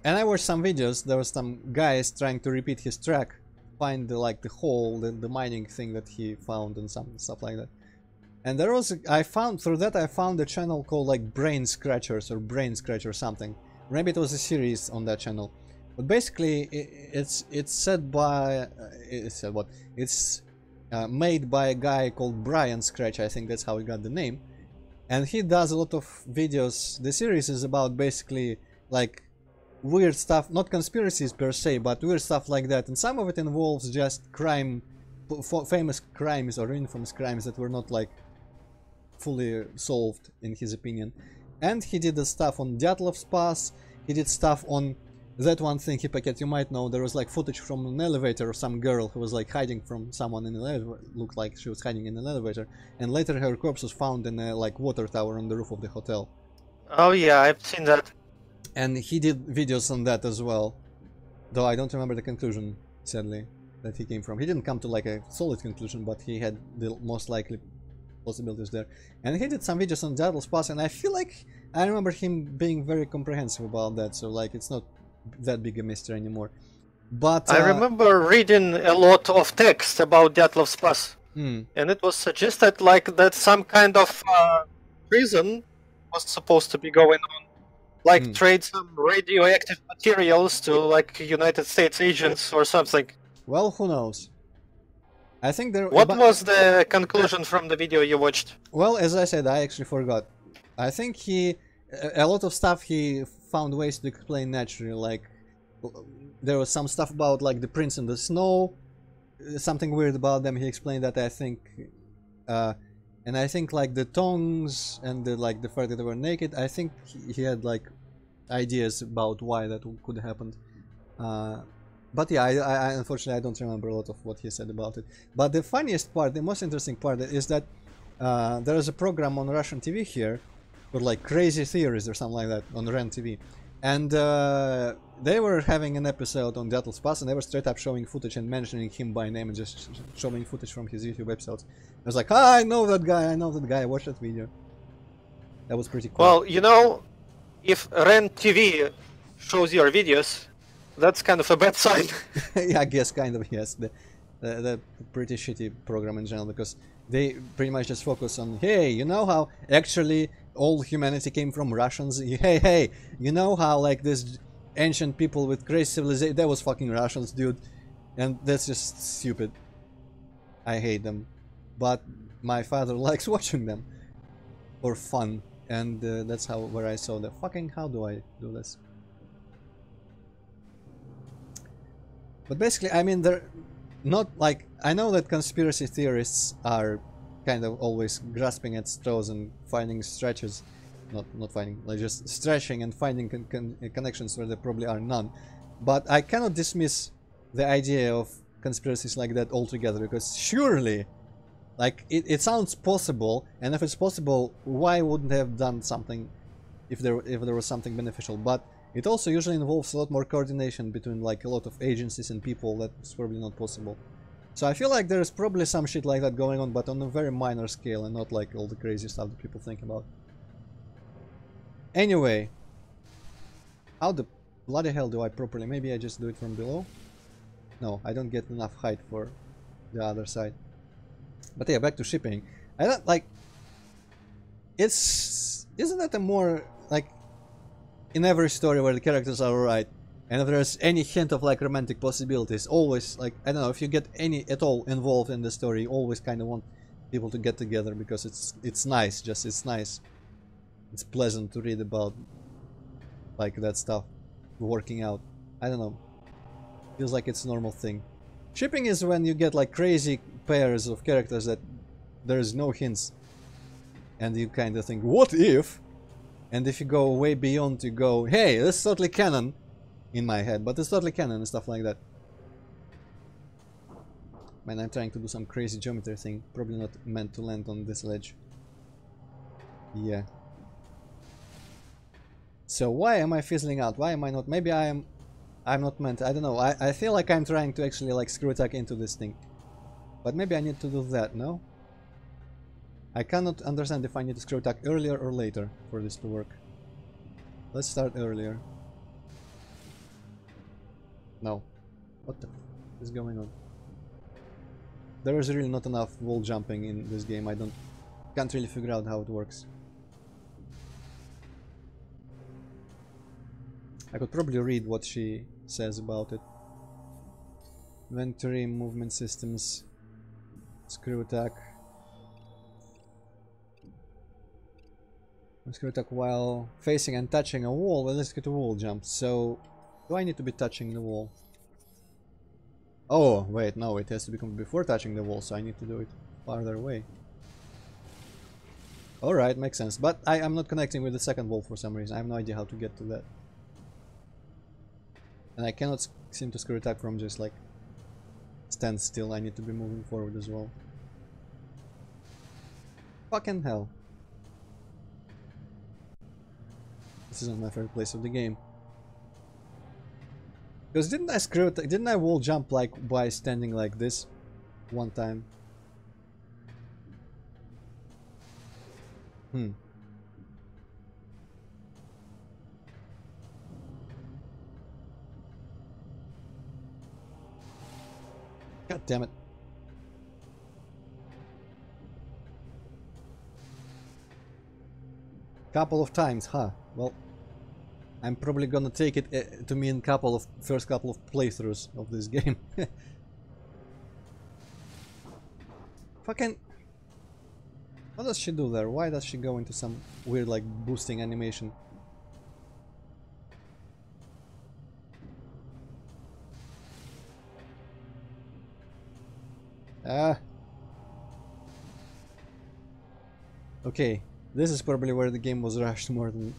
and I watched some videos. There was some guys trying to repeat his track, find like the hole, the mining thing that he found, and some stuff like that. And there was, I found a channel called like Brain Scratchers or Brain Scratch or something. Maybe it was a series on that channel. But basically, it's said by, it's made by a guy called Brian Scratch. I think that's how he got the name. And he does a lot of videos. The series is about basically like weird stuff, not conspiracies per se, but weird stuff like that. And some of it involves just crime, famous crimes or infamous crimes that were not like fully solved in his opinion. And he did the stuff on Dyatlov's Pass. He did stuff on that one thing, Hippocat, you might know. There was like footage from an elevator of some girl who was like hiding from someone in an elevator. Looked like she was hiding in an elevator, and later her corpse was found in a like water tower on the roof of the hotel. Oh yeah, I've seen that. And he did videos on that as well, though I don't remember the conclusion, sadly, that he came from. He didn't come to like a solid conclusion, but he had the most likely possibilities there. And he did some videos on Dyatlov's Pass, and I feel like I remember him being very comprehensive about that, so like it's not that big a mystery anymore. But I remember reading a lot of text about Dyatlov's Pass, and it was suggested like that some kind of prison was supposed to be going on, like trade some radioactive materials to like United States agents or something. Well, who knows? I think there. What was the conclusion from the video you watched? Well, as I said, I actually forgot. I think a lot of stuff he found ways to explain naturally. Like there was some stuff about like the prints in the snow, something weird about them. He explained that, I think, and I think like the tongues and the fact that they were naked. I think he had like ideas about why that could happen. But yeah, I unfortunately I don't remember a lot of what he said about it. But the funniest part, the most interesting part, is that there is a program on Russian TV here, or like Crazy Theories or something like that on REN TV, and they were having an episode on Dyatlov's Pass, and they were straight up showing footage and mentioning him by name and just showing footage from his YouTube episodes. I was like, I know that guy, I watched that video. That was pretty cool. Well, you know, if REN TV shows your videos, that's kind of a bad sign. Yeah, I guess kind of, yes. The pretty shitty program in general, because they pretty much just focus on, hey, you know how actually all humanity came from Russians? Hey, you know how like this ancient people with crazy civilization, that was fucking Russians, dude. And that's just stupid. I hate them. But my father likes watching them for fun. And that's where I saw the fucking, how do I do this? But basically, I mean, they're not like, I know that conspiracy theorists are kind of always grasping at straws and finding stretches, not finding, like just stretching and finding connections where there probably are none. But I cannot dismiss the idea of conspiracies like that altogether, because surely, like, it sounds possible, and if it's possible, why wouldn't they have done something if there was something beneficial? But it also usually involves a lot more coordination between like a lot of agencies and people that's probably not possible. So I feel like there's probably some shit like that going on, but on a very minor scale and not like all the crazy stuff that people think about. Anyway, how the bloody hell do I properly? Maybe I just do it from below? No, I don't get enough height for the other side. But yeah, back to shipping. I don't like... Isn't that a more like... In every story where the characters are alright, and if there's any hint of like romantic possibilities, always like, I don't know, if you get any at all involved in the story, you always kind of want people to get together because it's nice, just it's nice. It's pleasant to read about like that stuff working out. I don't know. Feels like it's a normal thing. Shipping is when you get like crazy pairs of characters that there's no hints, and you kind of think, what if? And if you go way beyond to go, hey, this is totally canon, in my head, but it's totally canon and stuff like that. Man, I'm trying to do some crazy geometry thing, probably not meant to land on this ledge. Yeah. So why am I fizzling out? Why am I not? Maybe I'm not meant, I don't know. I feel like I'm trying to actually like screw attack into this thing. But maybe I need to do that, no? I cannot understand if I need to screw attack earlier or later for this to work. Let's start earlier. No. What the f is going on? There is really not enough wall jumping in this game. Can't really figure out how it works. I could probably read what she says about it. Inventory, movement systems, screw attack. Screw attack while facing and touching a wall. Well, let's get a wall jump. So, do I need to be touching the wall? Oh, wait, no, it has to become before touching the wall, so I need to do it farther away. Alright, makes sense. But I am not connecting with the second wall for some reason. I have no idea how to get to that. And I cannot seem to screw attack from just like stand still. I need to be moving forward as well. Fucking hell. This isn't my favorite place of the game. Because didn't I wall jump like by standing like this one time? God damn it. Couple of times, huh? Well, I'm probably gonna take it to mean first couple of playthroughs of this game. Fucking... What does she do there? Why does she go into some weird like boosting animation? Okay, this is probably where the game was rushed more than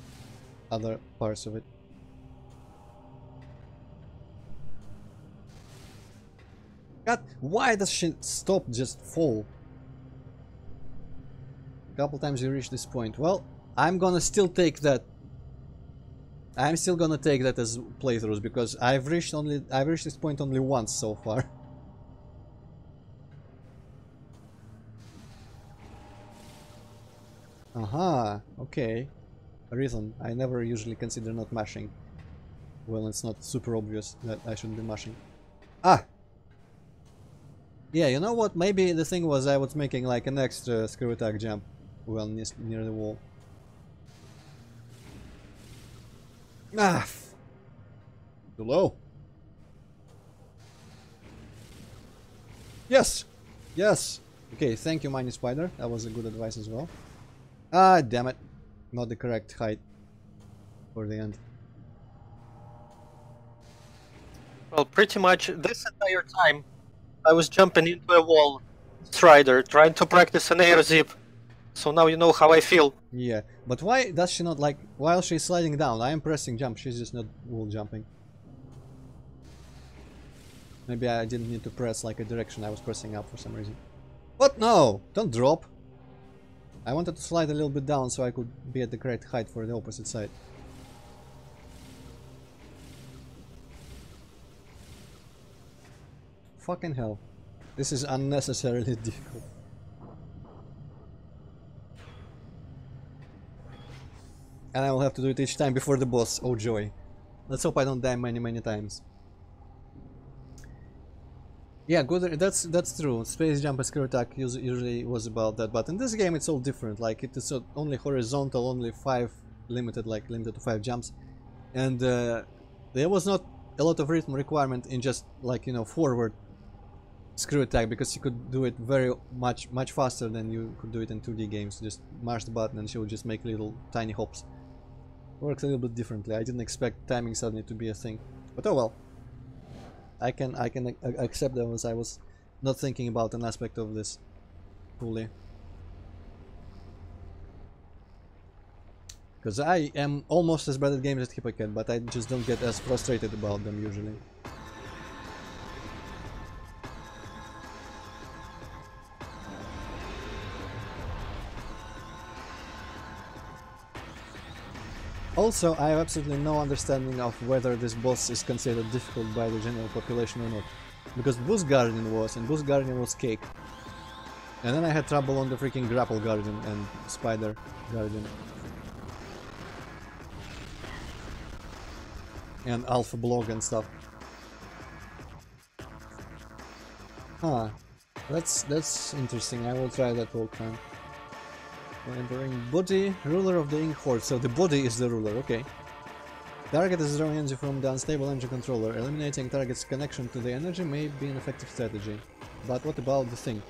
other parts of it. God, why does she stop just fall? A couple times you reach this point. Well, I'm gonna still take that. I'm still gonna take that as playthroughs because I've reached this point only once so far. Aha, okay. A reason. I never usually consider not mashing. Well, it's not super obvious that I shouldn't be mashing. Ah! Yeah, you know what? Maybe the thing was I was making like an extra screw attack jump well near the wall. Ah! Too low. Yes! Yes! Okay, thank you, Mini Spider. That was a good advice as well. Ah, damn it. Not the correct height for the end. Well, pretty much this entire time I was jumping into a wall, Strider, trying to practice an air zip. So now you know how I feel. Yeah, but why does she not like, while she's sliding down, I am pressing jump, she's just not wall jumping. Maybe I didn't need to press like a direction, I was pressing up for some reason. What? No! Don't drop! I wanted to slide a little bit down so I could be at the correct height for the opposite side. Fucking hell. This is unnecessarily difficult. And I will have to do it each time before the boss. Oh joy. Let's hope I don't die many times. Yeah, good. That's true. Space jump and screw attack usually was about that, but in this game it's all different. Like it is only horizontal, only limited to 5 jumps, and there was not a lot of rhythm requirement in just like, you know, forward screw attack, because you could do it very much faster than you could do it in 2D games. Just mash the button and she would just make little tiny hops. Works a little bit differently. I didn't expect timing suddenly to be a thing, but oh well. I can accept that, as I was not thinking about an aspect of this fully. Because I am almost as bad at games as Hypocat, but I just don't get as frustrated about them usually. Also, I have absolutely no understanding of whether this boss is considered difficult by the general population or not. Because Boost Guardian was, and Boost Guardian was cake. And then I had trouble on the freaking Grapple Guardian and Spider Guardian. and alpha blog and stuff. Huh. That's interesting. I will try that whole time. Entering body, ruler of the ink horde. So the body is the ruler, okay. Target is drawing energy from the unstable energy controller. Eliminating target's connection to the energy may be an effective strategy. But what about the thing?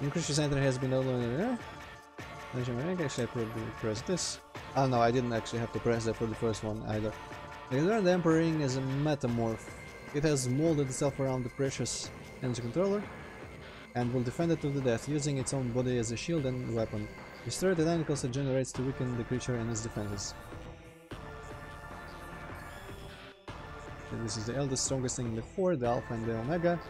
Increase entry has been downloaded. Actually, I probably press this. Oh no, I didn't actually have to press that for the first one either. The Emperor Ring is a metamorph. It has molded itself around the precious energy controller and will defend it to the death, using its own body as a shield and weapon. Destroy the tentacles it generates to weaken the creature and its defenses. And this is the eldest, strongest thing in the horde, the Alpha and the Omega.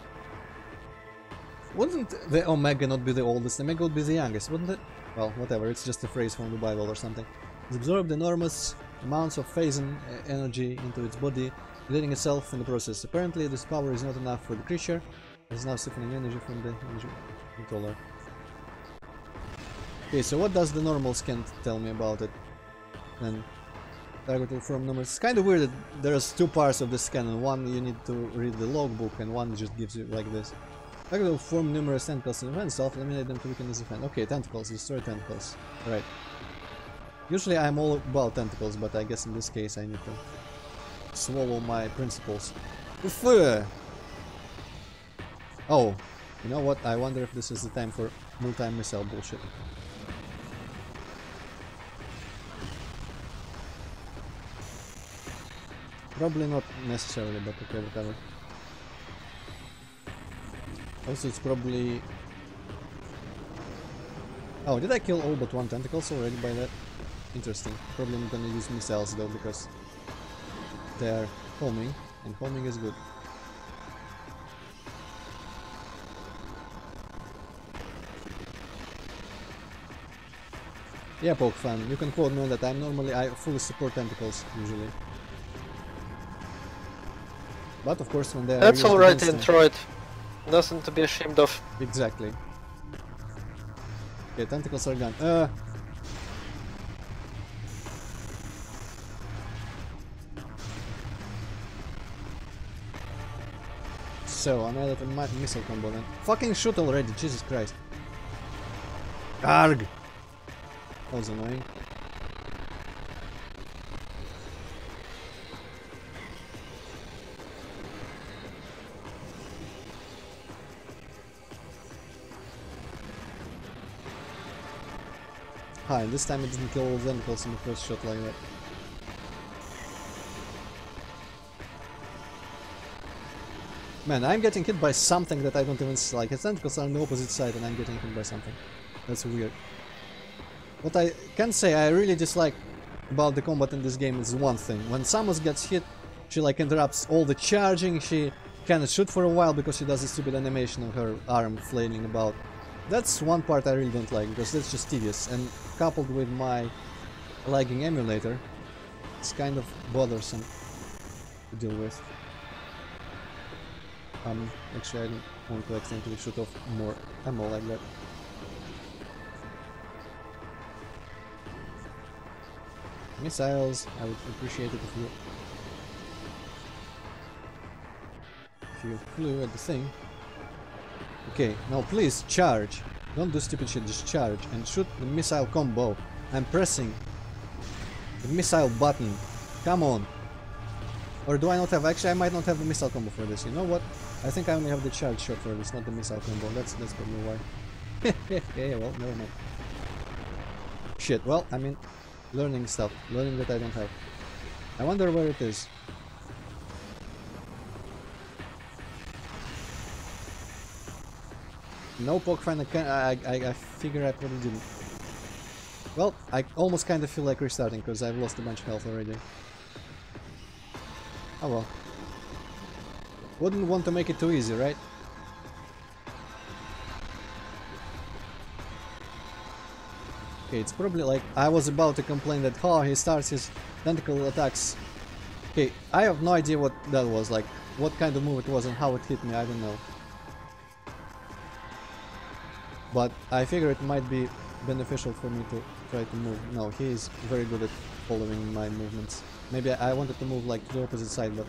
Wouldn't the Omega not be the oldest? The Omega would be the youngest, wouldn't it? Well, whatever, it's just a phrase from the Bible or something. It's absorbed enormous amounts of phase energy into its body, bleeding itself in the process. Apparently, this power is not enough for the creature. It's now siphoning energy from the energy controller. Okay, so what does the normal scan tell me about it? Then, target will form numbers. It's kind of weird that there's two parts of the scan, and one you need to read the logbook, and one just gives you like this. Target will form numerous tentacles and defend itself, eliminate them to weaken this defense. Okay, tentacles, destroy tentacles. Right. Usually I'm all about tentacles, but I guess in this case I need to swallow my principles. Oh, you know what? I wonder if this is the time for multi-missile bullshit. Probably not necessarily, but okay, whatever. Also, it's probably... Oh, did I kill all but one tentacles already by that? Interesting. Probably I'm gonna use missiles though, because they're homing, and homing is good. Yeah, Poke fan, you can quote me on that. I fully support tentacles, usually. But of course when they are That's used alright, against Antroid. Nothing to be ashamed of. Exactly. Okay, tentacles are gone. So, I'm at a missile combo then. Fucking shoot already, Jesus Christ. Arg! That was annoying. Hi, this time it didn't kill all the tentacles in the first shot like that. Man, I'm getting hit by something that I don't even like. His tentacles are on the opposite side and I'm getting hit by something. That's weird. What I can say I really dislike about the combat in this game is one thing. When Samus gets hit, she like interrupts all the charging, she cannot shoot for a while because she does a stupid animation of her arm flailing about. That's one part I really don't like, because that's just tedious, and coupled with my lagging emulator, it's kind of bothersome to deal with. Actually I don't want to accidentally shoot off more ammo like that. Missiles, I would appreciate it if you flew at the thing. Okay, now please charge. Don't do stupid shit, just charge and shoot the missile combo. I'm pressing the missile button. Come on. Or do I not have? Actually, I might not have the missile combo for this. You know what? I think I only have the charge shot for this, not the missile combo. That's probably why. Yeah, well, never mind. Shit, well, I mean, learning stuff. Learning that I don't have. I wonder where it is. No poke find. I figure out what it didn't. Well, I almost kind of feel like restarting because I've lost a bunch of health already. Oh well. Wouldn't want to make it too easy, right? Okay, it's probably like I was about to complain that he starts his tentacle attacks. Okay, I have no idea what that was, like what kind of move it was and how it hit me, I don't know. But I figure it might be beneficial for me to try to move. No, he is very good at following my movements. Maybe I wanted to move like to the opposite side, but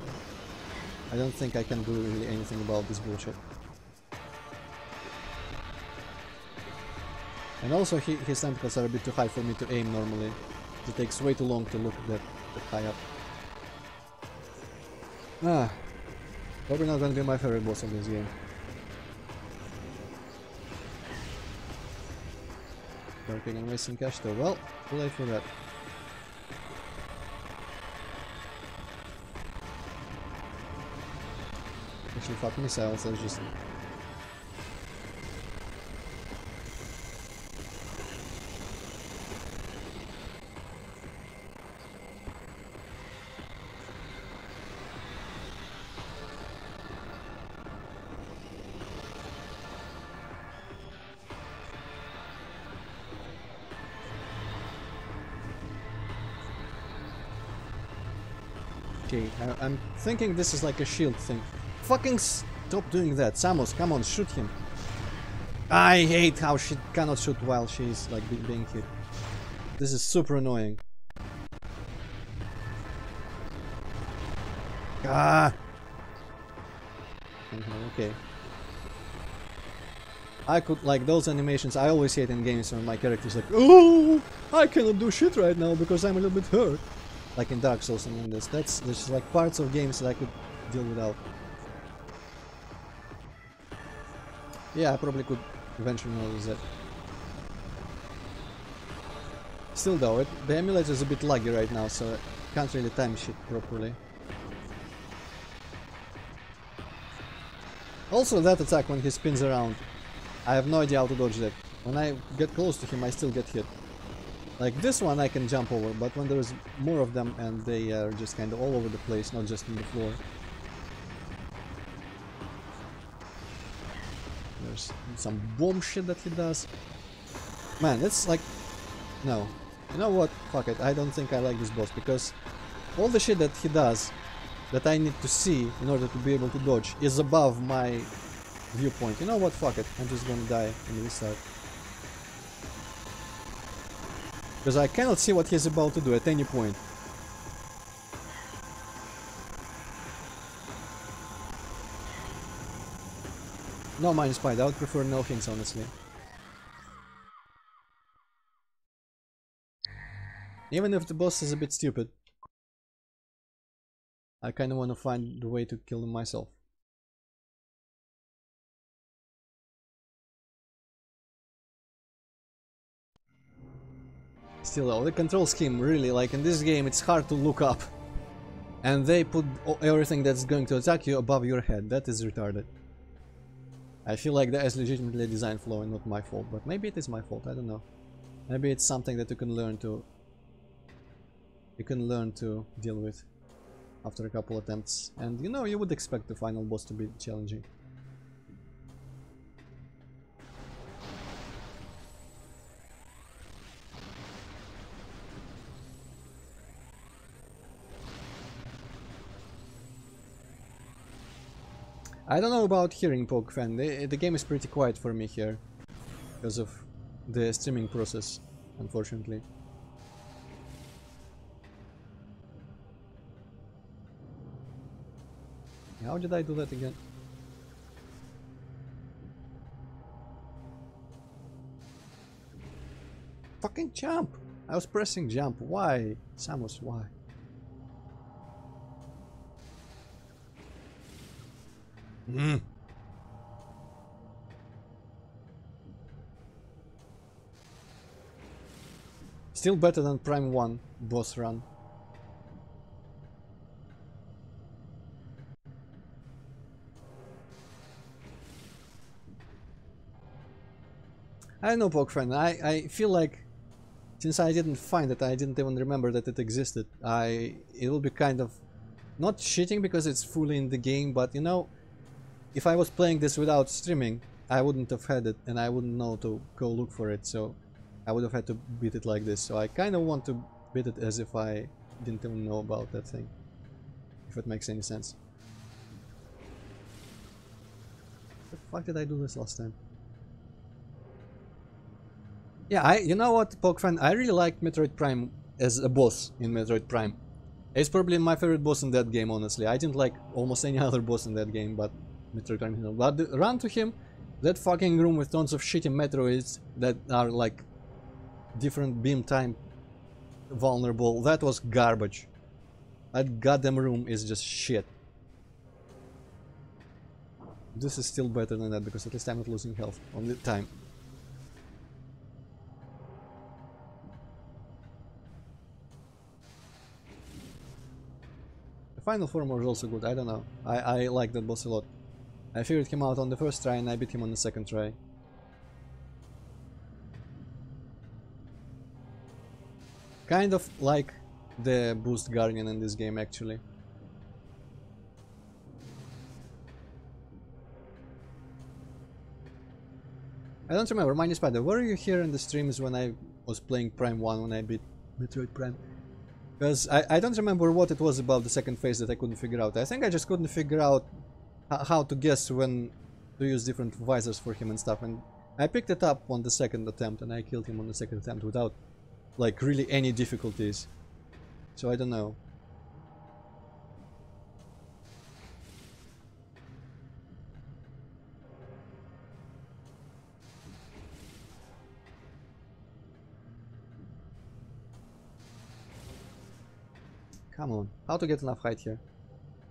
I don't think I can do really anything about this bullshit. And also his tentacles are a bit too high for me to aim normally. It takes way too long to look that high up. Ah, probably not gonna be my favorite boss of this game. Working and wasting cash though. Well, too late for that. Actually, fuck missiles, that's just... Okay, I'm thinking this is like a shield thing. Fucking stop doing that. Samus, come on, shoot him. I hate how she cannot shoot while she's like being hit. This is super annoying. Ah! Okay. I could, like, those animations I always hate in games when my character's like, oh, I cannot do shit right now because I'm a little bit hurt. Like in Dark Souls and in this. There's just like parts of games that I could deal without. Yeah, I probably could eventually notice that. Still though, the emulator is a bit laggy right now, so I can't really time shit properly. Also that attack when he spins around, I have no idea how to dodge that. When I get close to him I still get hit. Like this one I can jump over, but when there's more of them and they are just kind of all over the place, not just on the floor. There's some bomb shit that he does. Man, it's like... No. You know what? Fuck it. I don't think I like this boss, because all the shit that he does, that I need to see in order to be able to dodge, is above my viewpoint. You know what? Fuck it. I'm just gonna die and restart. Because I cannot see what he's about to do at any point. No mind spied, I would prefer no hints, honestly. Even if the boss is a bit stupid, I kinda wanna find the way to kill him myself. Still though, the control scheme really, like in this game, it's hard to look up. And they put everything that's going to attack you above your head. That is retarded. I feel like that is legitimately a design flaw and not my fault, but maybe it is my fault, I don't know. Maybe it's something that you can learn to deal with after a couple attempts. And you know, you would expect the final boss to be challenging. I don't know about hearing, Poke Fan. The game is pretty quiet for me here because of the streaming process, unfortunately. How did I do that again? Fucking jump! I was pressing jump. Why? Samus, why? Still better than Prime 1 boss run. I don't know, Pokefriend. I feel like since I didn't find it, I didn't even remember that it existed. It will be kind of not cheating because it's fully in the game, but you know, if I was playing this without streaming, I wouldn't have had it and I wouldn't know to go look for it, so I would have had to beat it like this. So I kind of want to beat it as if I didn't even know about that thing, if it makes any sense. What the fuck did I do this last time? Yeah, you know what, Pokefan, I really liked Metroid Prime as a boss in Metroid Prime. It's probably my favorite boss in that game, honestly. I didn't like almost any other boss in that game, but Metroid Prime, you know. But run to him, that fucking room with tons of shitty Metroids that are like different beam time vulnerable, that was garbage. That goddamn room is just shit. This is still better than that because at least I'm not losing health on the time. The final form was also good, I don't know. I like that boss a lot. I figured him out on the first try and I beat him on the second try. Kind of like the boost guardian in this game actually. I don't remember, Mini Spider, were you here in the streams when I was playing Prime 1 when I beat Metroid Prime? Because I don't remember what it was about the second phase that I couldn't figure out. I think I just couldn't figure out how to guess when to use different visors for him and stuff, and I picked it up on the second attempt and I killed him on the second attempt without like really any difficulties. So I don't know. Come on, how to get enough height here?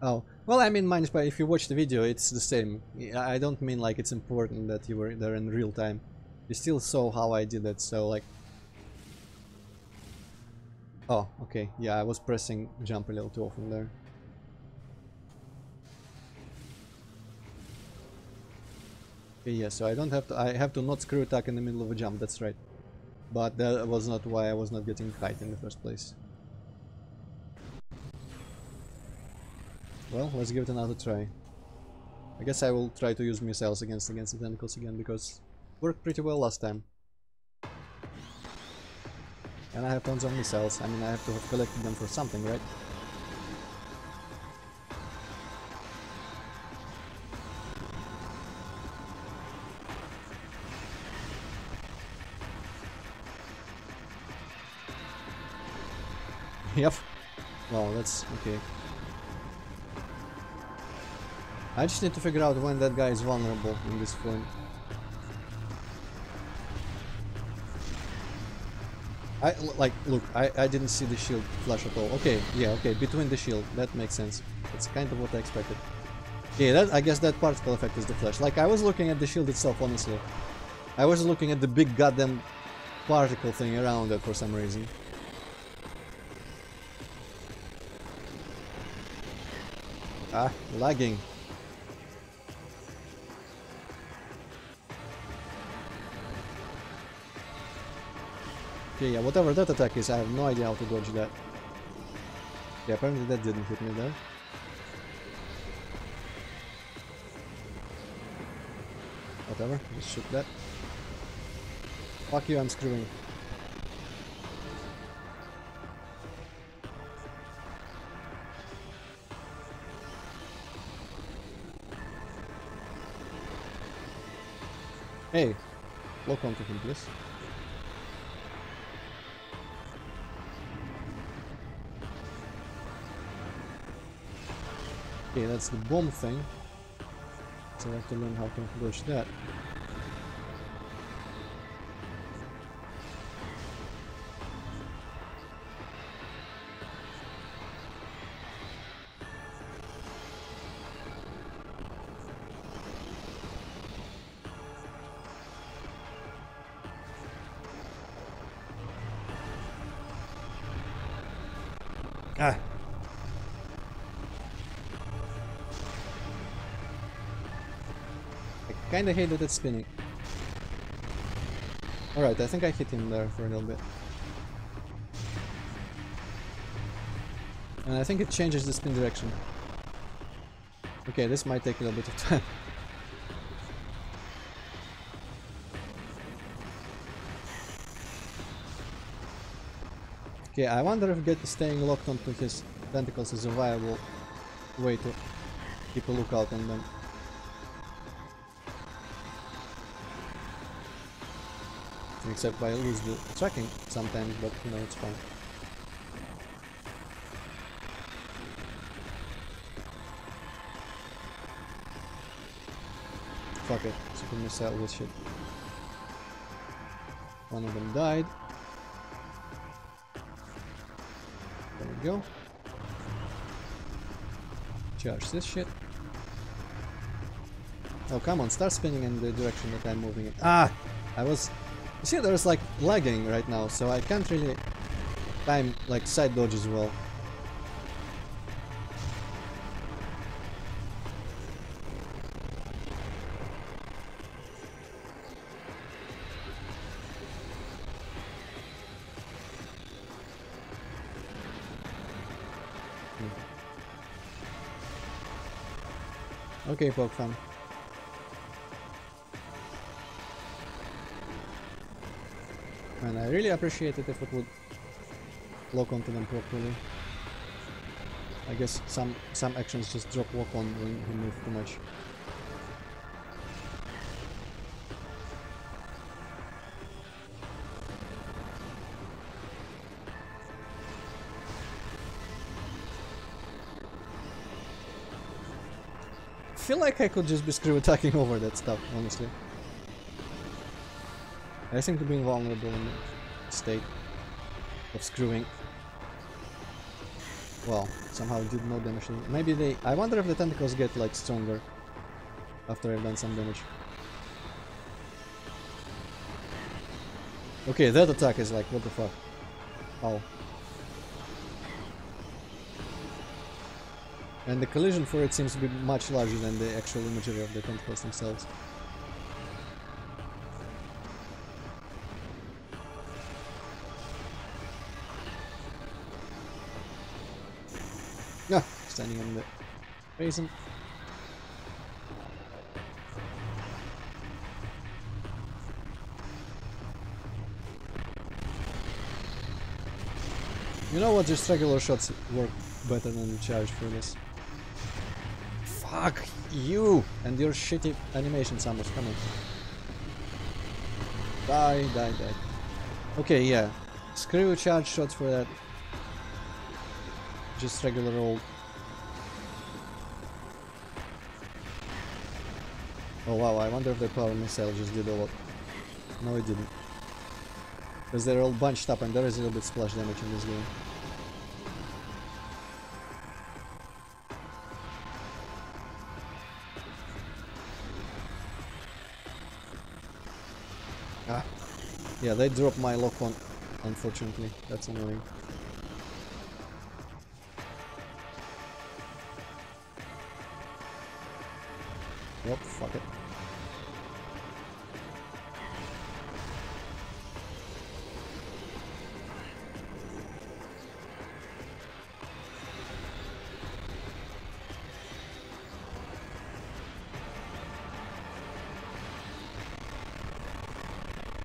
Oh, well, I mean, minus by if you watch the video, it's the same. I don't mean like it's important that you were there in real time. You still saw how I did it, so like... Oh, okay, yeah, I was pressing jump a little too often there. Okay, yeah, so I don't have to... I have to not screw attack in the middle of a jump, that's right. But that was not why I was not getting height in the first place. Well, let's give it another try. I guess I will try to use missiles against the tentacles again, because it worked pretty well last time. And I have tons of missiles. I mean, I have to have collected them for something, right? Yep. Well, that's okay. I just need to figure out when that guy is vulnerable in this form. Look, I didn't see the shield flash at all. Okay, yeah, okay, between the shield, that makes sense. That's kind of what I expected. Yeah, I guess that particle effect is the flash. Like, I was looking at the shield itself, honestly. I was looking at the big goddamn particle thing around it for some reason. Ah, lagging. Okay, yeah, whatever that attack is, I have no idea how to dodge that. Yeah, apparently that didn't hit me there. Whatever, just shoot that. Fuck you, I'm screwing. Hey, lock onto him, please. Okay, that's the bomb thing. So I have to learn how to dodge that. Ah. I kinda hate that it's spinning. Alright, I think I hit him there for a little bit. And I think it changes the spin direction. Okay, this might take a little bit of time. Okay, I wonder if staying locked onto his tentacles is a viable way to keep a lookout on them. Except I lose the tracking sometimes, but you know, it's fine. fuck it. Super missile with shit. One of them died. There we go. Charge this shit. Oh, come on, start spinning in the direction that I'm moving it. Ah! I was... You see, there's like lagging right now, so I can't really time like side dodges well. Okay, poke fun. Man, I really appreciate it if it would lock onto them properly. I guess some actions just drop lock on when you move too much. I feel like I could just be screw attacking over that stuff, honestly. I seem to be invulnerable in the state of screwing. Well, somehow did no damage. Maybe they... I wonder if the tentacles get like stronger after I've done some damage. Okay, that attack is like, what the fuck? Oh. And the collision for it seems to be much larger than the actual imagery of the tentacles themselves. Ah, standing on the basin. You know what? Just regular shots work better than the charge for this. Fuck you and your shitty animation, Samus. Come on. Die, die, die. Okay, yeah. Screw charge shots for that. Just regular old. Oh wow, I wonder if the power missile just did a lot. No, it didn't. Because they're all bunched up and there is a little bit splash damage in this game. Ah. Yeah, they dropped my lock on, unfortunately. That's annoying. Nope, fuck it.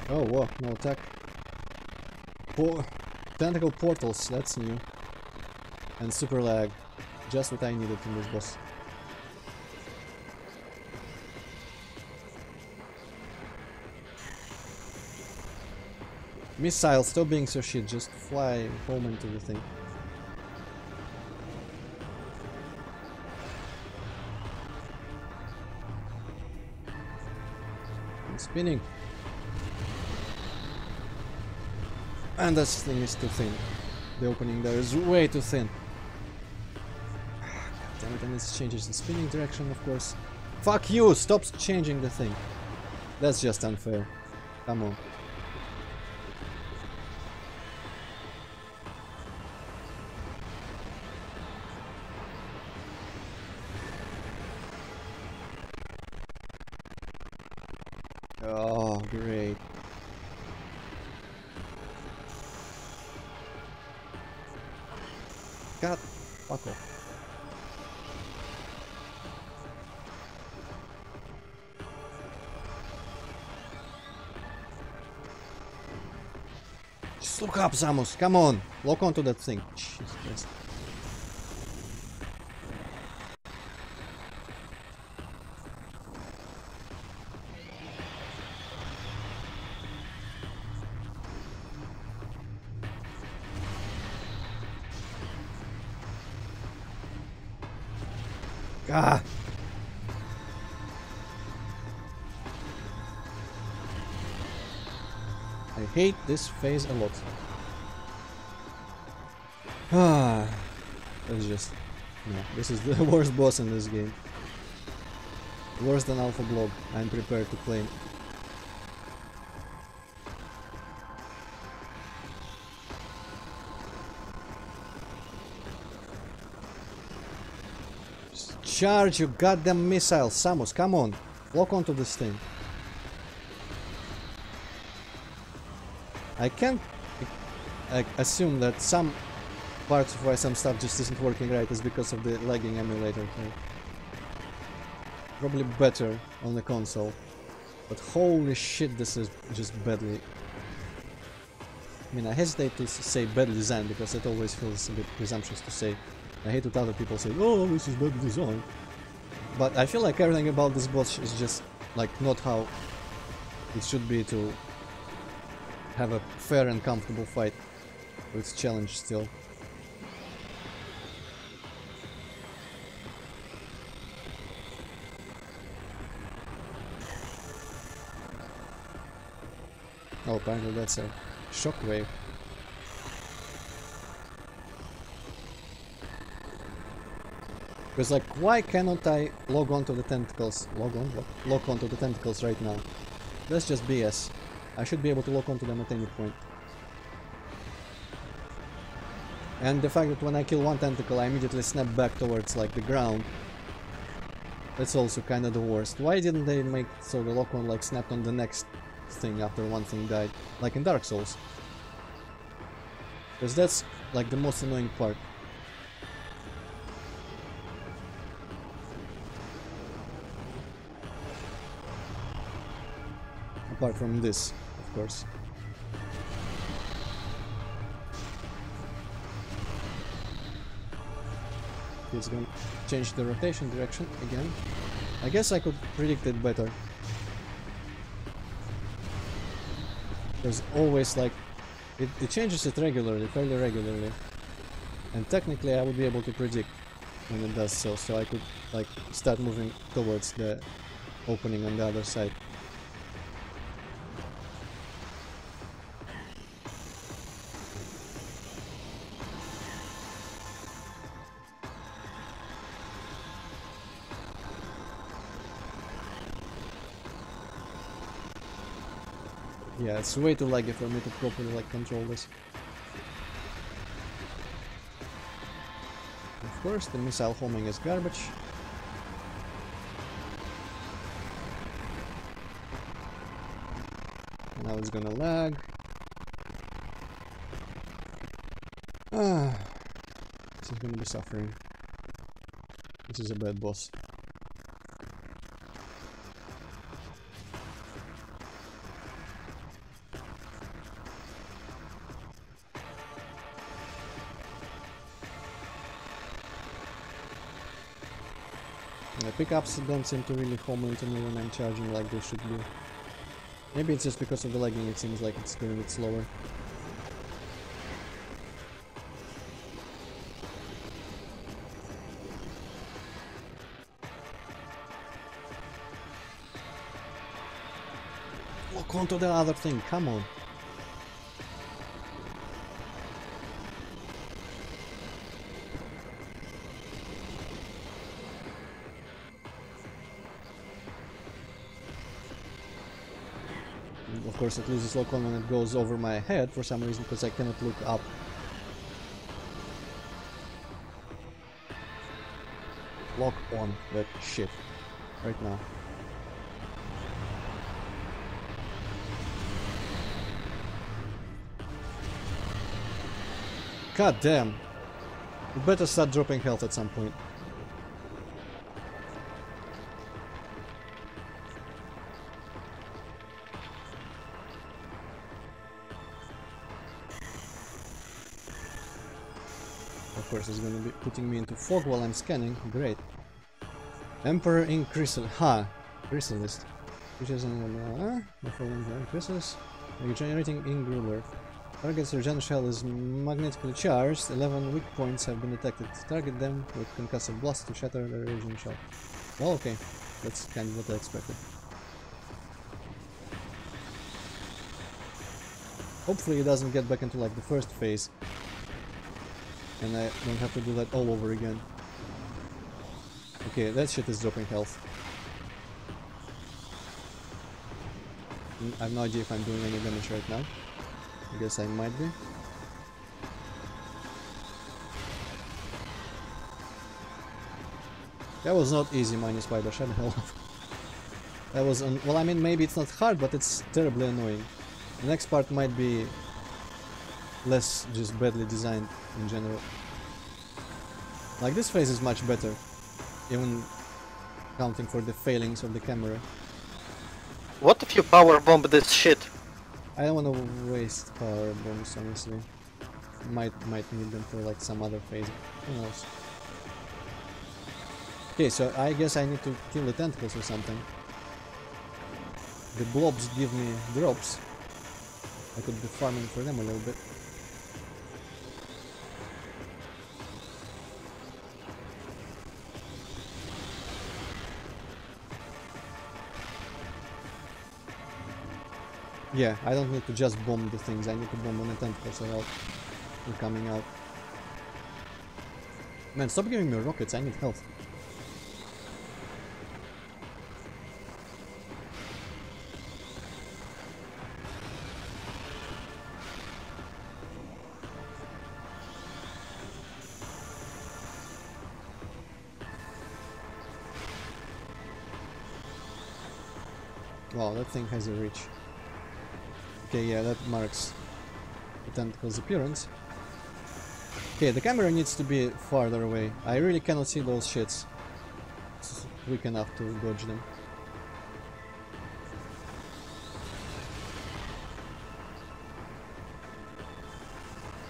Oh, whoa, no attack. Tentacle portals, that's new. And super lag. Just what I needed from this boss. Missile, stop being so shit, just fly home into the thing. I'm spinning. And this thing is too thin. The opening there is way too thin. God damn it, and it changes the spinning direction, of course. Fuck you! Stop changing the thing. That's just unfair. Come on. Oh, great. God, fuck off. Just look up, Samus, come on! Lock onto that thing. Jesus Christ. Ah! I hate this phase a lot. Ah, that's just... No, this is the worst boss in this game. Worse than Alpha Blob, I'm prepared to claim. Just charge your goddamn missile, Samus, come on! Lock onto this thing. I can't assume that some parts of why some stuff just isn't working right is because of the lagging emulator thing. Probably better on the console, but holy shit, this is just badly... I mean, I hesitate to say badly designed because it always feels a bit presumptuous to say. I hate when other people say, oh, this is badly designed. But I feel like everything about this boss is just like not how it should be to have a fair and comfortable fight with challenge still. Oh, apparently that's a shockwave. Because like, why cannot I log on to the tentacles? Log on? What? Lock onto the tentacles right now. That's just BS. I should be able to lock onto them at any point. And the fact that when I kill one tentacle I immediately snap back towards like the ground. That's also kinda the worst. Why didn't they make so the lock on like snapped on the next thing after one thing died? Like in Dark Souls. Because that's like the most annoying part. Apart from this, of course. It's going to change the rotation direction again. I guess I could predict it better. There's always like... It changes it regularly, fairly regularly. And technically I would be able to predict when it does so, so I could like start moving towards the opening on the other side. Yeah, it's way too laggy for me to properly like control this. Of course, the missile homing is garbage. Now it's gonna lag. Ah, this is gonna be suffering. This is a bad boss. The pickups don't seem to really home into me when I'm charging like they should be. Maybe it's just because of the lagging, it seems like it's going a bit slower. Look onto the other thing, come on! Of course it loses lock on when it goes over my head for some reason, because I cannot look up. Lock on that shit right now. God damn! You better start dropping health at some point. Of course, it's gonna be putting me into fog while I'm scanning. Great. Emperor in Chrysalis. Ha! Chrysalis. Which is in Chrysalis. Regenerating ink ruler. Target's regen shell is magnetically charged. 11 weak points have been detected. Target them with concussive blast to shatter the regen shell. Well, okay. That's kind of what I expected. Hopefully it doesn't get back into like the first phase. And I don't have to do that all over again. Okay, that shit is dropping health. I have no idea if I'm doing any damage right now. I guess I might be. That was not easy, Mine Spider, shut the hell up. That was well, I mean, maybe it's not hard, but it's terribly annoying. The next part might be less just badly designed in general. Like, this phase is much better, even counting for the failings of the camera. What if you power bomb this shit? I don't want to waste power bombs, honestly. Might need them for like some other phase. Who knows? Okay, so I guess I need to kill the tentacles or something. The blobs give me drops. I could be farming for them a little bit. Yeah, I don't need to just bomb the things, I need to bomb on the tentacles as well. They're coming out. Man, stop giving me rockets, I need health. Wow, that thing has a reach. Okay, yeah, that marks the tentacle's appearance. Okay, the camera needs to be farther away. I really cannot see those shits. It's weak enough to dodge them.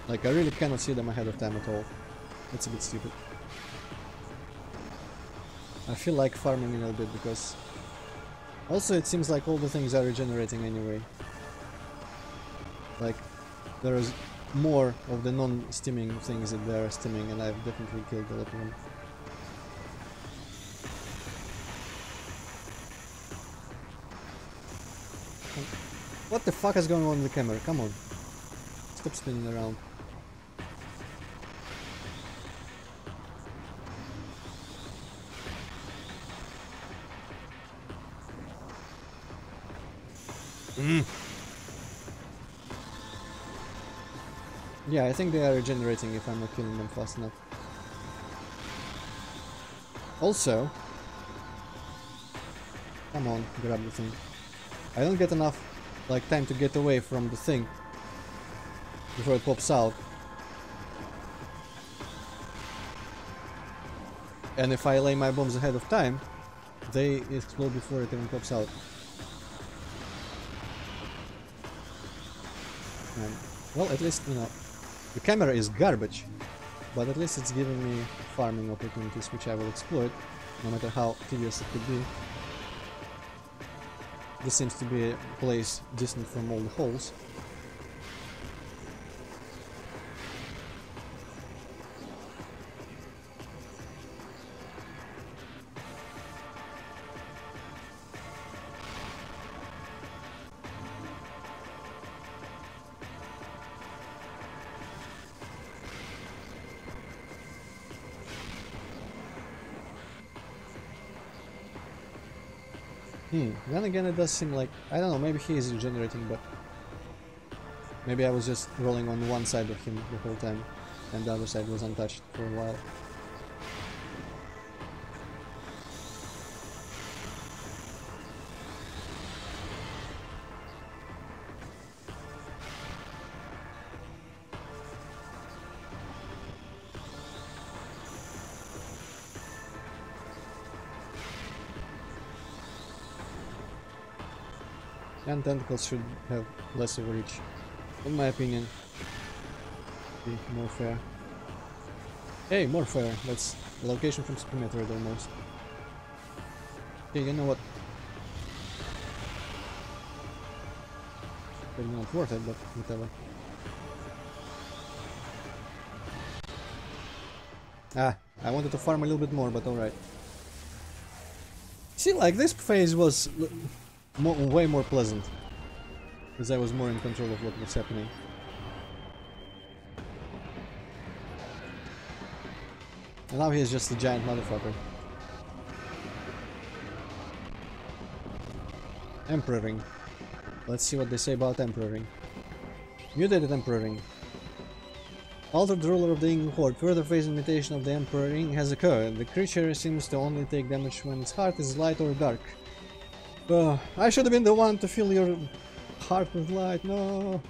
Like, I really cannot see them ahead of time at all. That's a bit stupid. I feel like farming a little bit because... Also, it seems like all the things are regenerating anyway. Like, there is more of the non-stimming things that they are stimming, and I've definitely killed a lot of them. What the fuck is going on with the camera? Come on. Stop spinning around. Yeah, I think they are regenerating if I'm not killing them fast enough. Also... Come on, grab the thing. I don't get enough, like, time to get away from the thing before it pops out. And if I lay my bombs ahead of time, they explode before it even pops out. And, well, at least, you know, the camera is garbage, but at least it's giving me farming opportunities, which I will exploit, no matter how tedious it could be. This seems to be a place distant from all the holes. Then again, it does seem like... I don't know, maybe he is regenerating, but... Maybe I was just rolling on one side of him the whole time, and the other side was untouched for a while. And tentacles should have less of a reach, in my opinion. Be more fair. Hey, more fair. That's the location from Super Metroid almost. Okay, you know what? Maybe not worth it, but whatever. Ah, I wanted to farm a little bit more, but alright. See, like, this phase was way more pleasant. because I was more in control of what was happening. And now he's just a giant motherfucker. Emperoring. Let's see what they say about Emperoring. Mutated Emperoring. Altered ruler of the Ing Horde. Further phase mutation of the Emperoring has occurred. The creature seems to only take damage when its heart is light or dark. I should have been the one to fill your heart with light. No.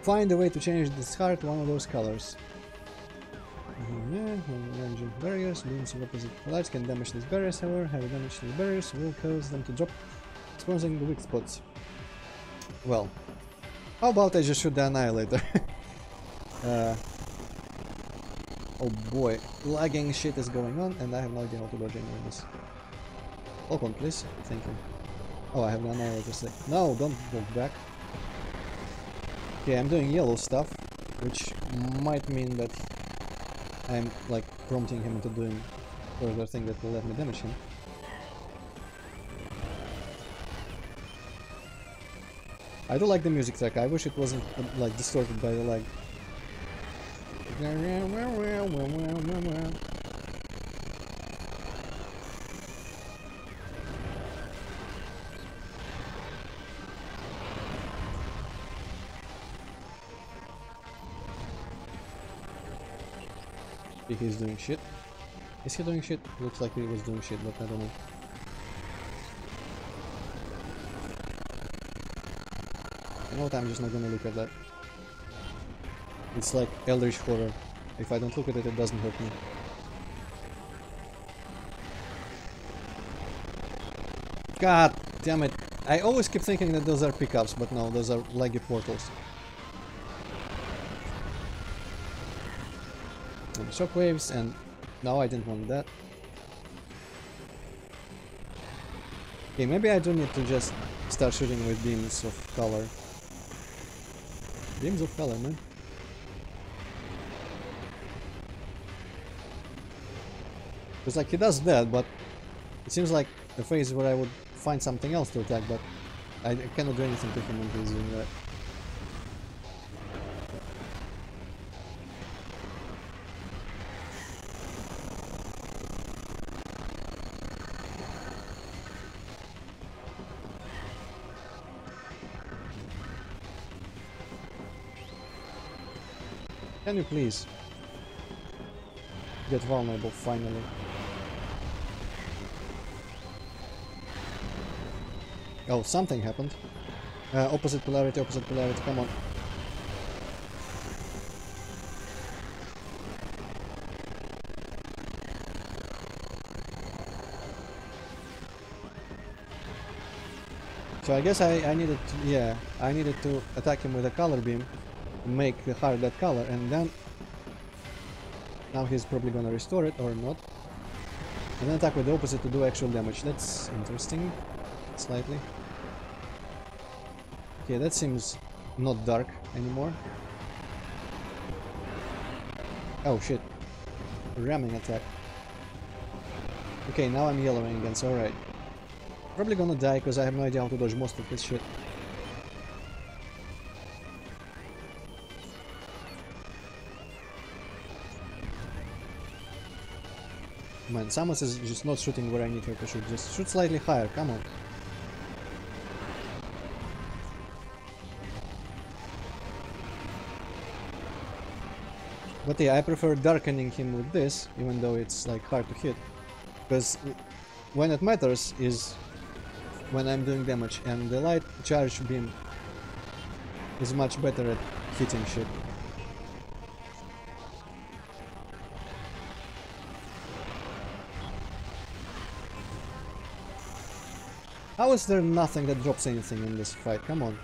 Find a way to change this heart one of those colors. Ranging barriers. Beams of opposite lights can damage these barriers, however. Heavy damage to the barriers will cause them to drop, exposing the weak spots. Well, how about I just shoot the Annihilator? Oh boy, lagging shit is going on, and I have no idea how to dodge any of this. Hold on, please. Thank you. Oh, I have the Annihilator stick. No, don't go back. Okay, I'm doing yellow stuff, which might mean that I'm like prompting him into doing further thing that will let me damage him. I do like the music track. I wish it wasn't like distorted by the lag. He's doing shit. Is he doing shit? Looks like he was doing shit, but I don't know. You know what, I'm just not gonna look at that. It's like Eldritch Horror. If I don't look at it, it doesn't hurt me. God damn it. I always keep thinking that those are pickups, but no, those are laggy portals. And shockwaves, and no, I didn't want that. Okay, maybe I do need to just start shooting with beams of color. Beams of color, man. Because like he does that, but it seems like the phase where I would find something else to attack, but I cannot do anything to him when he's doing that. Can you please get vulnerable finally? Oh, something happened. Opposite polarity, come on. So I guess I needed to, yeah, I needed to attack him with a color beam, make the heart that color, and then now he's probably gonna restore it or not, and then attack with the opposite to do actual damage. That's interesting, slightly. Okay, that seems not dark anymore. Oh shit, ramming attack. Okay, now I'm yellowing again, so alright. Probably gonna die because I have no idea how to dodge most of this shit. Man, Samus is just not shooting where I need her to shoot. Just shoot slightly higher, come on. But yeah, I prefer darkening him with this, even though it's like hard to hit. Because when it matters is when I'm doing damage, and the light charge beam is much better at hitting shit. How is there nothing that drops anything in this fight? Come on.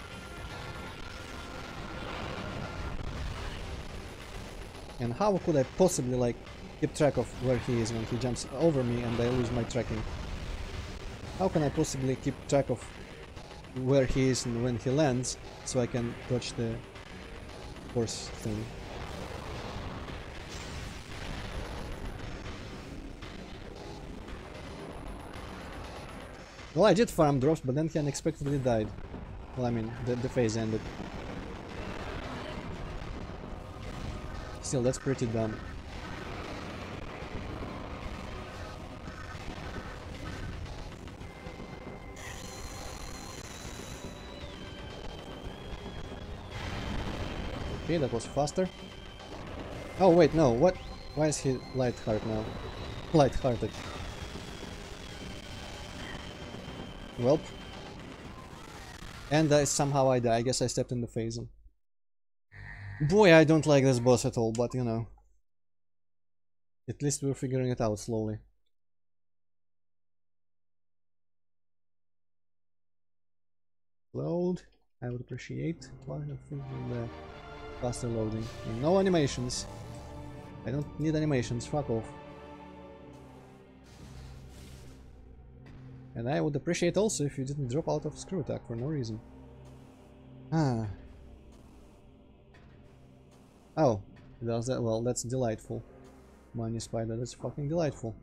And how could I possibly like keep track of where he is when he jumps over me and I lose my tracking? How can I possibly keep track of where he is and when he lands so I can dodge the horse thing? Well, I did farm drops, but then he unexpectedly died. Well, I mean, the phase ended. Still, that's pretty dumb. Okay, that was faster. Oh wait, no, what? Why is he light-hearted now? Light-hearted. Welp. And somehow I die. I guess I stepped in the phase. Boy, I don't like this boss at all, but you know. At least we're figuring it out slowly. Load. I would appreciate. The faster loading. And no animations. I don't need animations. Fuck off. And I would appreciate also if you didn't drop out of screw attack for no reason. Ah. Oh, it does that. Well, that's delightful. Money spider, that's fucking delightful.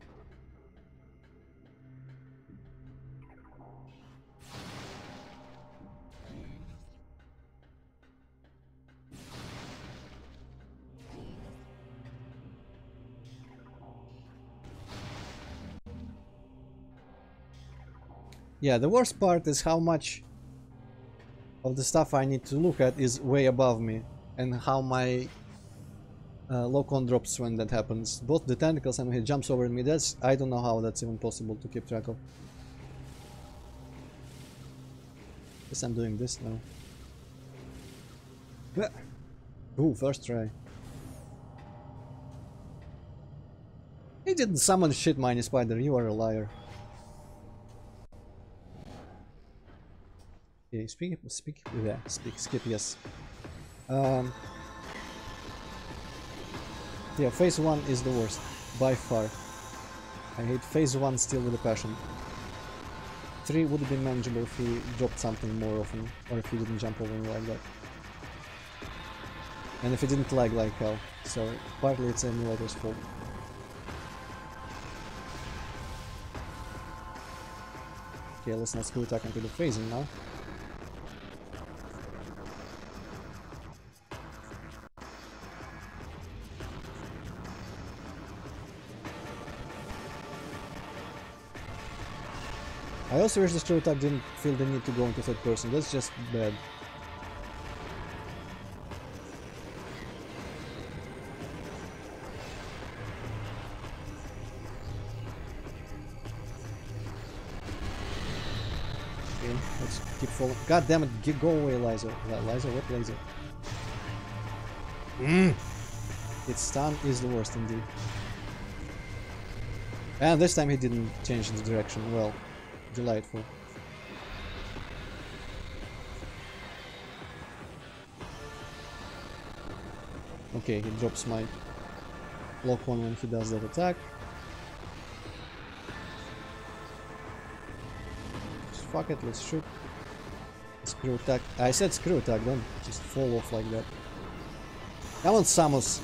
Yeah, the worst part is how much of the stuff I need to look at is way above me, and how my lock-on drops when that happens. Both the tentacles and when he jumps over me, that's... I don't know how that's even possible to keep track of. Guess I'm doing this now. Ooh, first try. He didn't summon shit, Mini Spider, you are a liar. Okay, skip, yes. Yeah, phase 1 is the worst, by far. I hate phase 1 still with a passion. 3 would have been manageable if he dropped something more often, or if he didn't jump over me like that. And if he didn't lag like hell, so partly it's emulator's fault. Okay, let's not screw attack into the phasing now. I also wish the screw attack didn't feel the need to go into third person, that's just bad. Okay, let's keep following. God damn it, go away, Liza. Liza, what laser? Its stun is the worst indeed. And this time he didn't change the direction, well. Delightful. Okay, he drops my lock on when he does that attack. Just fuck it, let's shoot. Screw attack. I said screw attack, don't just fall off like that. Come on, Samus!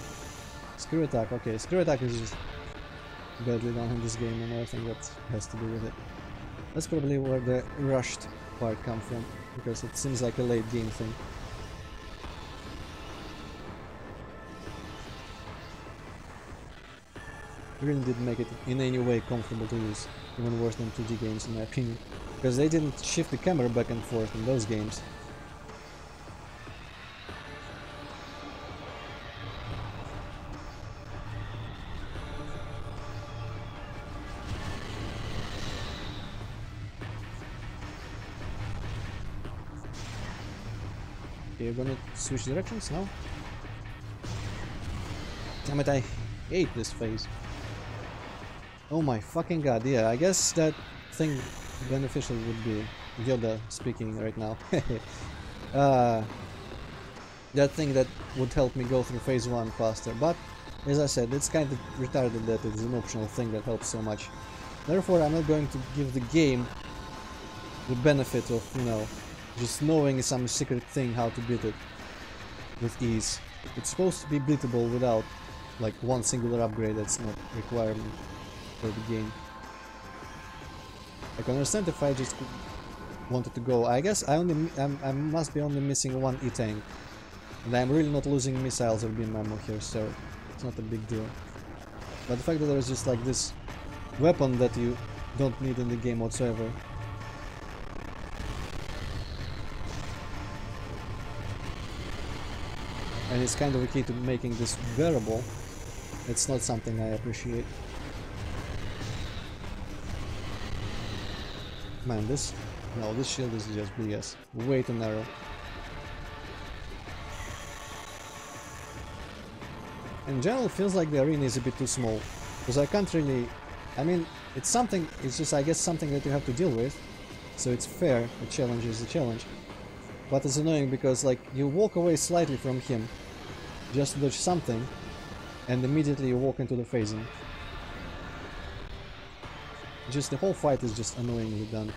Screw attack, okay, screw attack is just badly done in this game, and I think that has to do with it. That's probably where the rushed part comes from, because it seems like a late game thing. Really did make it in any way comfortable to use, even worse than 2D games in my opinion, because they didn't shift the camera back and forth in those games. You're gonna switch directions now? Damn it, I hate this phase. Oh my fucking god, yeah, I guess that thing beneficial would be Yoda speaking right now. That thing that would help me go through phase 1 faster, but as I said, it's kind of retarded that it's an optional thing that helps so much. Therefore, I'm not going to give the game the benefit of, you know, just knowing some secret thing how to beat it with ease. It's supposed to be beatable without like one singular upgrade that's not requirement for the game. I can understand if I just wanted to go. I guess I must be only missing one E-tank. And I'm really not losing missiles or beam ammo here, so it's not a big deal. But the fact that there's just like this weapon that you don't need in the game whatsoever. And it's kind of a key to making this bearable. It's not something I appreciate. Man, this shield is just BS. Way too narrow. In general, it feels like the arena is a bit too small. Because I can't really... I mean, it's something... It's just, I guess, something that you have to deal with. So it's fair. A challenge is a challenge. But it's annoying because, like, you walk away slightly from him. Just to dodge something. And immediately you walk into the phasing. Just the whole fight is just annoyingly done.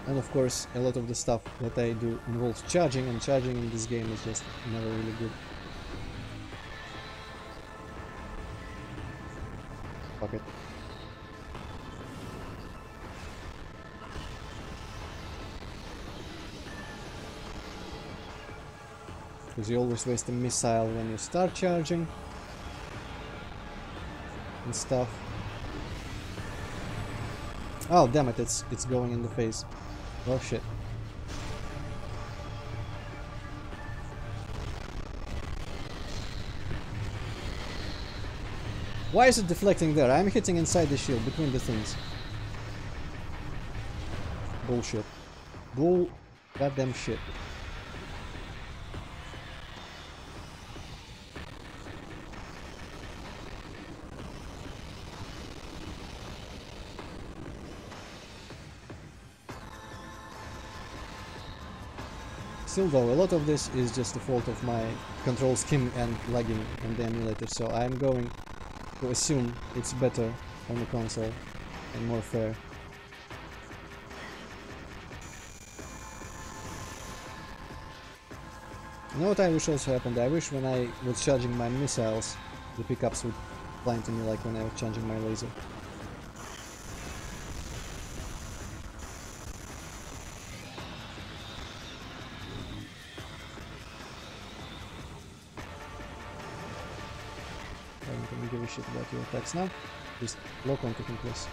And of course, a lot of the stuff that I do involves charging, and charging in this game is just never really good. Fuck it. Because you always waste a missile when you start charging and stuff. Oh damn it, it's going in the face. Oh shit. Why is it deflecting there? I'm hitting inside the shield, between the things. Bullshit. Bull goddamn shit. Still though, a lot of this is just the fault of my control scheme and lagging on the emulator, so I'm going to assume it's better on the console and more fair. You know what I wish also happened? I wish when I was charging my missiles, the pickups would blind to me like when I was charging my laser. Give a shit about your attacks now. Just lock onto him, please.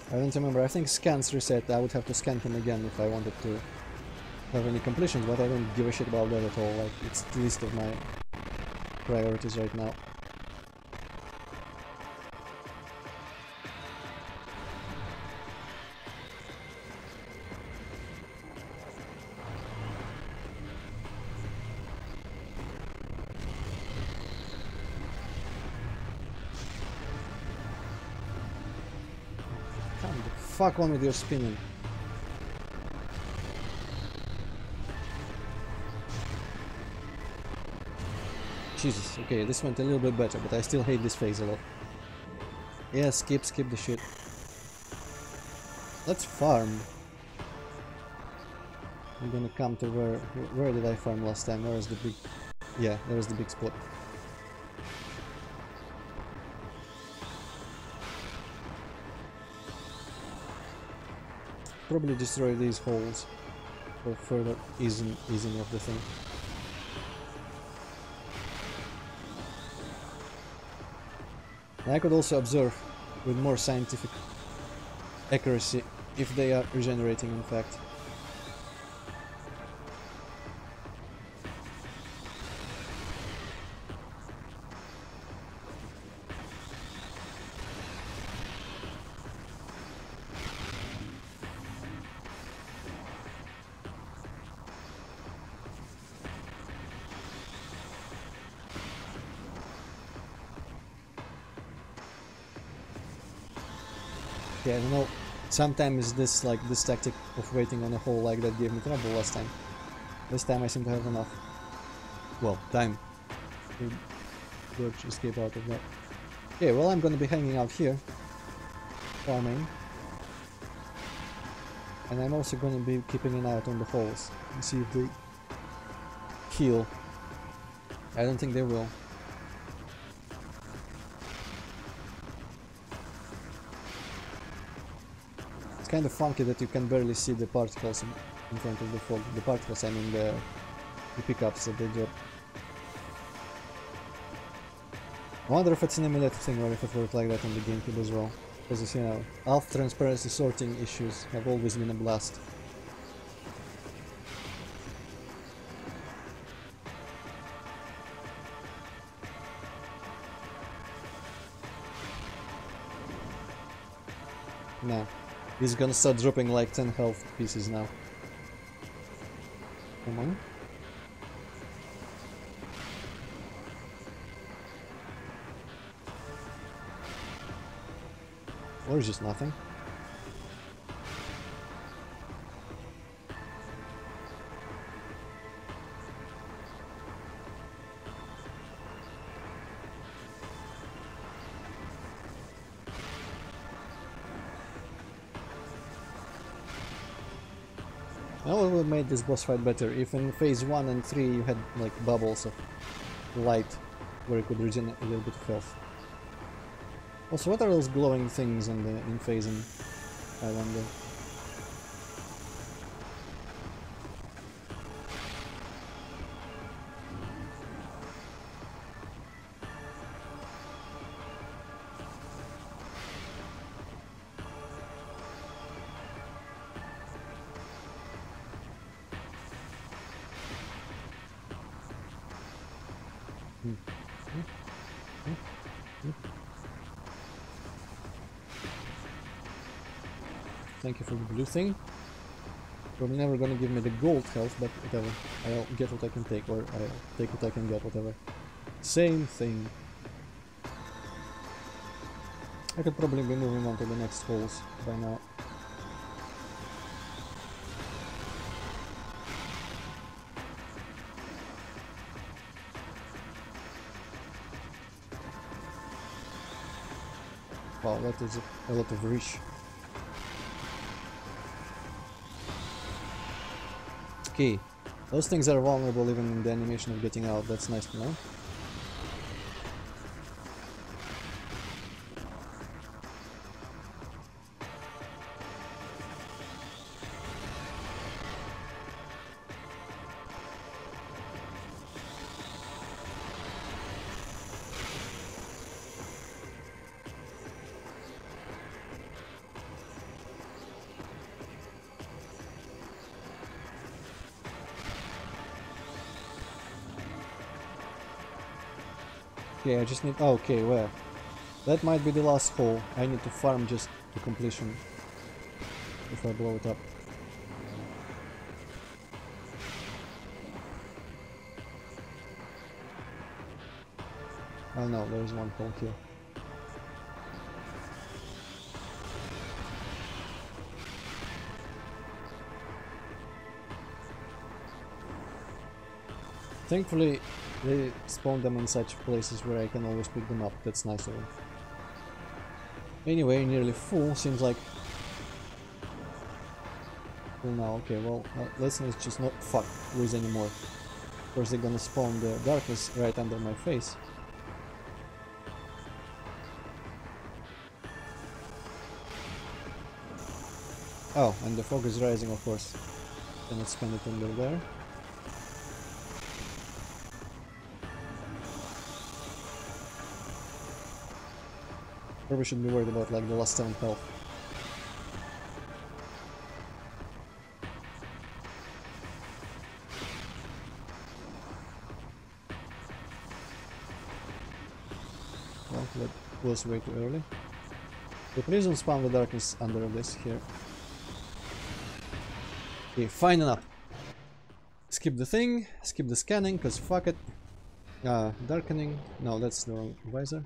I don't remember. I think scans reset. I would have to scan him again if I wanted to have any completions, but I don't give a shit about that at all. Like, it's the least of my priorities right now. Fuck on with your spinning. Jesus, okay, this went a little bit better, but I still hate this phase a lot. Yeah, skip the shit. Let's farm. I'm gonna come to where did I farm last time? Where is the big... Yeah, there is the big spot. Probably destroy these holes for further easing of the thing. And I could also observe with more scientific accuracy if they are regenerating in fact. Okay, I don't know, sometimes this tactic of waiting on a hole like that gave me trouble last time. This time I seem to have enough. Well, time to dodge, escape out of that. Okay, well I'm gonna be hanging out here. farming. And I'm also going to be keeping an eye out on the holes and see if they heal. I don't think they will. It's kind of funky that you can barely see the particles in front of the fog. The particles, I mean the pickups that they drop. I wonder if it's an emulated thing or if it worked like that on the GameCube as well. Because, you know, half transparency sorting issues have always been a blast. Nah, he's gonna start dropping like 10 health pieces now. Come on. Or just nothing. I would have made this boss fight better if in phase 1 and 3 you had like bubbles of light where you could regenerate a little bit of health. Also, what are those glowing things on the in phase and I wonder? Thank you for the blue thing. Probably never gonna give me the gold health, but whatever. I'll get what I can take, or I'll take what I can get, whatever. Same thing. I could probably be moving on to the next holes by now. Wow, that is a lot of reach. Okay, those things are vulnerable even in the animation of getting out, that's nice to know. Okay, I just need... oh, okay, where? That might be the last hole. I need to farm just to completion if I blow it up. Oh no, there's one hole here. Thankfully, they spawn them in such places where I can always pick them up. That's nice of them. Anyway, nearly full. Seems like full now. Okay, well, let's just not lose anymore. Of course, they're gonna spawn the darkness right under my face. Oh, and the fog is rising, of course. Then let's spend it under there. Probably should be worried about like the last 7 health. Well, that was way too early. So please don't spawn the darkness under this here. Okay, fine enough. Skip the thing, skip the scanning, cause fuck it. Darkening. No, that's the wrong visor.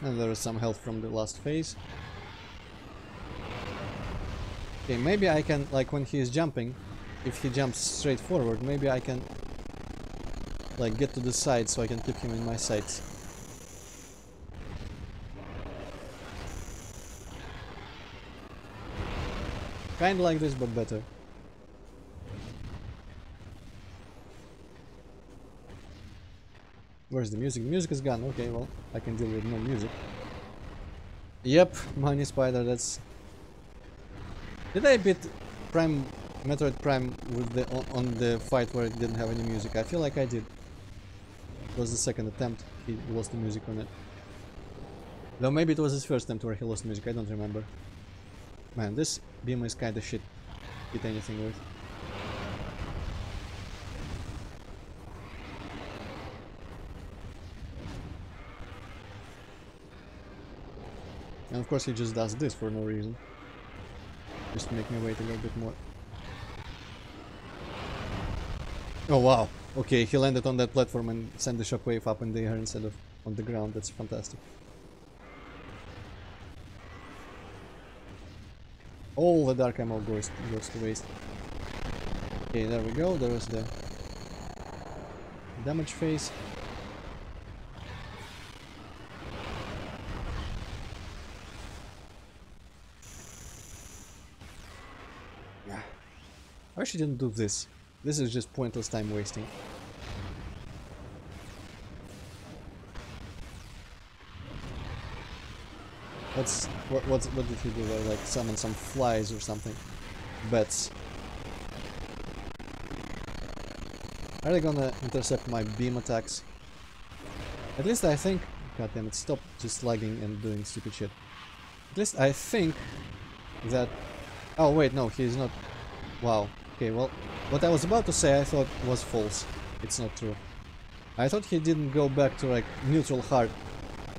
And there is some health from the last phase. Okay, maybe I can, like when he is jumping, if he jumps straight forward, maybe I can like get to the side so I can keep him in my sights. Kinda like this, but better. Where's the music? The music is gone. Okay, well, I can deal with no music. Yep, Money Spider, that's... Did I beat Metroid Prime with on the fight where it didn't have any music? I feel like I did. It was the second attempt he lost the music on it. Though maybe it was his first attempt where he lost music, I don't remember. Man, this beam is kinda shit. Hit anything with. And of course he just does this for no reason. Just to make me wait a little bit more. Oh wow, okay, he landed on that platform and sent the shockwave up in the air instead of on the ground. That's fantastic. All the dark ammo goes to waste. Okay, there we go, there is the damage phase. I wish he didn't do this. This is just pointless time wasting. What did he do there? Like summon some flies or something? Bats. Are they gonna intercept my beam attacks? At least I think... God damn it, stop just lagging and doing stupid shit. At least I think that... Oh wait, no, he's not... Wow. Okay, well, what I was about to say I thought was false. It's not true. I thought he didn't go back to like neutral heart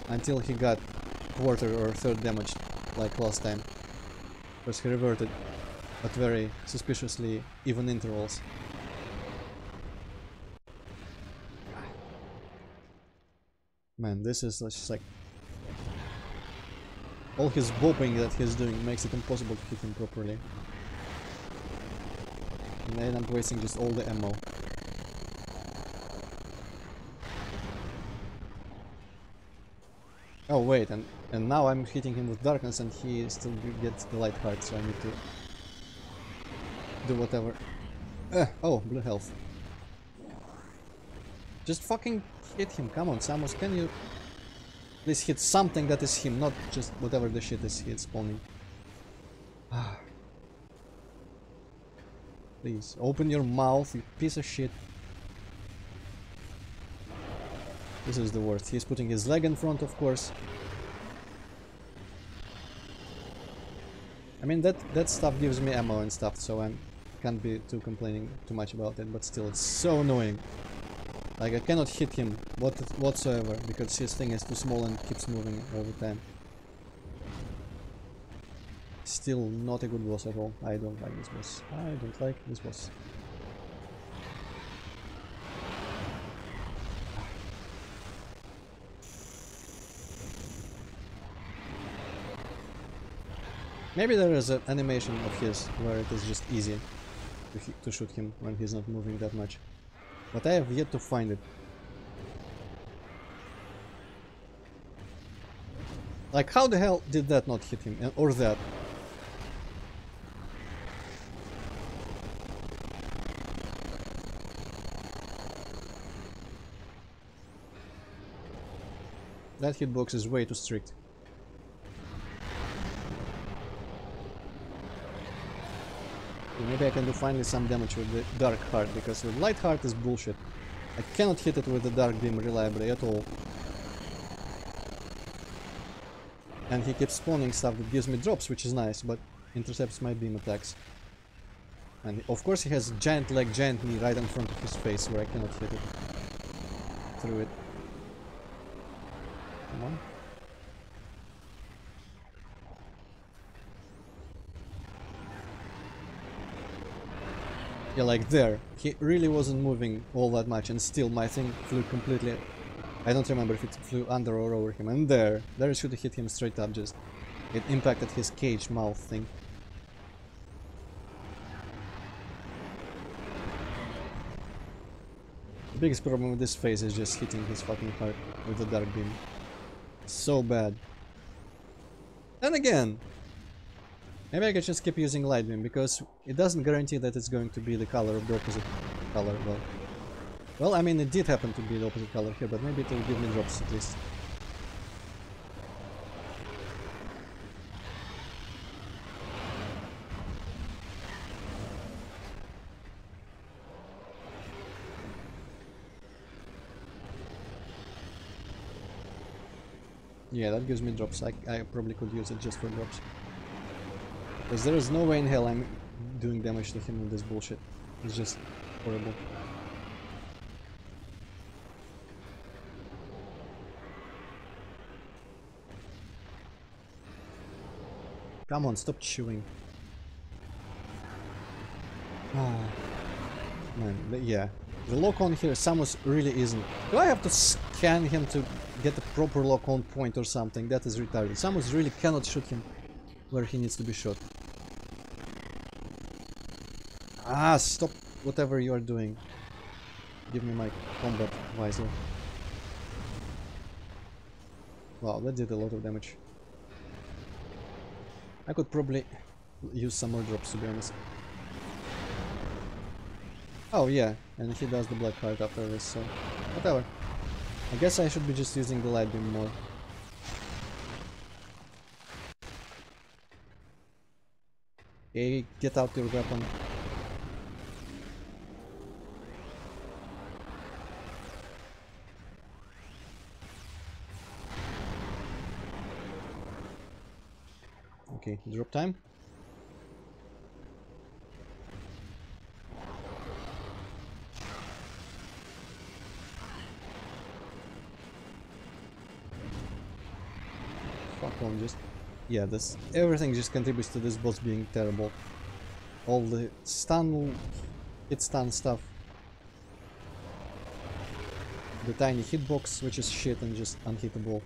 until he got quarter or third damage like last time. Because he reverted at very suspiciously even intervals. Man, this is just like... All his bopping that he's doing makes it impossible to hit him properly. And then I'm wasting just all the ammo. Oh wait, and now I'm hitting him with darkness and he still gets the light heart, so I need to do whatever. Oh, blue health. Just fucking hit him, come on Samus, can you please hit something that is him, not just whatever the shit is he's spawning. Please, open your mouth, you piece of shit. This is the worst. He's putting his leg in front, of course. I mean, that stuff gives me ammo and stuff, so I can't be too complaining too much about it, but still, it's so annoying. Like, I cannot hit him whatsoever, because his thing is too small and keeps moving all the time. Still not a good boss at all. I don't like this boss. I don't like this boss. Maybe there is an animation of his where it is just easy to shoot him when he's not moving that much. But I have yet to find it. Like, how the hell did that not hit him? Or that? That hitbox is way too strict. Maybe I can do finally some damage with the dark heart, because with light heart is bullshit. I cannot hit it with the dark beam reliably at all. And he keeps spawning stuff that gives me drops, which is nice, but intercepts my beam attacks. And of course he has giant leg, giant knee right in front of his face where I cannot hit it through it. Come on. Yeah, like there. He really wasn't moving all that much, and still my thing flew completely... I don't remember if it flew under or over him. And there it should have hit him straight up, just... It impacted his cage mouth thing. Biggest problem with this phase is just hitting his fucking heart with the dark beam. So bad. And again, maybe I could just keep using light beam because it doesn't guarantee that it's going to be the color of the opposite color. Well, I mean, it did happen to be the opposite color here, but maybe it will give me drops at least. Yeah, that gives me drops. I probably could use it just for drops. Because there is no way in hell I'm doing damage to him with this bullshit. It's just horrible. Come on, stop chewing. Ah, man, yeah. The lock-on here, Samus really isn't. Do I have to scan him to get a proper lock-on point or something? That is retarded. Samus really cannot shoot him where he needs to be shot. Ah, stop whatever you are doing. Give me my combat visor. Wow, that did a lot of damage. I could probably use some more drops, to be honest. Oh yeah, and he does the black heart after this, so whatever. I guess I should be just using the light beam more. Okay, get out your weapon. Okay, drop time. Fuck on, just... Yeah, this... Everything just contributes to this boss being terrible. All the stun... hit stun stuff. The tiny hitbox, which is shit and just unhittable.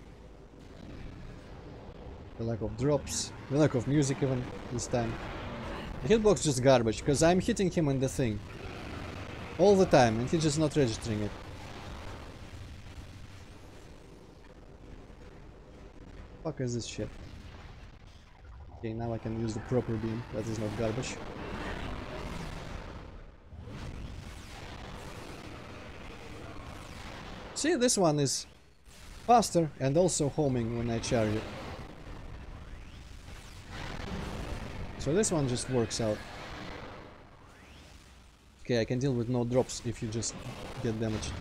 The lack of drops, the lack of music even this time. The hitbox just garbage, because I'm hitting him in the thing all the time and he's just not registering it. Fuck is this shit? Okay, now I can use the proper beam, that is not garbage. See, this one is faster and also homing when I charge it. So this one just works out. Okay, I can deal with no drops if you just get damaged.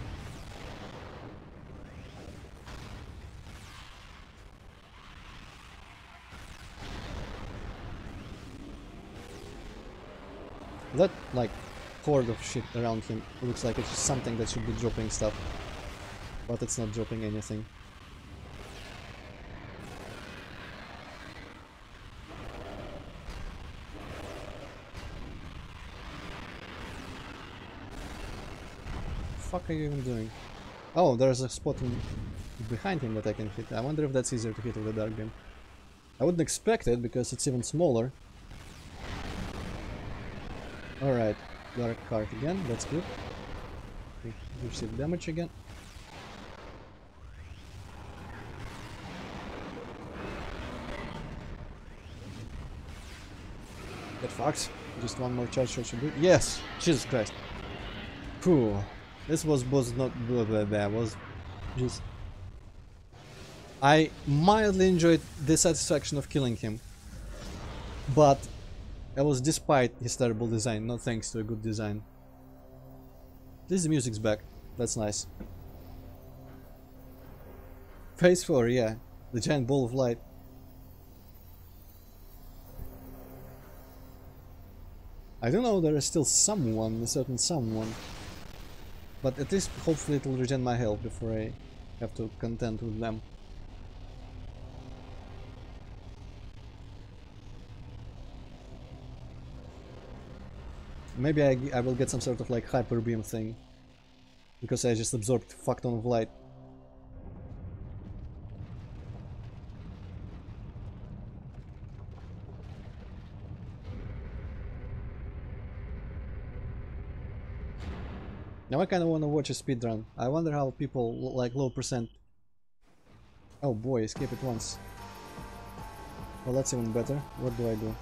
That, like, horde of shit around him looks like it's just something that should be dropping stuff. But it's not dropping anything. What the fuck are you even doing? Oh, there's a spot behind him that I can hit. I wonder if that's easier to hit with the dark beam. I wouldn't expect it because it's even smaller. Alright, dark heart again, that's good. We receive damage again. Get fucked. Just one more charge shot should do. Yes! Jesus Christ. Phew. This was not blah blah blah, was just... I mildly enjoyed the satisfaction of killing him. But that was despite his terrible design, not thanks to a good design. At least the music's back. That's nice. Phase 4, yeah. The giant ball of light. I don't know, there is still someone, a certain someone. But at least hopefully it will regen my health before I have to contend with them. Maybe I will get some sort of like hyper beam thing. Because I just absorbed a fuck ton of light. Now I kind of want to watch a speedrun. I wonder how people like low percent. Oh boy, escape it once. Well, that's even better. What do I do?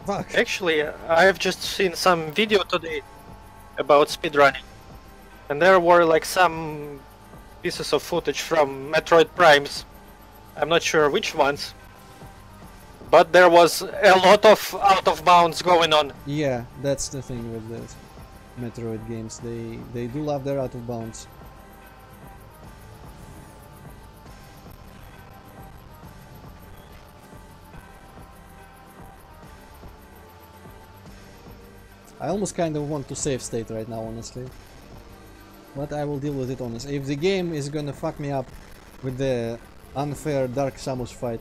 Fuck! Actually, I have just seen some video today about speedrunning, and there were like some pieces of footage from Metroid Primes. I'm not sure which ones, but there was a lot of out of bounds going on. Yeah, that's the thing with the Metroid games. They do love their out of bounds. I almost kind of want to save state right now, honestly. But I will deal with it honestly. If the game is gonna fuck me up with the unfair Dark Samus fight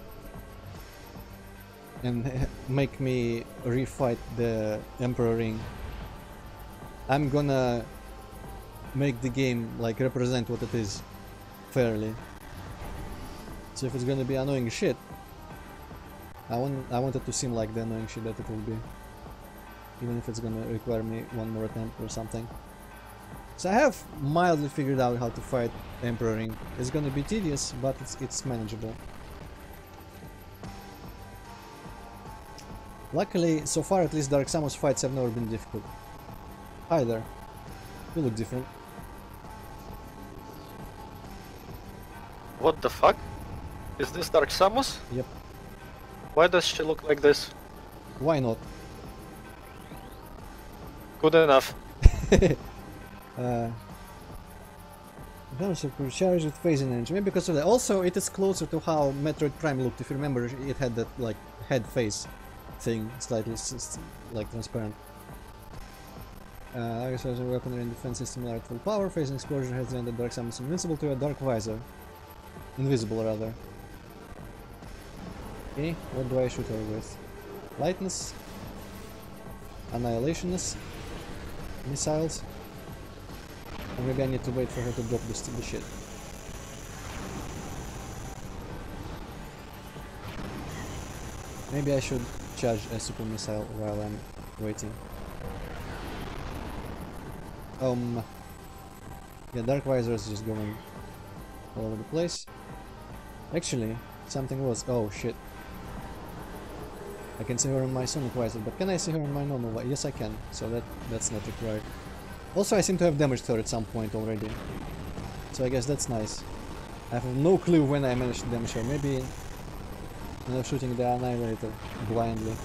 and make me refight the Emperor Ring, I'm gonna make the game like represent what it is fairly. So if it's gonna be annoying shit, I want it to seem like the annoying shit that it will be. Even if it's gonna require me one more attempt or something. So I have mildly figured out how to fight Emperor Ring. It's gonna be tedious, but it's manageable. Luckily, so far at least Dark Samus fights have never been difficult. Hi there. You look different. What the fuck? Is this Dark Samus? Yep. Why does she look like this? Why not? Good enough. Also charged with phasing energy. Maybe because of that. Also, it is closer to how Metroid Prime looked. If you remember, it had that like head face thing, slightly like transparent. I guess as a weaponry and defense system are at full power. Phasing explosion has rendered Dark Samus invincible to a dark visor. Invisible rather. Okay, what do I shoot her with? Lightness, annihilationness, missiles. Or maybe I need to wait for her to drop the shit. Maybe I should charge a super missile while I'm waiting. Yeah, Dark Visor is just going all over the place. Actually, something was... Oh shit. I can see her on my Sonic Visor, but can I see her on my normal Visor? Yes I can, so that's not required. Also, I seem to have damaged her at some point already. So I guess that's nice. I have no clue when I managed to damage her. Maybe when I was shooting the Annihilator blindly.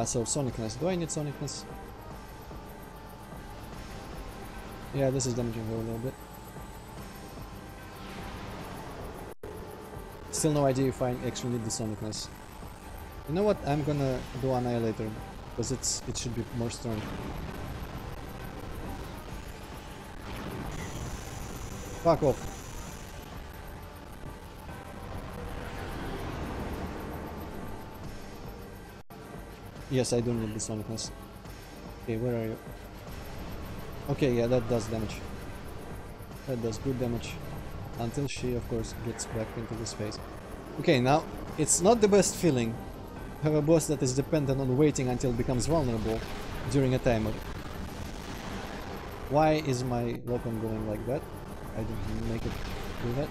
So Sonicness. Do I need Sonicness? Yeah, this is damaging her a little bit. Still no idea if I actually need the Sonicness. You know what? I'm gonna do Annihilator because it should be more strong. Fuck off. Yes, I do need the Sonicness. Okay, where are you? Okay, yeah, that does damage. That does good damage. Until she, of course, gets back into the space. Okay, now, it's not the best feeling to have a boss that is dependent on waiting until it becomes vulnerable during a timer. Why is my weapon going like that? I didn't make it do that.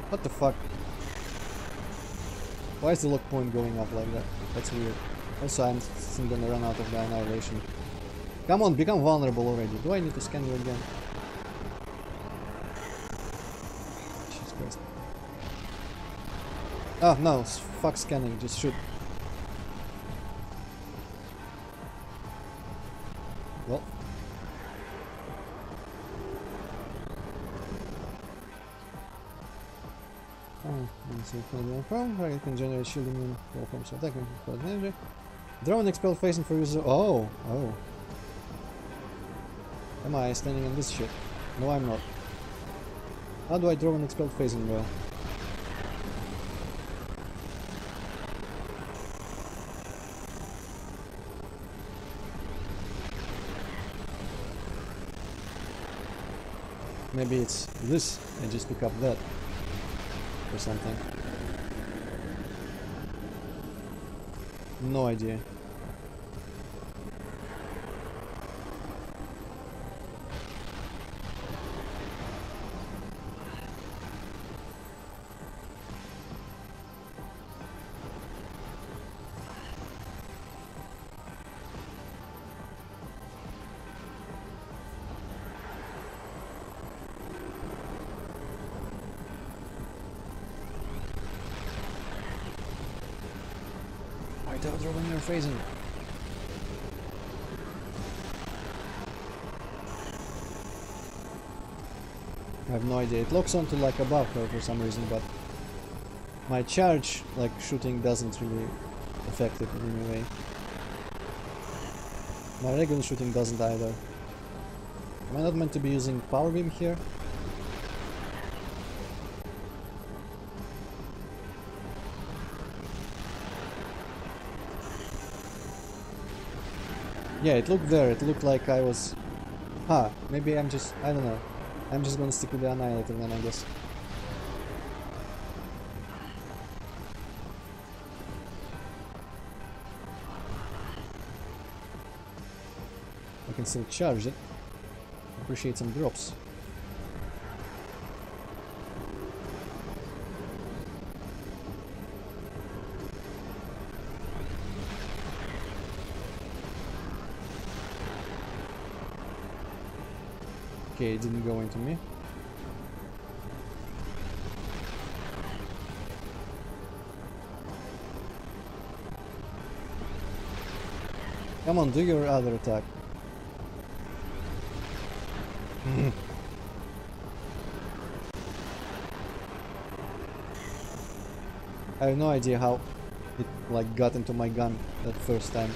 What the fuck? Why is the lock point going up like that? That's weird. Also, I'm still gonna run out of the annihilation. Come on, become vulnerable already. Do I need to scan you again? Jesus Christ. Oh no, fuck scanning, just shoot. Well. You can generate shield immune to all forms of attack and energy. Draw an expelled phasing for user. Oh. Am I standing in this shit? No, I'm not. How do I draw an expelled phasing well? Maybe it's this, I just pick up that or something. No idea. When you're phasing. I have no idea. It locks onto like above her for some reason, but my charge like shooting doesn't really affect it in any way. My regular shooting doesn't either. Am I not meant to be using power beam here? Yeah, it looked there. It looked like I was... Huh, maybe I'm just... I don't know. I'm just gonna stick with the Annihilator then, I guess. I can still charge it. Appreciate some drops. Okay, it didn't go into me. Come on, do your other attack. I have no idea how it like got into my gun that first time.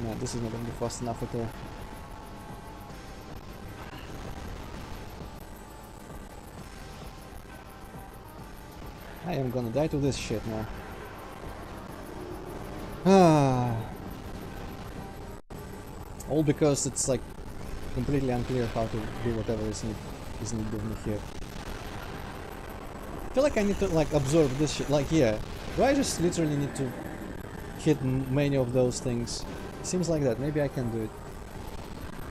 No, this is not gonna be fast enough at all. I am gonna die to this shit now. All because it's like completely unclear how to do whatever is needed of me here. I feel like I need to like absorb this shit. Like, yeah, do I just literally need to hit many of those things? Seems like that. Maybe I can do it.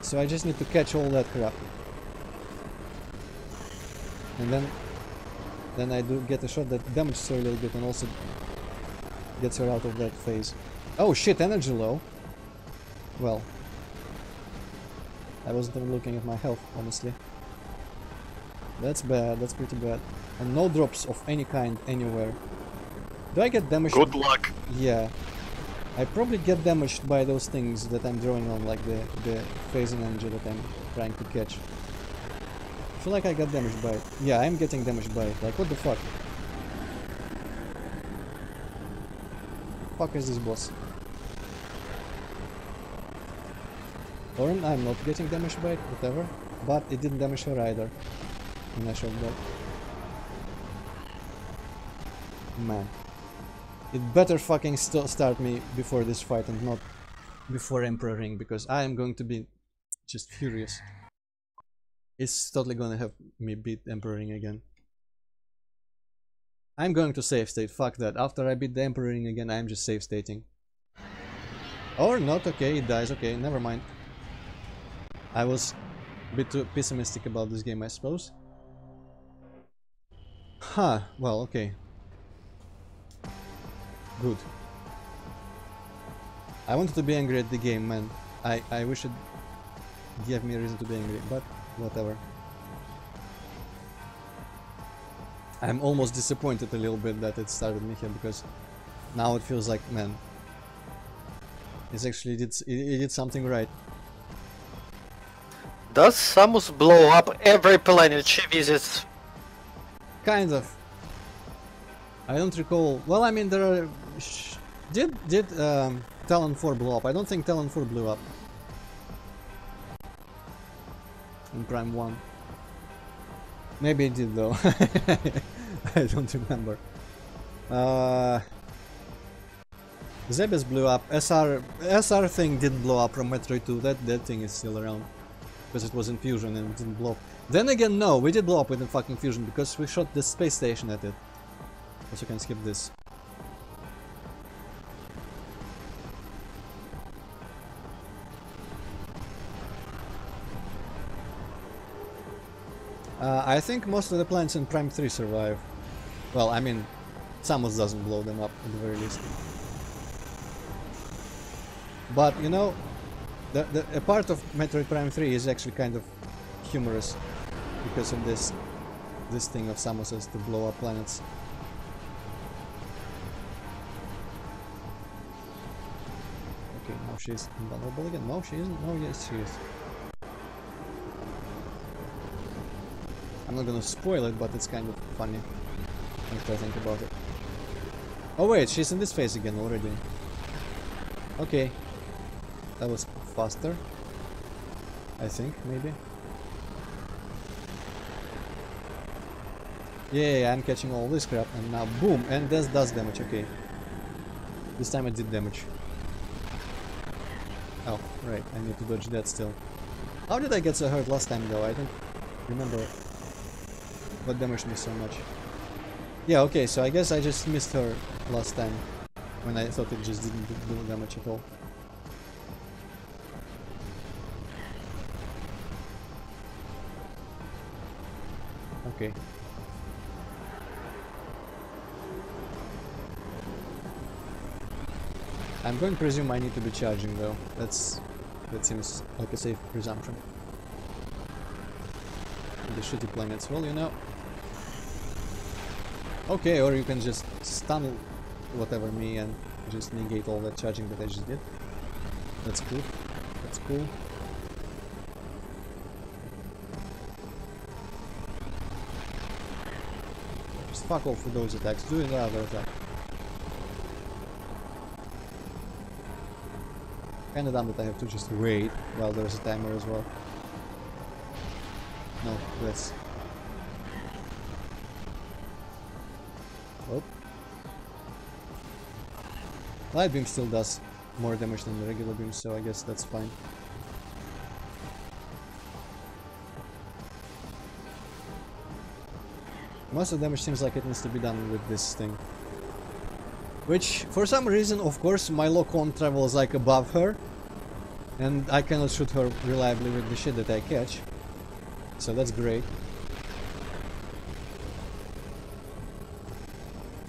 So I just need to catch all that crap, and then I do get a shot that damages her a little bit and also gets her out of that phase. Oh shit, energy low. Well, I wasn't even looking at my health, honestly. That's bad, that's pretty bad. And no drops of any kind anywhere. Do I get damaged? Good luck. Yeah. I probably get damaged by those things that I'm drawing on, like the phasing energy that I'm trying to catch. I feel like I got damaged by it. Yeah, I'm getting damaged by it. Like, what the fuck? Fuck is this boss? Or I'm not getting damaged by it, whatever. But it didn't damage her either. And I shot that. Man. It better fucking still start me before this fight and not before Emperor Ring, because I am going to be just furious. It's totally gonna have me beat Emperor Ring again. I'm going to save state, fuck that. After I beat the Emperor Ring again, I'm just save stating. Or not, okay, it dies, okay, never mind. I was a bit too pessimistic about this game, I suppose. Huh, well, okay. Good. I wanted to be angry at the game, man. I wish it gave me a reason to be angry, but whatever. I'm almost disappointed a little bit that it started me here, because now it feels like, man, it actually it did something right. Does Samus blow up every planet she visits? Kind of. I don't recall. Well, I mean, there are. Did Talon 4 blow up? I don't think Talon 4 blew up in Prime 1. Maybe it did though. I don't remember. Zebes blew up. SR thing didn't blow up from Metroid 2. That thing is still around. Because it was in fusion and it didn't blow up. Then again, no, we did blow up with the fucking fusion because we shot the space station at it. Also can skip this. I think most of the planets in Prime 3 survive. Well, I mean, Samus doesn't blow them up at the very least. But, you know, a part of Metroid Prime 3 is actually kind of humorous because of this thing of Samus's to blow up planets. Okay, now she's invulnerable again. No, she isn't. No, yes, she is. I'm not gonna spoil it, but it's kind of funny if I think about it. Oh wait, she's in this phase again already. Okay. That was faster. I think, maybe. Yeah, I'm catching all this crap, and now boom, and this does damage, okay. This time it did damage. Oh, right, I need to dodge that still. How did I get so hurt last time though? I don't remember what damaged me so much. Yeah, okay, so I guess I just missed her last time when I thought it just didn't do damage at all. Okay. I'm going to presume I need to be charging though. That seems like a safe presumption. The shitty planets, well, you know. Okay, or you can just stun whatever me and just negate all that charging that I just did. That's cool. That's cool. Just fuck off with those attacks. Do another attack. Kinda dumb that I have to just wait while there's a timer as well. No, let's. Oh. Light beam still does more damage than the regular beam, so I guess that's fine. Most of the damage seems like it needs to be done with this thing. Which, for some reason, of course, my lock-on travels like above her. And I cannot shoot her reliably with the shit that I catch. So that's great.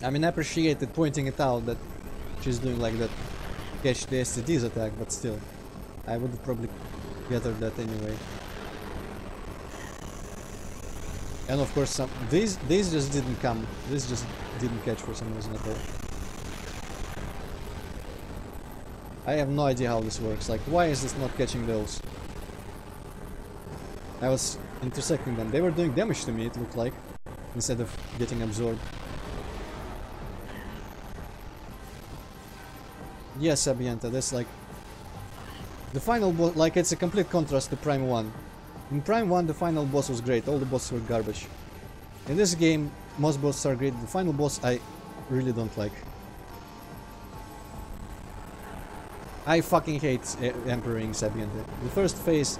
I mean, I appreciate it pointing it out that she's doing like that catch the STD's attack, but still. I would have probably gathered that anyway. And of course, these just didn't come. This just didn't catch for some reason at all. I have no idea how this works. Like, why is this not catching those? I was intersecting them. They were doing damage to me, it looked like, instead of getting absorbed. Yes, Abienta, that's like... The final boss, like, it's a complete contrast to Prime 1. In Prime 1, the final boss was great, all the bosses were garbage. In this game, most bosses are great, the final boss I really don't like. I fucking hate Emperoring Sabiente. The first phase,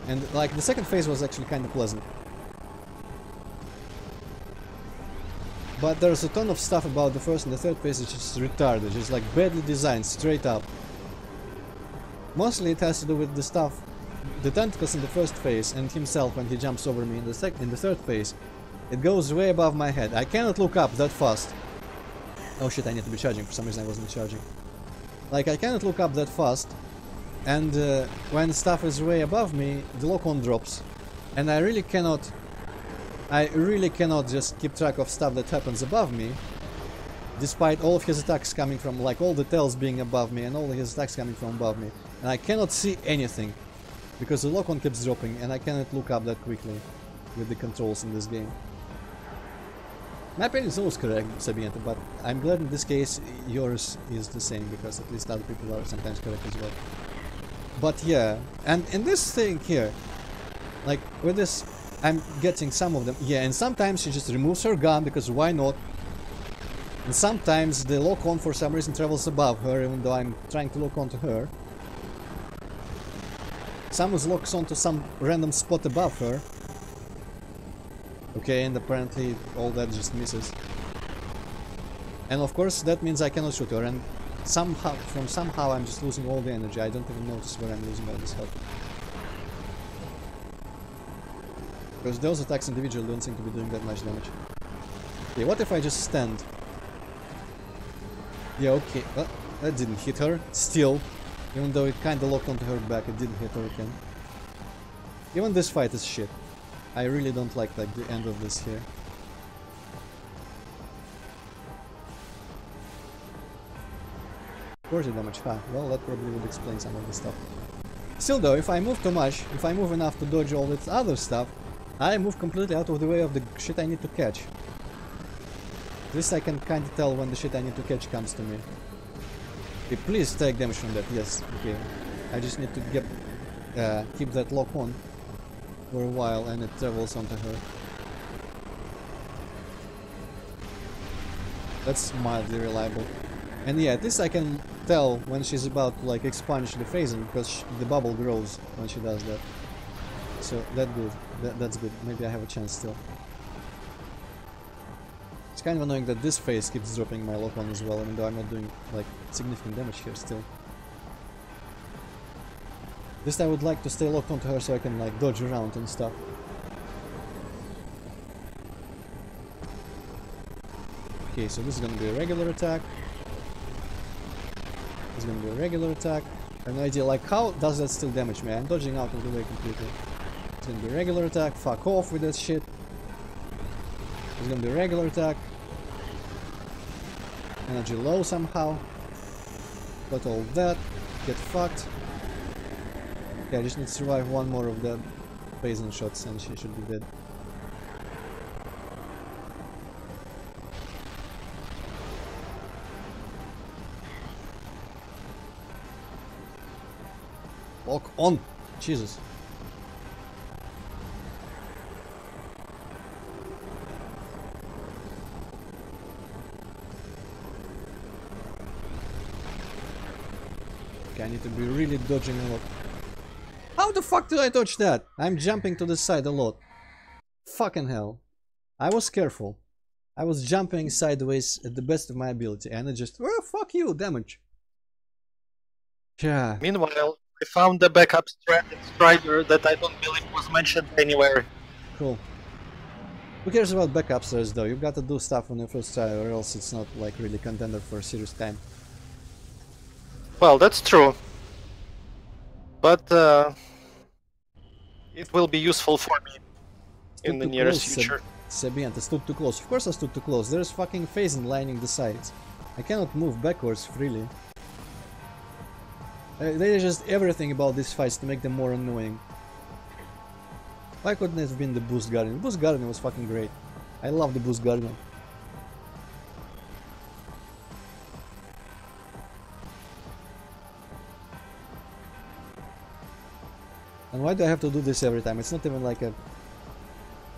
and like the second phase was actually kind of pleasant. But there's a ton of stuff about the first and the third phase which is retarded, just like badly designed, straight up. Mostly it has to do with the stuff, the tentacles in the first phase and himself when he jumps over me in the third phase. It goes way above my head. I cannot look up that fast. Oh shit, I need to be charging. For some reason I wasn't charging. Like, I cannot look up that fast, and when stuff is way above me, the lock-on drops, and I really cannot just keep track of stuff that happens above me, despite all of his attacks coming from, like, all the tails being above me, and all his attacks coming from above me, and I cannot see anything, because the lock-on keeps dropping, and I cannot look up that quickly with the controls in this game. My opinion is always correct, Sabienta, but I'm glad in this case yours is the same, because at least other people are sometimes correct as well. But yeah, and in this thing here, like with this, I'm getting some of them, yeah, and sometimes she just removes her gun, because why not? And sometimes the lock-on for some reason travels above her, even though I'm trying to lock onto her. Samus locks onto some random spot above her. Okay, and apparently all that just misses. And of course that means I cannot shoot her, and somehow I'm just losing all the energy. I don't even notice where I'm losing all this health. Because those attacks individually don't seem to be doing that much damage. Okay, what if I just stand? Yeah, okay. That didn't hit her. Still. Even though it kinda locked onto her back, it didn't hit her again. Even this fight is shit. I really don't like the end of this here. 40 damage, huh? Well, that probably would explain some of the stuff. Still though, if I move too much, if I move enough to dodge all this other stuff, I move completely out of the way of the shit I need to catch. At least I can kinda tell when the shit I need to catch comes to me. Okay, please take damage from that, yes, okay. I just need to keep that lock on for a while and it travels onto her. That's mildly reliable. And yeah, at least I can tell when she's about to like expunge the phasing, because the bubble grows when she does that. So that's good. Maybe I have a chance still. It's kind of annoying that this phase keeps dropping my lock on as well, even though I'm not doing like significant damage here still. At least I would like to stay locked onto her so I can like dodge around and stuff. Okay, so this is gonna be a regular attack. This is gonna be a regular attack. I have no idea, like, how does that still damage me? I'm dodging out of the way completely. It's gonna be a regular attack. Fuck off with that shit. It's gonna be a regular attack. Energy low somehow. Got all that. Get fucked. Okay, I just need to survive one more of the poison shots and she should be dead. Lock on! Jesus. Okay, I need to be really dodging a lot. How the fuck did I dodge that? I'm jumping to the side a lot. Fucking hell. I was careful. I was jumping sideways at the best of my ability and it just... well, fuck you, damage. Yeah. Meanwhile, I found the backup strider that I don't believe was mentioned anywhere. Cool. Who cares about backup stairs though? You've got to do stuff on your first try or else it's not like really contender for a serious time. Well, that's true. But it will be useful for me in the nearest future. Sabient, I stood too close. Of course I stood too close. There's fucking phasing lining the sides. I cannot move backwards freely. There's just everything about these fights to make them more annoying. Why couldn't it have been the Boost Guardian? Boost Guardian was fucking great. I love the Boost Guardian. And why do I have to do this every time? It's not even like a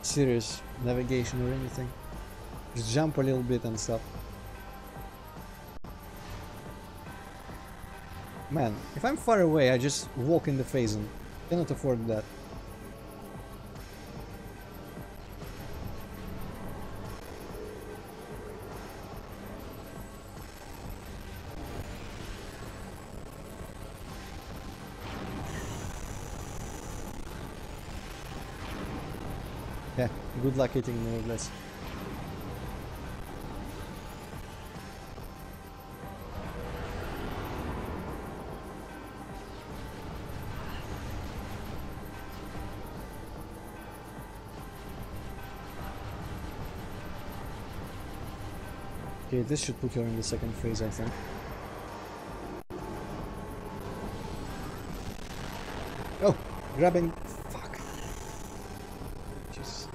serious navigation or anything. Just jump a little bit and stuff. Man, if I'm far away, I just walk in the phasing. Cannot afford that. Yeah, good luck hitting me with this. Okay, this should put her in the second phase, I think. Oh, grabbing. Fuck. Jeez.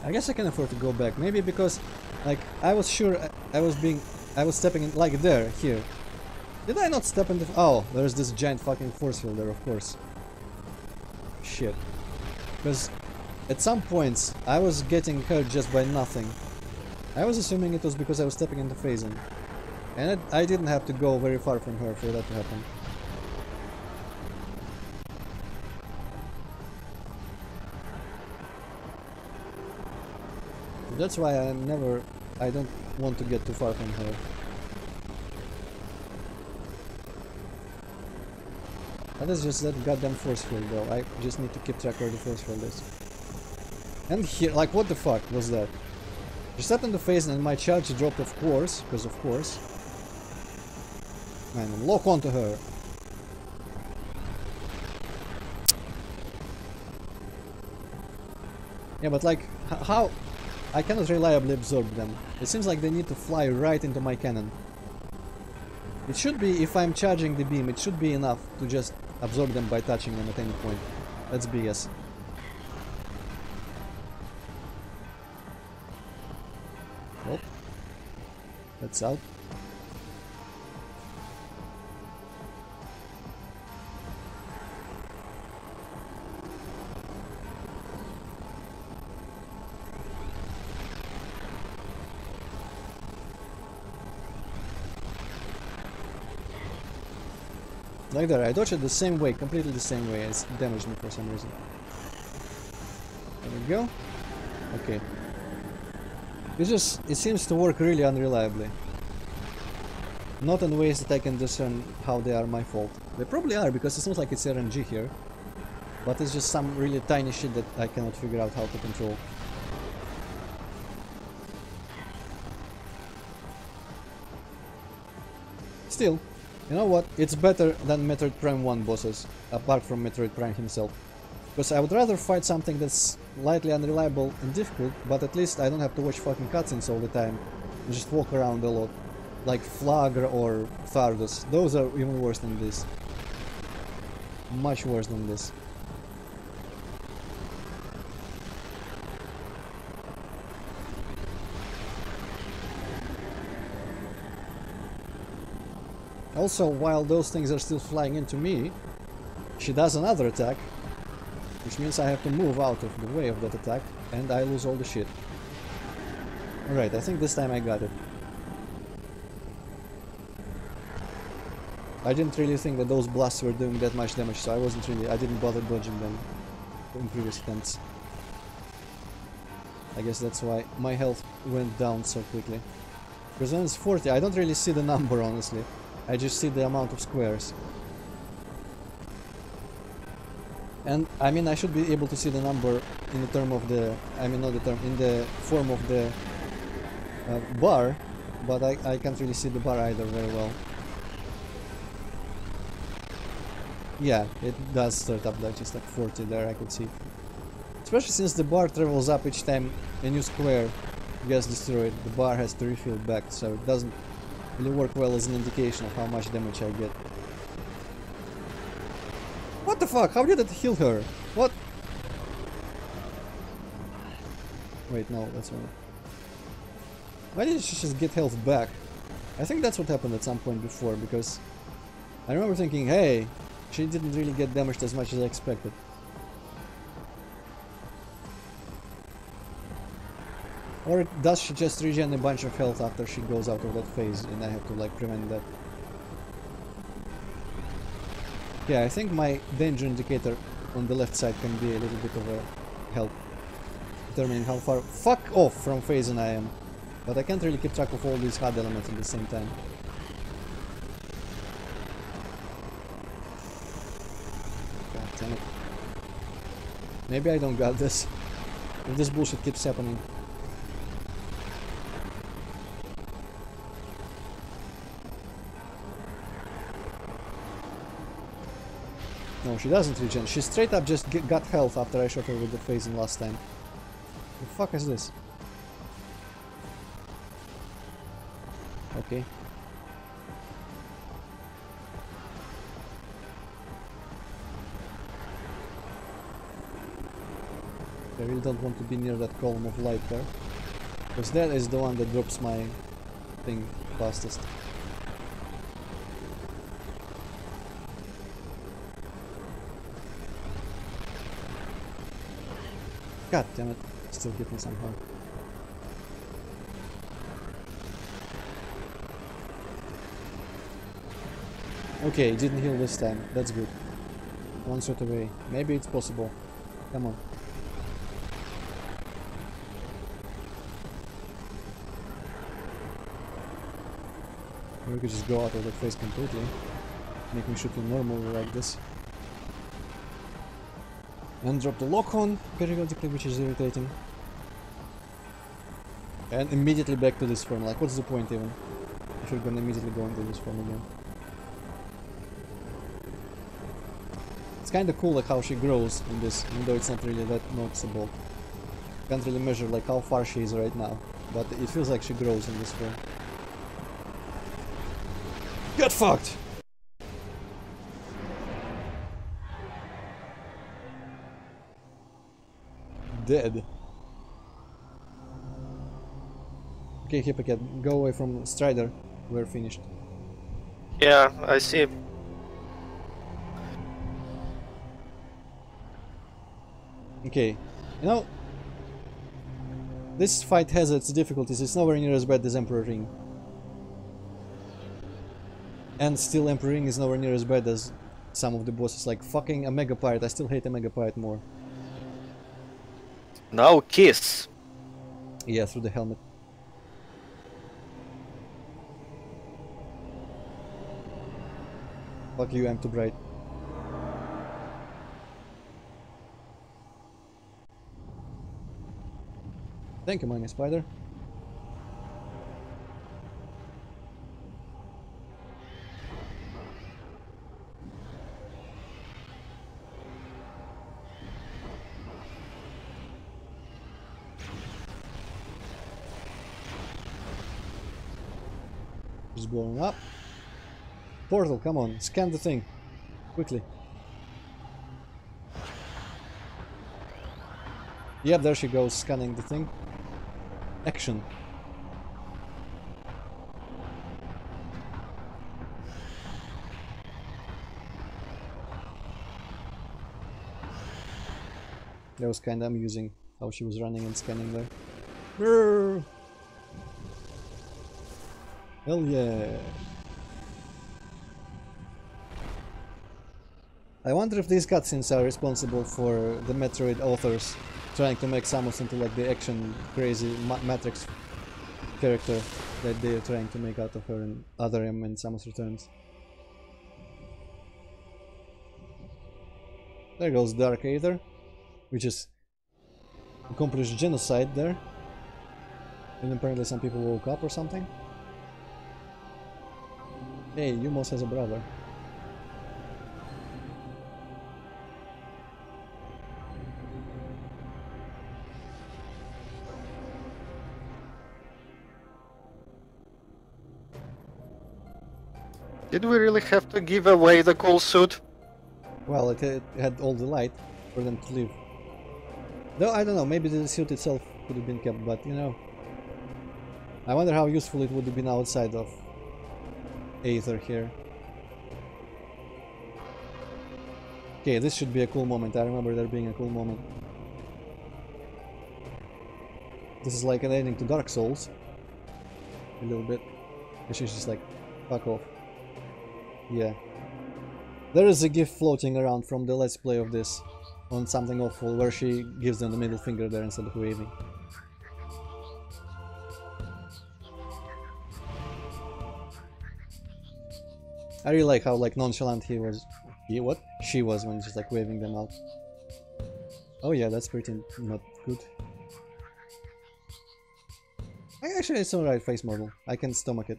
I guess I can afford to go back. Maybe because, like, I was sure I was stepping in, like, there, here. Did I not step in the... oh, there's this giant fucking force field there, of course. Shit. Because At some points, I was getting hurt just by nothing. I was assuming it was because I was stepping into phasing. And I didn't have to go very far from her for that to happen. That's why I don't want to get too far from her. That is just that goddamn force field though. I just need to keep track where the force field is. And here, like, what the fuck was that? She stepped in the phase and my charge dropped, of course, because of course. Man, lock onto her. Yeah, but like, how? I cannot reliably absorb them. It seems like they need to fly right into my cannon. It should be, if I'm charging the beam, it should be enough to just absorb them by touching them at any point. That's BS. Oh. That's out. Like that, I dodged it the same way, completely the same way, it's damaged me for some reason. There we go. Okay. It seems to work really unreliably. Not in ways that I can discern how they are my fault. They probably are, because it seems like it's RNG here. But it's just some really tiny shit that I cannot figure out how to control. Still, you know what? It's better than Metroid Prime 1 bosses, apart from Metroid Prime himself. Because I would rather fight something that's slightly unreliable and difficult, but at least I don't have to watch fucking cutscenes all the time and just walk around a lot. Like Flagra or Thardos. Those are even worse than this. Much worse than this. Also, while those things are still flying into me, she does another attack, which means I have to move out of the way of that attack, and I lose all the shit. Alright, I think this time I got it. I didn't really think that those blasts were doing that much damage, so I didn't bother dodging them in previous attempts. I guess that's why my health went down so quickly. Because when it's 40, I don't really see the number, honestly. I just see the amount of squares. And I mean, I should be able to see the number in the term of the, I mean not the term, in the form of the bar, but I can't really see the bar either very well. Yeah, it does start up like just like 40 there, I could see. Especially since the bar travels up each time a new square gets destroyed, the bar has to refill back, so it doesn't really work well as an indication of how much damage I get. What the fuck? How did it heal her? What? Wait, no, that's wrong. Why did she just get health back? I think that's what happened at some point before, because I remember thinking, hey, she didn't really get damaged as much as I expected. Or does she just regen a bunch of health after she goes out of that phase and I have to like prevent that? Yeah, I think my danger indicator on the left side can be a little bit of a help determining how far fuck off from phasing I am. But I can't really keep track of all these hard elements at the same time. God damn it. Maybe I don't got this. If this bullshit keeps happening. No, she doesn't regen. She straight up just got health after I shot her with the phasing last time. The fuck is this? Okay. I really don't want to be near that column of light there. Because that is the one that drops my thing fastest. God damn it. Still hit me somehow. Okay, didn't heal this time. That's good. One shot away. Maybe it's possible. Come on. We could just go out of the face completely. Make me shoot normally like this. And drop the lock on periodically, which is irritating. And immediately back to this form. Like, what's the point even? If you're gonna immediately go into this form again. It's kinda cool like how she grows in this, even though it's not really that noticeable. Can't really measure like how far she is right now. But it feels like she grows in this form. Get fucked! Dead. Okay, Hippocat, go away from Strider. We're finished. Yeah, I see. Okay, you know, this fight has its difficulties. It's nowhere near as bad as Emperor Ring. And still Emperor Ring is nowhere near as bad as some of the bosses, like fucking a Mega Pirate. I still hate a Mega Pirate more. Now kiss. Yeah, through the helmet. Fuck you, I'm too bright. Thank you, Mini Spider. Just blowing up. Portal, come on, scan the thing. Quickly. Yep, there she goes, scanning the thing. Action. That was kinda amusing how she was running and scanning there. Brrr. Hell yeah. I wonder if these cutscenes are responsible for the Metroid authors trying to make Samus into like the action crazy Matrix character that they're trying to make out of her in Other M and Samus Returns. There goes Dark Aether, which is accomplished genocide there. And apparently some people woke up or something. Hey, Yumos has a brother. Did we really have to give away the cool suit? Well, it had all the light for them to leave. Though, I don't know, maybe the suit itself could have been kept, but you know... I wonder how useful it would have been outside of Aether here. Okay, this should be a cool moment. I remember there being a cool moment. This is like an ending to Dark Souls. A little bit. And she's just like, fuck off. Yeah. There is a gif floating around from the Let's Play of this on Something Awful where she gives them the middle finger there instead of waving. I really like how like nonchalant he was. She was when just like waving them out. Oh yeah, that's pretty not good. Actually, it's alright face model. I can stomach it.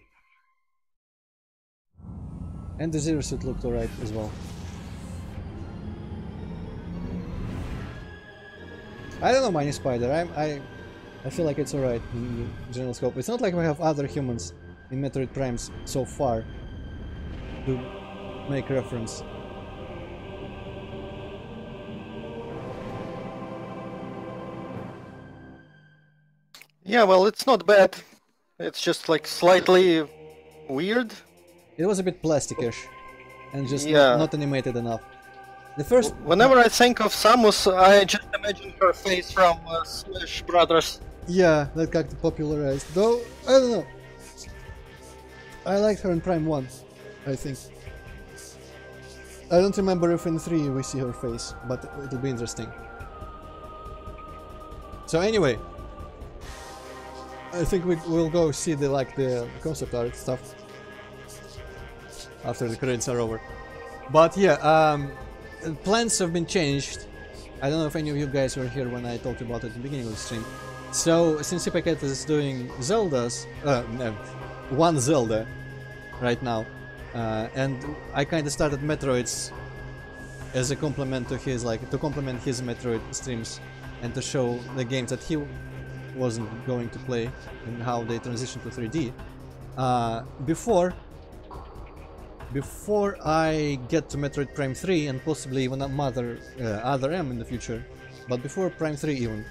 And the Zero suit looked alright as well. I don't know, Mini Spider. I feel like it's alright in the general scope. It's not like we have other humans in Metroid Primes so far to make reference. Yeah, well, it's not bad. It's just like slightly weird. It was a bit plasticish and just Yeah. not animated enough. The first... Whenever I think of Samus, I just imagine her face from Smash Brothers. Yeah, that got popularized. Though, I don't know. I liked her in Prime 1, I think. I don't remember if in 3 we see her face, but it'll be interesting. So anyway, I think we'll go see the concept art stuff after the credits are over. But yeah, plans have been changed. I don't know if any of you guys were here when I talked about it at the beginning of the stream. So since Hipaket is doing Zeldas, one Zelda right now, and I kind of started Metroids as a complement to his Metroid streams and to show the games that he wasn't going to play and how they transition to 3D. Before I get to Metroid Prime 3 and possibly even other M in the future, but before Prime 3 even,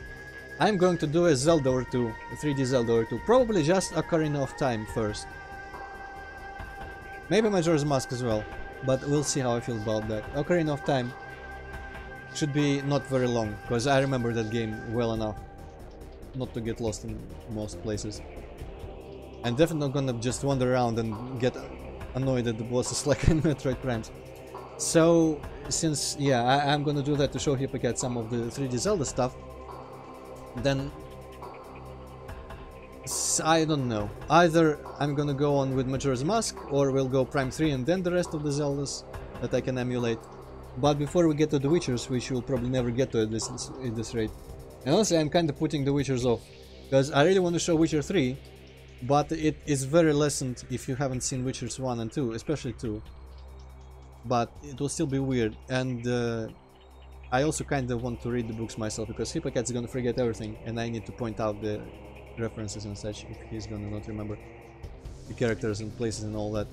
I'm going to do a Zelda or two, a 3D Zelda or two, probably just Ocarina of Time first. Maybe Majora's Mask as well, but we'll see how I feel about that. Ocarina of Time should be not very long, because I remember that game well enough not to get lost in most places. I'm definitely not gonna just wander around and get annoyed at the bosses like in Metroid Prime. So, since, yeah, I'm gonna do that to show Hipaket some of the 3D Zelda stuff, then I don't know. Either I'm gonna go on with Majora's Mask, or we'll go Prime 3 and then the rest of the Zeldas that I can emulate. But before we get to the Witchers, which we'll probably never get to at this rate. And honestly, I'm kind of putting the Witchers off, because I really want to show Witcher 3, but it is very lessened if you haven't seen Witchers 1 and 2, especially 2. But it will still be weird, and I also kind of want to read the books myself, because Hippocat's gonna forget everything, and I need to point out the references and such if he's gonna not remember the characters and places and all that.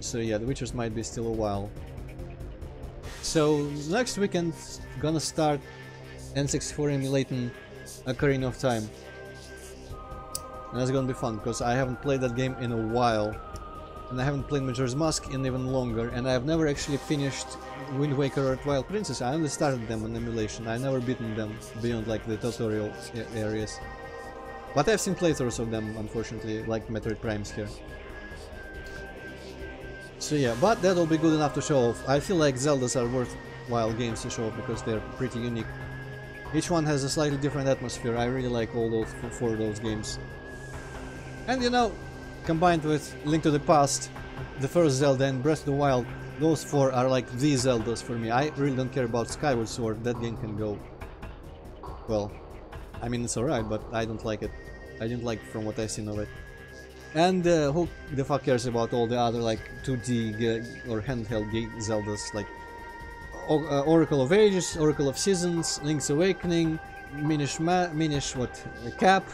So yeah, the Witchers might be still a while. So next weekend gonna start N64 emulating Ocarina of Time. And that's gonna be fun, because I haven't played that game in a while. And I haven't played Majora's Mask in even longer, and I've never actually finished Wind Waker or Twilight Princess. I only started them on emulation. I've never beaten them beyond like the tutorial areas. But I've seen playthroughs of them, unfortunately, like Metroid Primes here. So yeah, but that'll be good enough to show off. I feel like Zeldas are worthwhile games to show off because they're pretty unique. Each one has a slightly different atmosphere. I really like all those four of those games. And you know, combined with Link to the Past, the first Zelda, and Breath of the Wild, those four are like the Zeldas for me. I really don't care about Skyward Sword. That game can go. Well, I mean, it's alright, but I don't like it. I didn't like from what I've seen of it. And who the fuck cares about all the other like 2D or handheld Zeldas like Oracle of Ages, Oracle of Seasons, Link's Awakening, Minish Cap,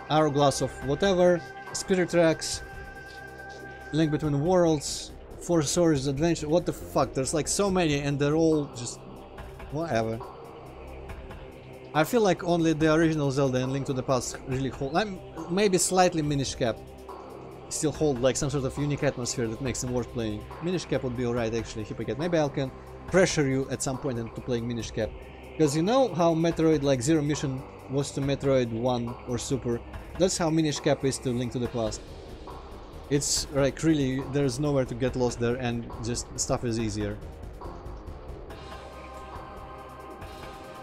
Hourglass of whatever, Spirit Tracks, Link Between Worlds, Four Swords Adventure. What the fuck? There's like so many, and they're all just whatever. I feel like only the original Zelda and Link to the Past really hold. Maybe slightly Minish Cap still hold like some sort of unique atmosphere that makes them worth playing. Minish Cap would be alright actually, Hippocate. Maybe I can pressure you at some point into playing Minish Cap. Because you know how Metroid like Zero Mission was to Metroid 1 or Super? That's how Minish Cap is to Link to the Past. It's like really, there's nowhere to get lost there, and just stuff is easier.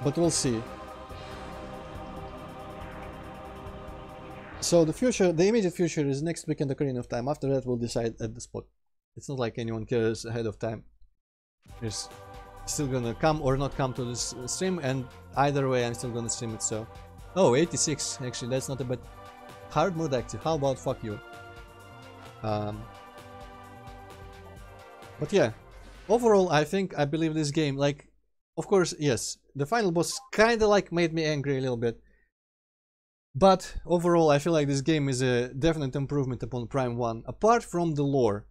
But we'll see. So the future, the immediate future is next weekend Ocarina of Time. After that we'll decide at the spot. It's not like anyone cares ahead of time. It's still gonna come or not come to this stream, and either way I'm still gonna stream it, so... Oh, 86, actually, that's not a bad... Hard mode active, how about fuck you? But yeah, overall I believe this game, like, of course, yes, the final boss kinda like made me angry a little bit. But overall, I feel like this game is a definite improvement upon Prime 1. Apart from the lore,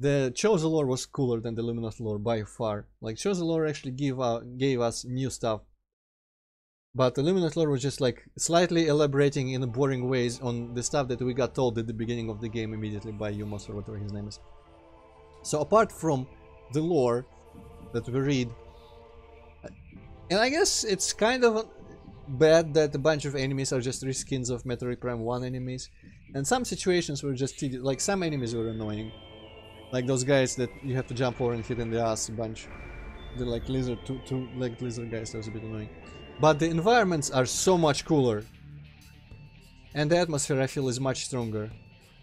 the Chosen lore was cooler than the Luminous lore by far. Like, Chosen lore actually gave us new stuff. But the Luminous lore was just like slightly elaborating in boring ways on the stuff that we got told at the beginning of the game immediately by Yumos or whatever his name is. So apart from the lore that we read. And I guess it's kind of bad that a bunch of enemies are just reskins of Metroid Prime 1 enemies. And some situations were just tedious, like some enemies were annoying. Like those guys that you have to jump over and hit in the ass a bunch. They're like lizard, two-legged lizard guys, that was a bit annoying. But the environments are so much cooler. And the atmosphere I feel is much stronger.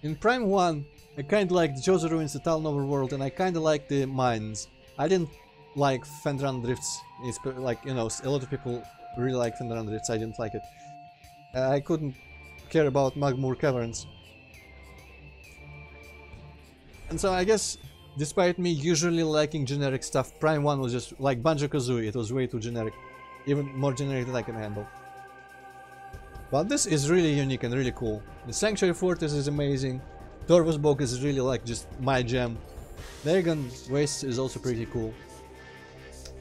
In Prime 1, I kinda liked Jozo Ruins, the Talon Overworld, and I kinda liked the mines. I didn't like Fenrir Drifts. It's like, you know, a lot of people really like Fenrir Drifts, I didn't like it. I couldn't care about Magmoor Caverns. And so I guess, despite me usually liking generic stuff, Prime 1 was just like Banjo-Kazooie, it was way too generic. Even more generic than I can handle. But this is really unique and really cool. The Sanctuary Fortress is amazing. Torvusbog is really like just my jam. Nergan Waste is also pretty cool.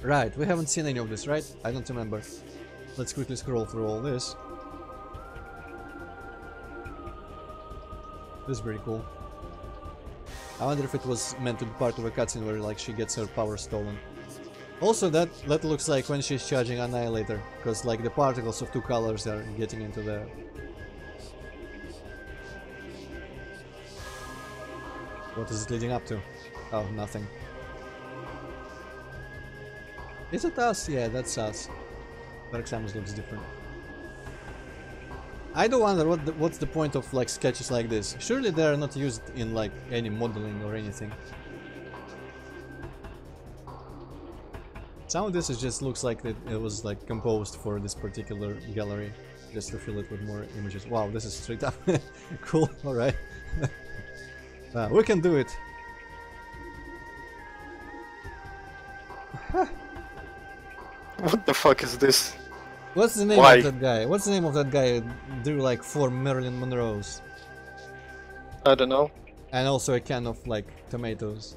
Right, we haven't seen any of this, right? I don't remember. Let's quickly scroll through all this. This is pretty cool. I wonder if it was meant to be part of a cutscene where like she gets her power stolen. Also, that looks like when she's charging Annihilator, because like the particles of two colors are getting into there. What is it leading up to? Oh, nothing. Is it us? Yeah, that's us. Dark Samus looks different. I do wonder what's the point of like sketches like this. Surely they are not used in like any modeling or anything. Some of this just looks like it was like composed for this particular gallery, just to fill it with more images. Wow, this is straight up cool. All right, we can do it. What the fuck is this? What's the name of that guy? What's the name of that guy who drew like 4 Marilyn Monroes? I don't know. And also a can of like tomatoes.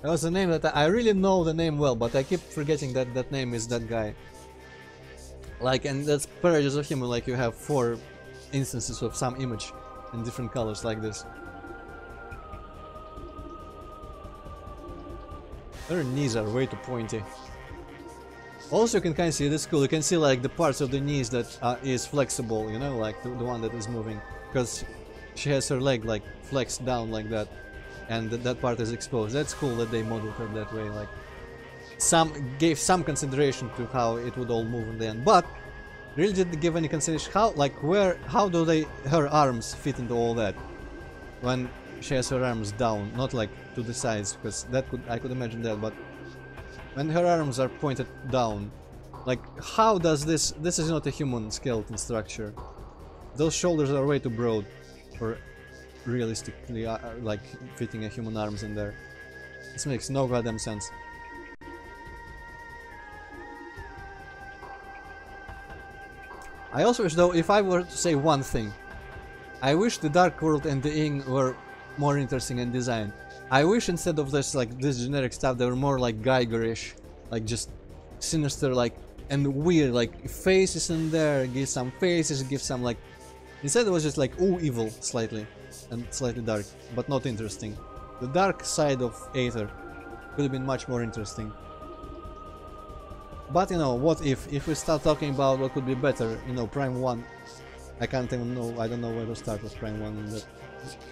That was a name that I really know the name well, but I keep forgetting that that name is that guy. Like, and that's parodies of him, like you have 4 instances of some image in different colors like this. Their knees are way too pointy. Also, you can kind of see this cool. You can see like the parts of the knees that is flexible, you know, like the one that is moving, because she has her leg like flexed down like that, and that part is exposed. That's cool that they modeled her that way. Like, gave some consideration to how it would all move in the end, but really didn't give any consideration how do her arms fit into all that when she has her arms down, not like to the sides, because I could imagine that, but when her arms are pointed down, like how does this is not a human skeleton structure. Those shoulders are way too broad for realistically like fitting a human arms in there. This makes no goddamn sense. I also wish, though, if I were to say one thing, I wish the Dark World and the Ing were more interesting in design. I wish instead of this generic stuff, they were more like Geiger-ish, like just sinister, like, and weird, like faces in there, give some faces, give some like. Instead it was just like ooh, evil slightly, and slightly dark, but not interesting. The dark side of Aether could have been much more interesting. But you know, what if we start talking about what could be better, you know, Prime 1, I can't even know, I don't know where to start with Prime 1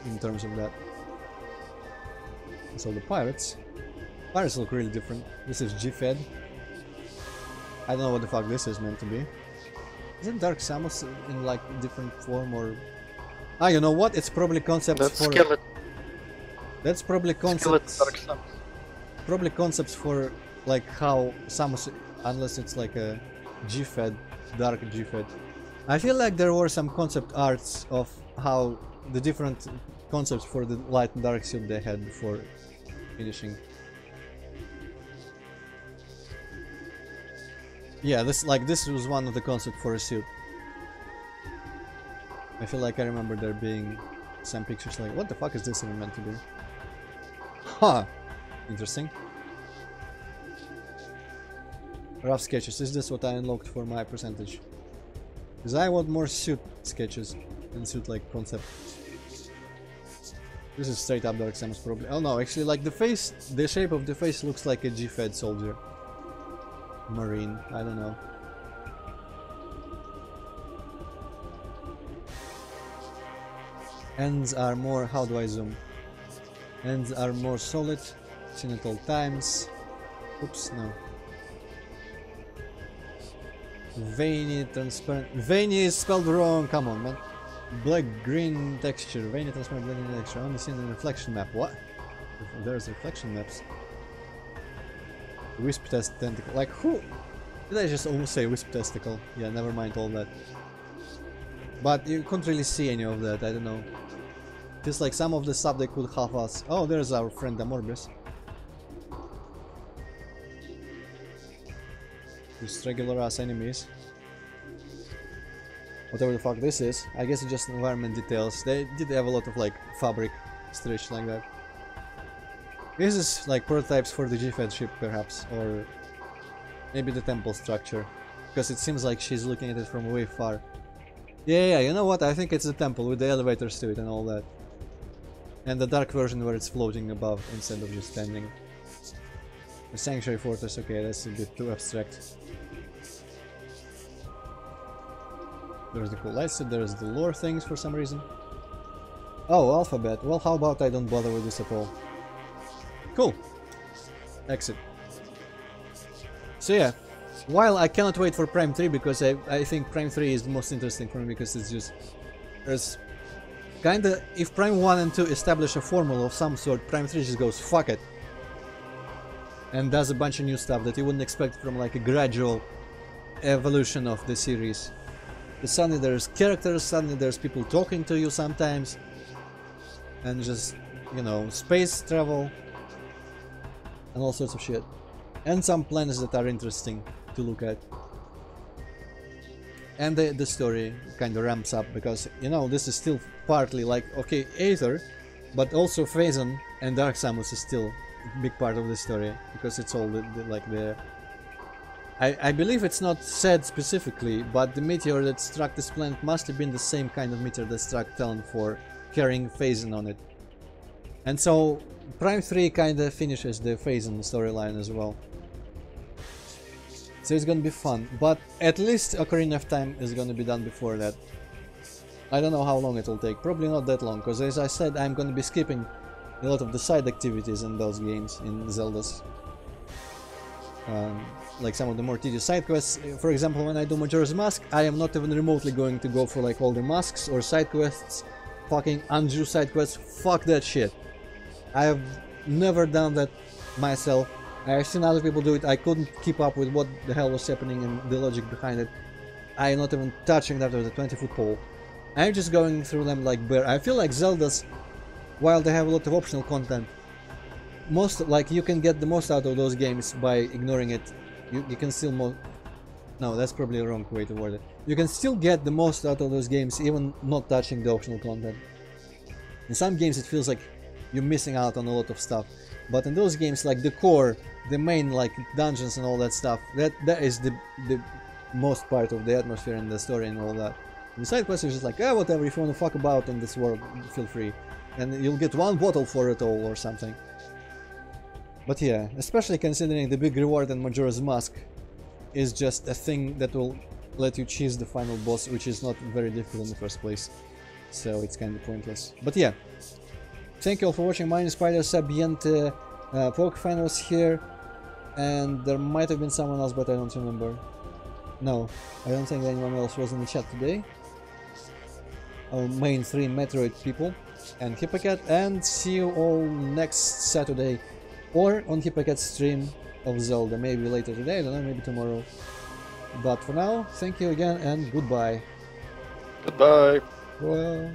in terms of that. So the pirates look really different. This is G-Fed. I don't know what the fuck this is meant to be. Isn't Dark Samus in like different form or... Ah, you know what? It's probably concepts for... Skeleton. That's probably concepts... Dark Samus. Probably concepts for like how Samus... Unless it's like a G-Fed, Dark G-Fed. I feel like there were some concept arts of how the different concepts for the light and dark suit they had before finishing. Yeah, this was one of the concepts for a suit. I feel like I remember there being some pictures like, what the fuck is this even meant to be? Huh! Interesting. Rough sketches, is this what I unlocked for my percentage? Because I want more suit sketches and suit like concept. This is straight up Dark Samus probably. Oh no, actually like the face, the shape of the face looks like a G-Fed soldier. Marine, I don't know. Ends are more, how do I zoom? Ends are more solid, seen at all times. Oops, no. Veiny, transparent. Veiny is spelled wrong, come on man. Black green texture, veiny, transparent, black green texture, only seen in reflection map. What? There's reflection maps. Wisp test tentacle. Like who? Did I just almost say wisp testicle? Yeah, never mind all that. But you couldn't really see any of that, I don't know. Just like some of the stuff they could have us. Oh, there's our friend Amorbis. Just regular ass enemies. Whatever the fuck this is. I guess it's just environment details. They did have a lot of like fabric stretched like that. This is like prototypes for the G-Fed ship perhaps, or maybe the temple structure. Because it seems like she's looking at it from way far. Yeah, you know what? I think it's the temple with the elevators to it and all that. And the dark version where it's floating above instead of just standing. The Sanctuary Fortress, okay, that's a bit too abstract. There's the cool lights, there's the lore things for some reason. Oh, alphabet. Well, how about I don't bother with this at all? Cool. Exit. So yeah, while I cannot wait for Prime 3 because I think Prime 3 is the most interesting for me because it's just... There's kinda... If Prime 1 and 2 establish a formula of some sort, Prime 3 just goes fuck it. And does a bunch of new stuff that you wouldn't expect from like a gradual evolution of the series. Suddenly there's characters, suddenly there's people talking to you sometimes. And just, you know, space travel. And all sorts of shit. And some planets that are interesting to look at. And the story kind of ramps up because, you know, this is still partly like, okay, Aether, but also Phazon and Dark Samus is still a big part of the story because it's all like the... I believe it's not said specifically, but the meteor that struck this planet must have been the same kind of meteor that struck Talon for carrying Phazon on it. And so Prime 3 kinda finishes the Phazon storyline as well. So it's gonna be fun, but at least Ocarina of Time is gonna be done before that. I don't know how long it will take, probably not that long, because as I said, I'm gonna be skipping a lot of the side activities in those games, in Zelda's. Like some of the more tedious side quests. For example, when I do Majora's Mask, I am not even remotely going to go for like all the masks or side quests. Fucking undue side quests, fuck that shit. I have never done that myself. I have seen other people do it, I couldn't keep up with what the hell was happening and the logic behind it. I am not even touching that with a 20-foot pole. I'm just going through them like bear. I feel like Zelda's, while they have a lot of optional content, like you can get the most out of those games by ignoring it. You can still no, that's probably a wrong way to word it. You can still get the most out of those games even not touching the optional content. In some games it feels like you're missing out on a lot of stuff, but in those games like the core, the main like dungeons and all that stuff, that is the most part of the atmosphere and the story and all that. The side quests is just like, whatever, if you want to fuck about in this world, feel free. And you'll get one bottle for it all or something. But yeah, especially considering the big reward in Majora's Mask is just a thing that will let you choose the final boss, which is not very difficult in the first place. So it's kind of pointless. But yeah, thank you all for watching. My name is Spider Sabiente. Pokefan was here, and there might have been someone else, but I don't remember. No, I don't think anyone else was in the chat today. Our main three Metroid people and Hippocat, and see you all next Saturday or on Hippocat's stream of Zelda, maybe later today, I don't know, maybe tomorrow. But for now, thank you again and goodbye. Goodbye. Well...